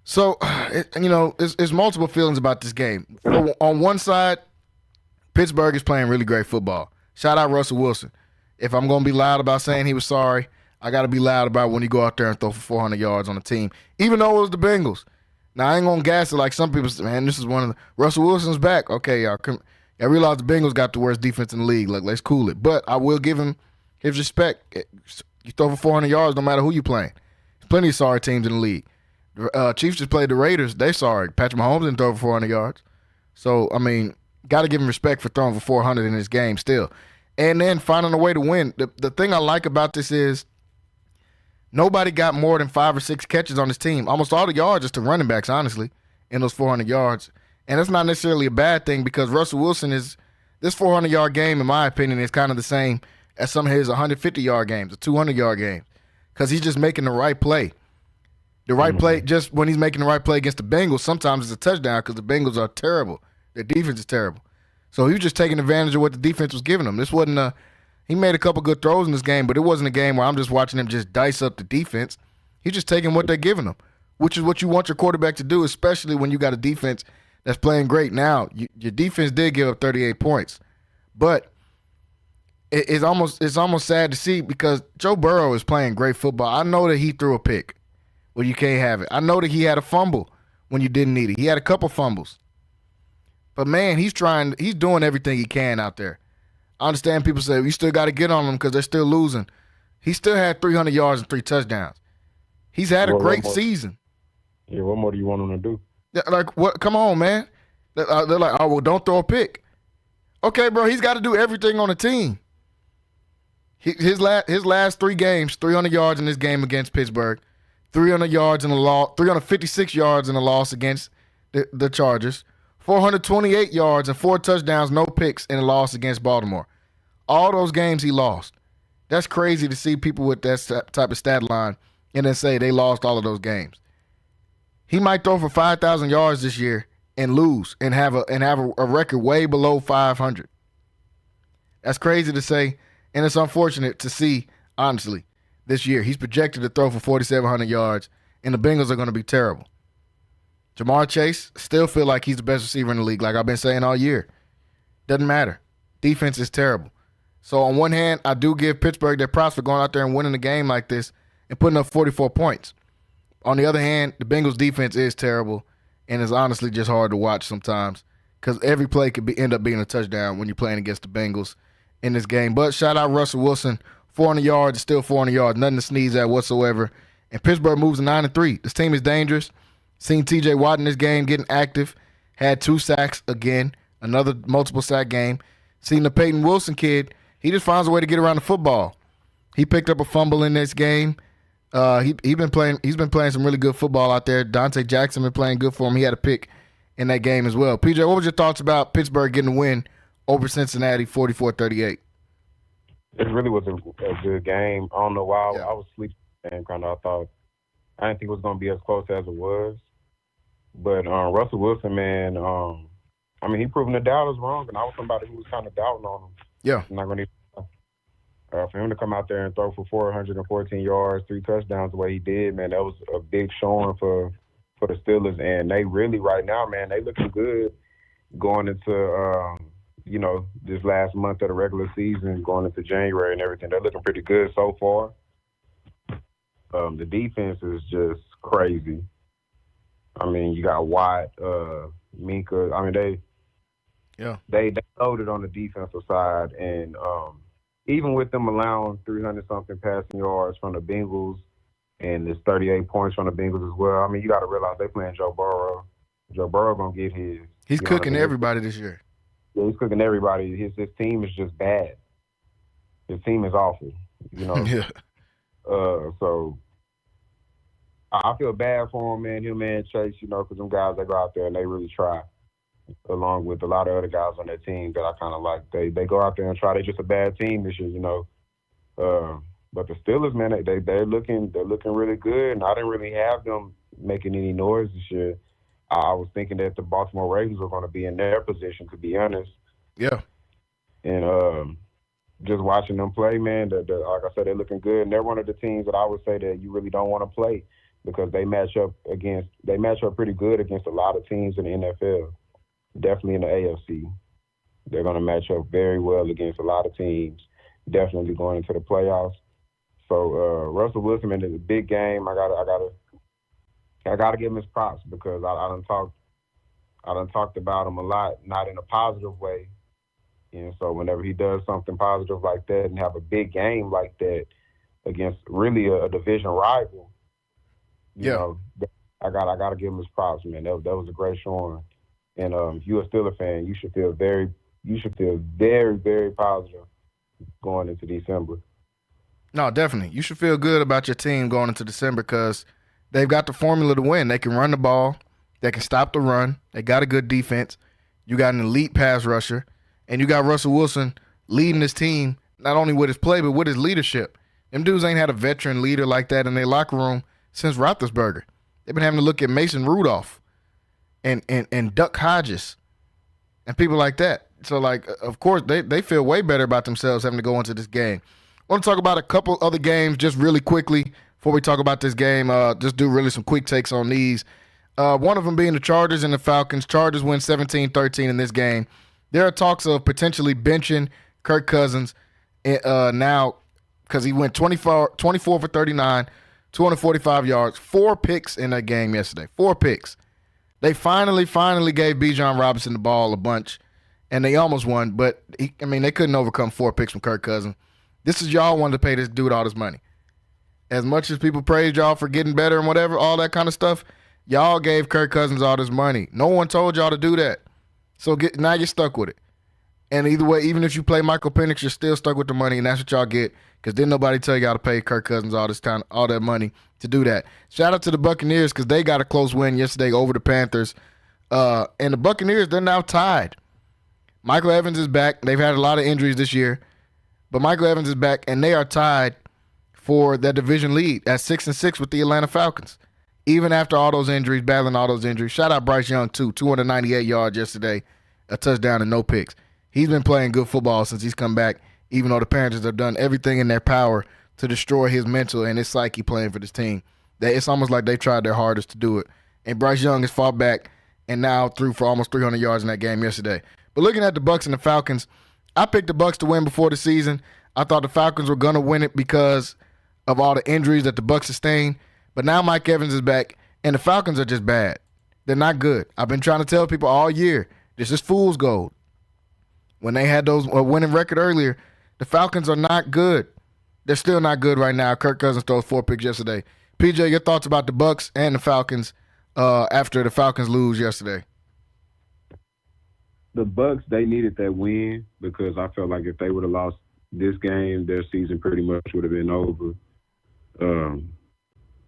So, there's multiple feelings about this game. On one side, Pittsburgh is playing really great football. Shout out Russell Wilson. If I'm going to be loud about saying he was sorry, I got to be loud about when he go out there and throw for 400 yards on the team, even though it was the Bengals. Now, I ain't going to gas it like some people say, man, this is one of the – Russell Wilson's back. Okay, y'all. I realize the Bengals got the worst defense in the league. Look, let's cool it. But I will give him his respect. You throw for 400 yards no matter who you playing. There's plenty of sorry teams in the league. Chiefs just played the Raiders. They sorry. Patrick Mahomes didn't throw for 400 yards. So, I mean, got to give him respect for throwing for 400 in this game still. And then finding a way to win. The thing I like about this is nobody got more than 5 or 6 catches on this team. Almost all the yards is to running backs, honestly, in those 400 yards. And that's not necessarily a bad thing because Russell Wilson is – this 400-yard game, in my opinion, is kind of the same as some of his 150-yard games, a 200-yard game, because he's just making the right play. The right play, just when he's making the right play against the Bengals, sometimes it's a touchdown because the Bengals are terrible. Their defense is terrible. So he was just taking advantage of what the defense was giving him. This wasn't he made a couple good throws in this game, but it wasn't a game where I'm just watching him just dice up the defense. He's just taking what they're giving him, which is what you want your quarterback to do, especially when you got a defense that's playing great. Now, your defense did give up 38 points, but it's almost sad to see because Joe Burrow is playing great football. I know that he threw a pick. Well, you can't have it. I know that he had a fumble when you didn't need it. He had a couple fumbles. But, man, he's doing everything he can out there. I understand people say, you still got to get on them because they're still losing. He still had 300 yards and 3 touchdowns. He's had a great season.
Yeah, what more do you want him to do?
Yeah, like, what? Come on, man. They're like, oh, well, don't throw a pick. Okay, bro, he's got to do everything on the team. His last 3 games, 300 yards in this game against Pittsburgh, 300 yards in a loss, 356 yards in a loss against the Chargers, 428 yards and 4 touchdowns, no picks in a loss against Baltimore. All those games he lost. That's crazy to see people with that type of stat line and then say they lost all of those games. He might throw for 5,000 yards this year and lose and have a record way below 500. That's crazy to say, and it's unfortunate to see, honestly, this year. He's projected to throw for 4,700 yards, and the Bengals are going to be terrible. Jamar Chase still feel like he's the best receiver in the league, like I've been saying all year. Doesn't matter. Defense is terrible. So on one hand, I do give Pittsburgh their props for going out there and winning a game like this and putting up 44 points. On the other hand, the Bengals defense is terrible, and it's honestly just hard to watch sometimes because every play could end up being a touchdown when you're playing against the Bengals in this game. But shout out Russell Wilson, 400 yards, still 400 yards, nothing to sneeze at whatsoever. And Pittsburgh moves to 9-3. This team is dangerous. Seen T.J. Watt in this game getting active, had 2 sacks again, another multiple sack game. Seen the Peyton Wilson kid, he just finds a way to get around the football. He picked up a fumble in this game. He's been playing some really good football out there. Dante Jackson been playing good for him. He had a pick in that game as well. PJ, what was your thoughts about Pittsburgh getting a win over Cincinnati, 44-38?
It really was a good game. I don't know why I was sleeping and kind of I didn't think it was going to be as close as it was. But Russell Wilson, man, I mean, he proven the doubters wrong, and I was somebody who was kind of doubting on him.
Yeah.
I'm not going to for him to come out there and throw for 414 yards, 3 touchdowns the way he did, man, that was a big showing for the Steelers. And they really, right now, man, they looking good going into, this last month of the regular season, going into January and everything. They're looking pretty good so far. The defense is just crazy. I mean, you got Watt, Minka. I mean, they loaded on the defensive side, and even with them allowing 300-something passing yards from the Bengals and there's 38 points from the Bengals as well, I mean, you got to realize they playing Joe Burrow. Joe Burrow going to get his.
He's cooking everybody this year.
Yeah, he's cooking everybody. His team is just bad. His team is awful,
Yeah.
So I feel bad for him, man. Him and Chase, because them guys, they go out there and they really try, along with a lot of other guys on their team that I kind of like. They go out there and try. They're just a bad team this year, But the Steelers, man, they're looking really good, and I didn't really have them making any noise this year. I was thinking that the Baltimore Ravens were going to be in their position, to be honest.
Yeah.
And just watching them play, man, like I said, they're looking good, and they're one of the teams that I would say that you really don't want to play because they match up pretty good against a lot of teams in the NFL. Definitely in the AFC. They're going to match up very well against a lot of teams, definitely going into the playoffs. So Russell Wilson in a big game. I gotta give him his props because I done talked about him a lot, not in a positive way. And so whenever he does something positive like that and have a big game like that against really a division rival, I gotta give him his props, man. That was a great showing. And if you're a Steelers fan, you should feel very, very positive going into December.
No, definitely. You should feel good about your team going into December because they've got the formula to win. They can run the ball. They can stop the run. They got a good defense. You got an elite pass rusher. And you got Russell Wilson leading this team, not only with his play, but with his leadership. Them dudes ain't had a veteran leader like that in their locker room since Roethlisberger. They've been having to look at Mason Rudolph and Duck Hodges and people like that. So, like, of course, they feel way better about themselves having to go into this game. I want to talk about a couple other games just really quickly before we talk about this game. Just do really some quick takes on these. One of them being the Chargers and the Falcons. Chargers win 17-13 in this game. There are talks of potentially benching Kirk Cousins now because he went 24 for 39, 245 yards, 4 picks in that game yesterday. 4 picks. They finally gave Bijan Robinson the ball a bunch, and they almost won, but they couldn't overcome 4 picks from Kirk Cousins. This is y'all wanted to pay this dude all this money. As much as people praise y'all for getting better and whatever, all that kind of stuff, y'all gave Kirk Cousins all this money. No one told y'all to do that. So now you're stuck with it. And either way, even if you play Michael Penix, you're still stuck with the money, and that's what y'all get because didn't nobody tell y'all to pay Kirk Cousins all this time, all that money to do that. Shout out to the Buccaneers because they got a close win yesterday over the Panthers. And the Buccaneers, they're now tied. Michael Evans is back. They've had a lot of injuries this year, but Michael Evans is back, and they are tied for that division lead at 6-6 with the Atlanta Falcons. Even after all those injuries, battling all those injuries. Shout out Bryce Young, too. 298 yards yesterday, a touchdown and no picks. He's been playing good football since he's come back, even though the Panthers have done everything in their power to destroy his mental and his psyche playing for this team. It's almost like they tried their hardest to do it. And Bryce Young has fought back and now threw for almost 300 yards in that game yesterday. But looking at the Bucs and the Falcons, I picked the Bucs to win before the season. I thought the Falcons were going to win it because of all the injuries that the Bucs sustained. But now Mike Evans is back, and the Falcons are just bad. They're not good. I've been trying to tell people all year, this is fool's gold. When they had those winning record earlier, the Falcons are not good. They're still not good right now. Kirk Cousins throws 4 picks yesterday. PJ, your thoughts about the Bucs and the Falcons after the Falcons lose yesterday?
The Bucs, they needed that win because I felt like if they would have lost this game, their season pretty much would have been over.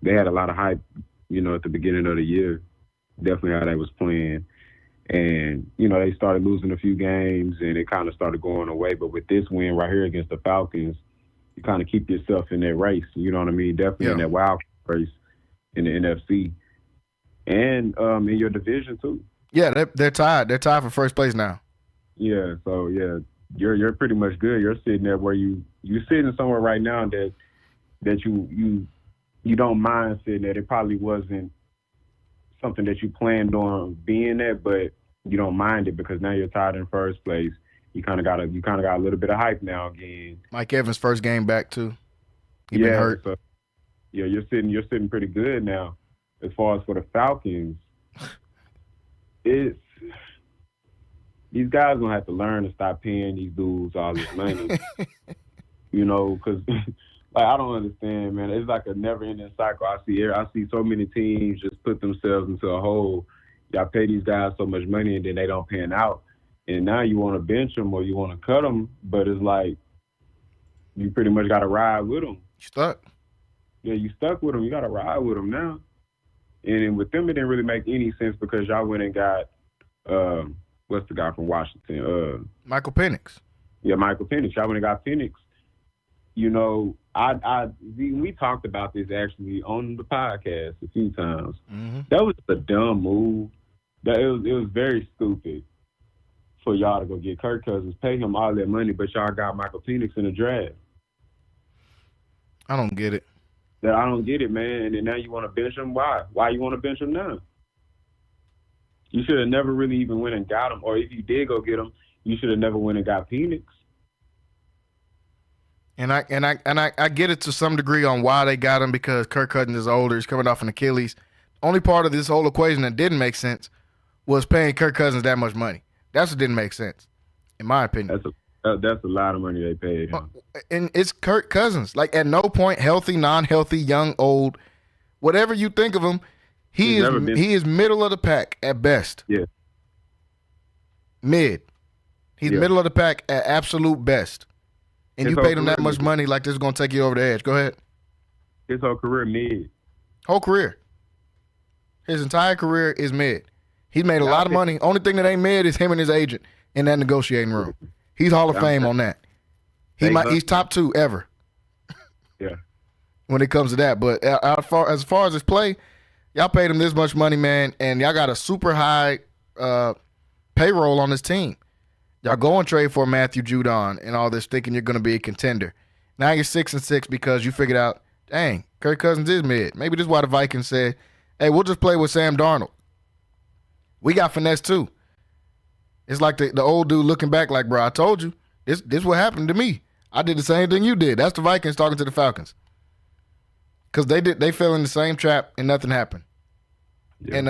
They had a lot of hype, at the beginning of the year, definitely how they was playing. And, they started losing a few games and it kind of started going away. But with this win right here against the Falcons, you kind of keep yourself in that race, you know what I mean? Definitely in that wild race in the NFC. And in your division, too. Yeah,
they're tied. They're tied for first place now.
Yeah, so, you're pretty much good. You're sitting there where you're sitting somewhere right now that you don't mind sitting there. It probably wasn't something that you planned on being at, but you don't mind it because now you're tied in first place. You kind of got a little bit of hype now again.
Mike Evans' first game back too. He been hurt.
So, you're sitting pretty good now. As far as for the Falcons, these guys gonna have to learn to stop paying these dudes all this money. Because I don't understand, man. It's like a never-ending cycle. I see so many teams just put themselves into a hole. Y'all pay these guys so much money and then they don't pan out. And now you want to bench them or you want to cut them, but it's like you pretty much got to ride with them.
Stuck.
Yeah, you stuck with them. You got to ride with them now. And with them, it didn't really make any sense because y'all went and got what's the guy from Washington?
Michael Penix.
Yeah, Michael Penix. Y'all went and got Penix. We talked about this actually on the podcast a few times. Mm-hmm. That was a dumb move. It was very stupid for y'all to go get Kirk Cousins, pay him all that money, but y'all got Michael Penix in the draft.
I don't get it.
I don't get it, man. And now you want to bench him? Why? Why you want to bench him now? You should have never really even went and got him. Or if you did go get him, you should have never went and got Penix.
And I get it to some degree on why they got him because Kirk Cousins is older. He's coming off an Achilles. Only part of this whole equation that didn't make sense was paying Kirk Cousins that much money. That's what didn't make sense, in my opinion.
That's a lot of money they paid him.
And it's Kirk Cousins. Like, at no point, healthy, non-healthy, young, old, whatever you think of him, he is middle of the pack at best.
Yeah.
Mid. He's middle of the pack at absolute best. And you paid him that much money like this is going to take you over the edge. Go ahead.
His whole career mid.
Whole career. His entire career is mid. He's made a lot of money. Only thing that ain't mid is him and his agent in that negotiating room. He's Hall of Fame on that. He's top 2 ever.
Yeah.
When it comes to that. But as far as his play, y'all paid him this much money, man, and y'all got a super high payroll on this team. Y'all go and trade for Matthew Judon and all this, thinking you're going to be a contender. Now you're 6-6 because you figured out, dang, Kirk Cousins is mid. Maybe this is why the Vikings said, hey, we'll just play with Sam Darnold. We got finesse too. It's like the old dude looking back like, bro, I told you. This what happened to me. I did the same thing you did. That's the Vikings talking to the Falcons. Because they fell in the same trap and nothing happened. Yeah. And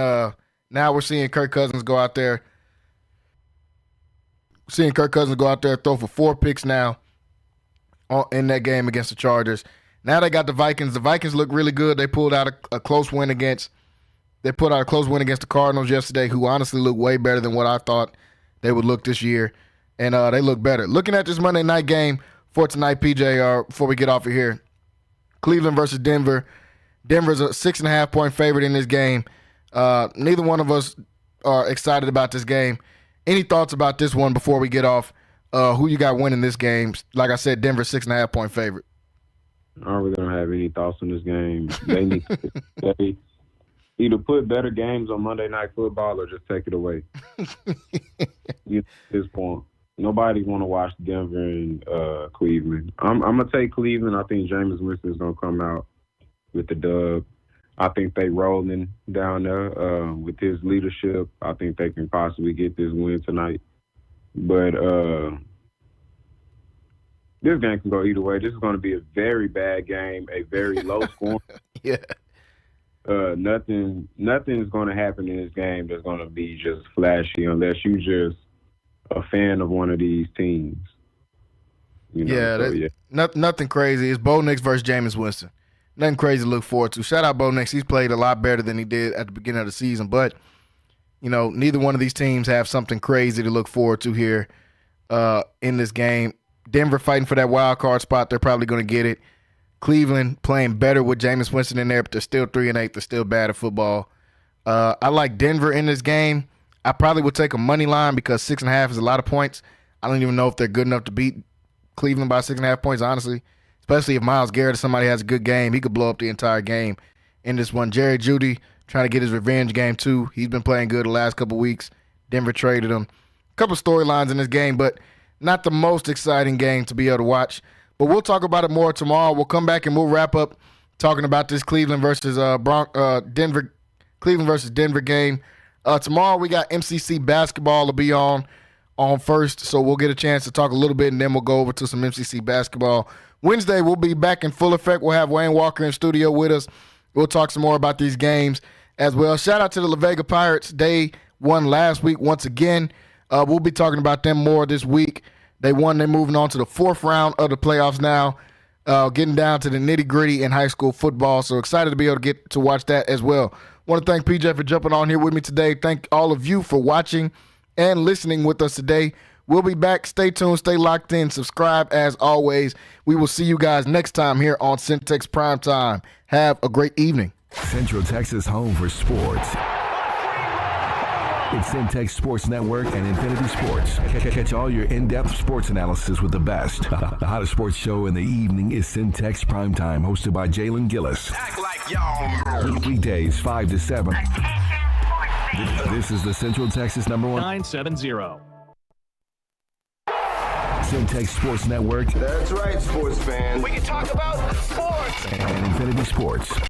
now we're seeing Kirk Cousins go out there. Throw for 4 picks now in that game against the Chargers. Now they got the Vikings. The Vikings look really good. They pulled out a close win against the Cardinals yesterday, who honestly look way better than what I thought they would look this year. And they look better. Looking at this Monday night game for tonight, PJ, before we get off of here, Cleveland versus Denver. Denver's a 6.5-point favorite in this game. Neither one of us are excited about this game. Any thoughts about this one before we get off? Who you got winning this game? Like I said, Denver 6.5-point favorite.
I don't really don't have any thoughts on this game. They need to either put better games on Monday Night Football or just take it away. At this point, nobody want to watch Denver and Cleveland. I'm gonna take Cleveland. I think Jameis Winston is gonna come out with the dub. I think they rolling down there with his leadership. I think they can possibly get this win tonight. But this game can go either way. This is going to be a very bad game, a very low score.
Yeah.
Nothing is going to happen in this game that's going to be just flashy unless you just a fan of one of these teams.
Nothing crazy. It's Bo Nix versus Jameis Winston. Nothing crazy to look forward to. Shout out Bo Nix. He's played a lot better than he did at the beginning of the season. But, neither one of these teams have something crazy to look forward to here in this game. Denver fighting for that wild card spot. They're probably going to get it. Cleveland playing better with Jameis Winston in there, but they're still 3-8. They're still bad at football. I like Denver in this game. I probably would take a money line because 6.5 is a lot of points. I don't even know if they're good enough to beat Cleveland by 6.5 points, honestly. Especially if Myles Garrett or somebody has a good game. He could blow up the entire game in this one. Jerry Jeudy trying to get his revenge game, too. He's been playing good the last couple weeks. Denver traded him. A couple storylines in this game, but not the most exciting game to be able to watch. But we'll talk about it more tomorrow. We'll come back and we'll wrap up talking about this Cleveland versus Denver game. Tomorrow we got MCC basketball to be on first, so we'll get a chance to talk a little bit, and then we'll go over to some MCC basketball. Wednesday, we'll be back in full effect. We'll have Wayne Walker in studio with us. We'll talk some more about these games as well. Shout out to the La Vega Pirates. They won last week once again. We'll be talking about them more this week. They won. They're moving on to the 4th round of the playoffs now, getting down to the nitty-gritty in high school football. So excited to be able to get to watch that as well. Want to thank PJ for jumping on here with me today. Thank all of you for watching and listening with us today. We'll be back. Stay tuned. Stay locked in. Subscribe as always. We will see you guys next time here on Centex Primetime. Have a great evening.
Central Texas home for sports. It's Centex Sports Network and Infinity Sports. Catch all your in-depth sports analysis with the best. The hottest sports show in the evening is Centex Primetime, hosted by Jalen Gillis.
Act like y'all.
Weekdays 5 to 7. This is the Central Texas #1
970.
Centex Sports Network.
That's right, sports fans. We can talk about sports.
And Infinity Sports.